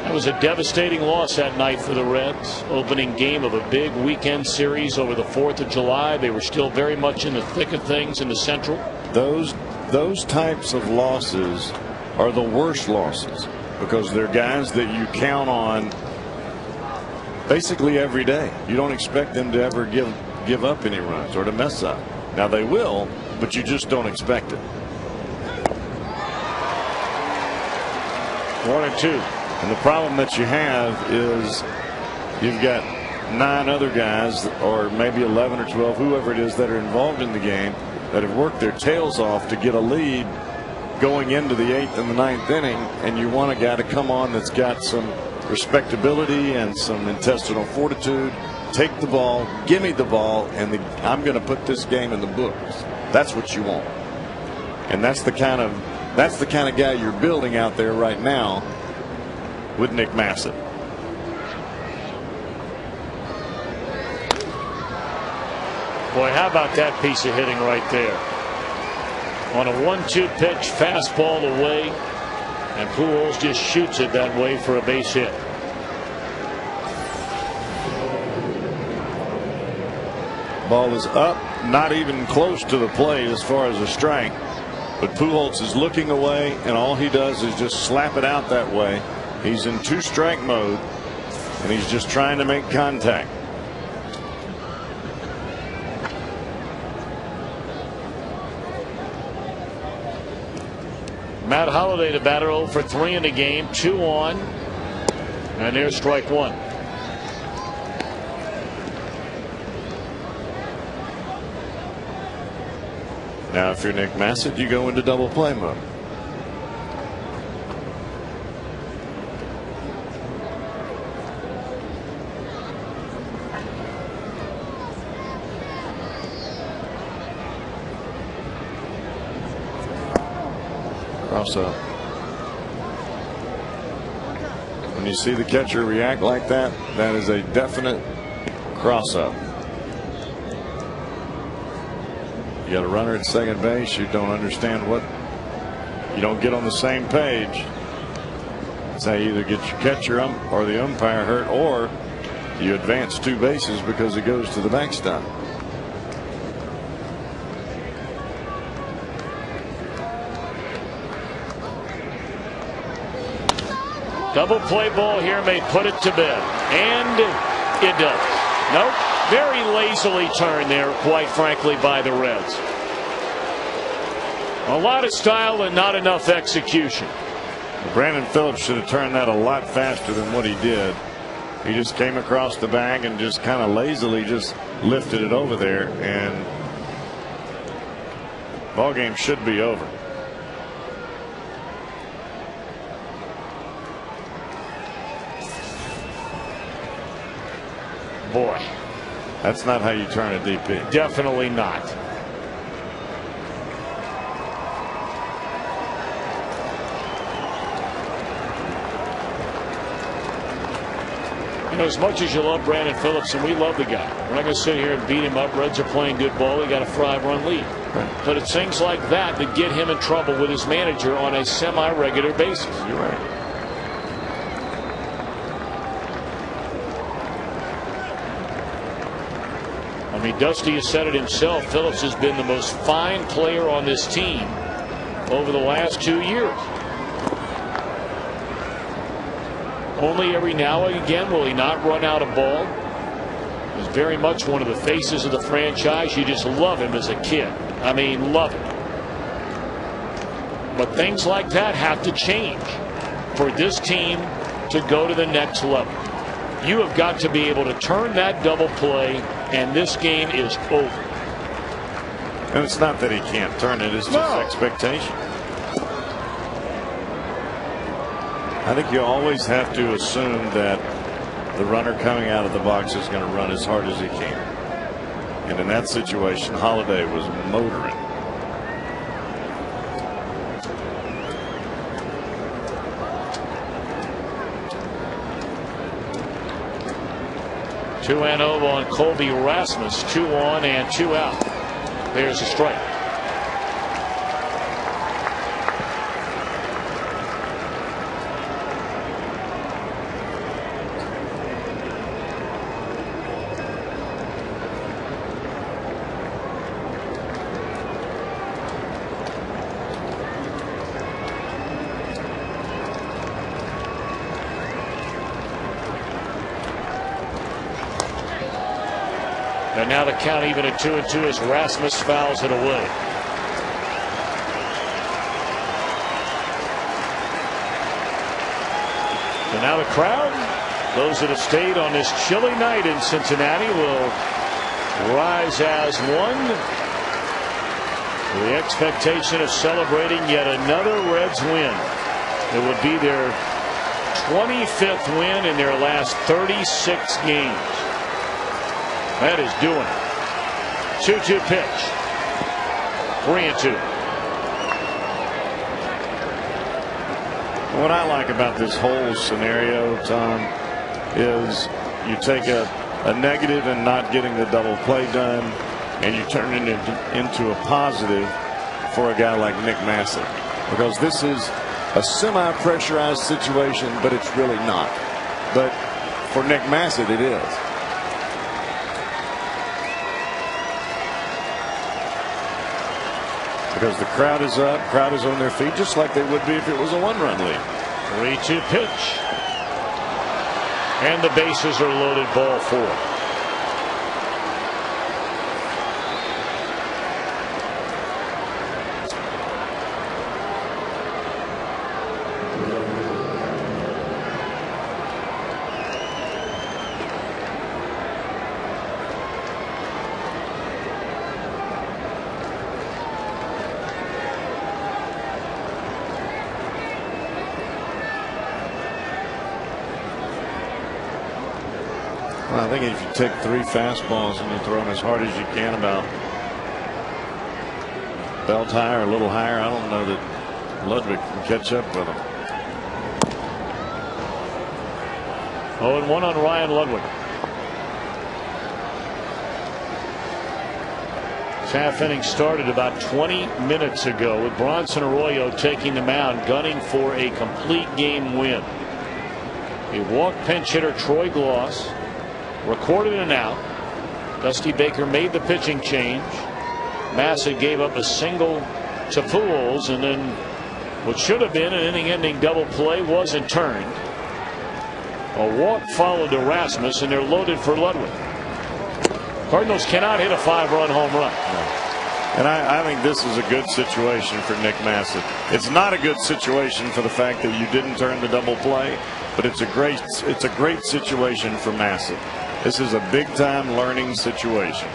A: That was a devastating loss that night for the Reds. Opening game of a big weekend series over the 4th of July. They were still very much in the thick of things in the Central.
B: Those types of losses are the worst losses, because they're guys that you count on basically every day. You don't expect them to ever give up any runs or to mess up. Now they will, but you just don't expect it.
A: 1-2.
B: And the problem that you have is you've got 9 other guys, or maybe 11 or 12, whoever it is, that are involved in the game that have worked their tails off to get a lead going into the 8th and the 9th inning, and you want a guy to come on that's got some respectability and some intestinal fortitude. Take the ball, give me the ball, and I'm going to put this game in the books. That's what you want, and that's the kind of guy you're building out there right now with Nick Massett.
A: Boy, how about that piece of hitting right there? On a 1-2 pitch, fastball away, and Pujols just shoots it that way for a base hit.
B: Ball is up, not even close to the plate as far as a strike, but Pujols is looking away, and all he does is just slap it out that way. He's in 2-strike mode, and he's just trying to make contact.
A: Matt Holliday, the batter, 0 for 3 in the game, 2 on, and there's strike one.
B: Now, if you're Nick Massett, you go into double play mode. Cross up. When you see the catcher react like that, that is a definite cross up. You got a runner at second base. You don't understand what, you don't get on the same page. So you either get your catcher or the umpire hurt, or you advance 2 bases because it goes to the backstop.
A: Double play ball here may put it to bed, and it does. Nope. Very lazily turned there, quite frankly, by the Reds. A lot of style and not enough execution.
B: Brandon Phillips should have turned that a lot faster than what he did. He just came across the bag and just kind of lazily just lifted it over there, and ball game should be over.
A: Boy,
B: that's not how you turn a DP.
A: Definitely not. You know, as much as you love Brandon Phillips, and we love the guy, we're not going to sit here and beat him up. Reds are playing good ball. They got a 5-run lead. Right. But it's things like that that get him in trouble with his manager on a semi-regular basis.
B: You're right.
A: I mean, Dusty has said it himself. Phillips has been the most fine player on this team over the last 2 years. Only every now and again will he not run out of ball. He's very much one of the faces of the franchise. You just love him as a kid. I mean, love him. But things like that have to change for this team to go to the next level. You have got to be able to turn that double play, and this game is over.
B: And it's not that he can't turn it, it's just expectation. I think you always have to assume that the runner coming out of the box is going to run as hard as he can. And in that situation, Holiday was motoring.
A: Two and over on Colby Rasmus. 2 on and 2 out. There's a strike. And now the count even at 2-2 as Rasmus fouls it away. So now the crowd, those that have stayed on this chilly night in Cincinnati, will rise as one. The expectation of celebrating yet another Reds win. It would be their 25th win in their last 36 games. That is doing it. 2-2 pitch. 3-2.
B: What I like about this whole scenario, Tom, is you take a negative and not getting the double play done, and you turn it into a positive for a guy like Nick Massett, because this is a semi-pressurized situation, but it's really not. But for Nick Massett, it is. Because the crowd is up, crowd is on their feet, just like they would be if it was a 1-run lead.
A: 3-2 pitch. And the bases are loaded, ball 4.
B: Well, I think if you take 3 fastballs and you throw them as hard as you can, about belt high or a little higher, I don't know that Ludwig can catch up with him.
A: 0-1 on Ryan Ludwig. This half inning started about 20 minutes ago with Bronson Arroyo taking the mound, gunning for a complete game win. He walked pinch hitter Troy Gloss, recorded an out. Dusty Baker made the pitching change. Massett gave up a single to Pujols, and then what should have been an inning-ending double play wasn't turned. A walk followed to Rasmus, and they're loaded for Ludwig. Cardinals cannot hit a 5-run home run.
B: And I think this is a good situation for Nick Massett. It's not a good situation for the fact that you didn't turn the double play, but it's a great situation for Massett. This is a big-time learning situation.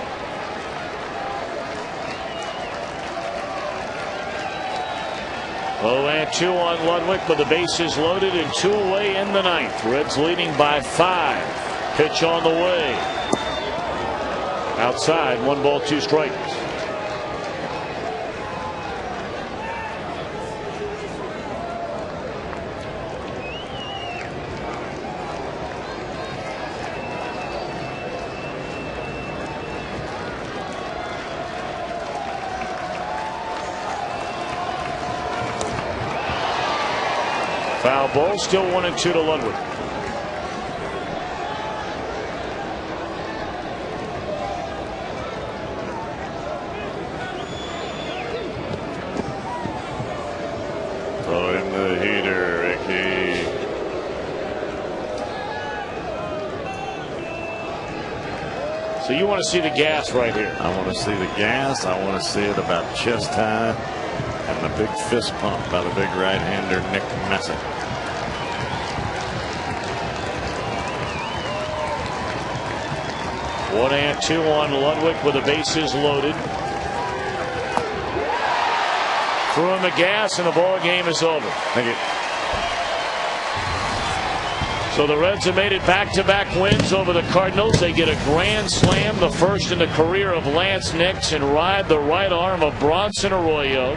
A: Oh, and 2 on Ludwig, but the bases loaded and 2 away in the 9th. Reds leading by 5. Pitch on the way. Outside, 1 ball, 2 strikes. Foul ball, still 1-2 to Ludwig. So you want to see the gas right here?
B: I want to see the gas. I want to see it about chest high, and the big fist pump by the big right-hander Nick Messick.
A: One and two on Ludwig with the bases loaded. Threw him the gas, and the ball game is over.
B: Thank you.
A: So the Reds have made it back-to-back wins over the Cardinals. They get a grand slam, the first in the career of Laynce Nix, and ride the right arm of Bronson Arroyo.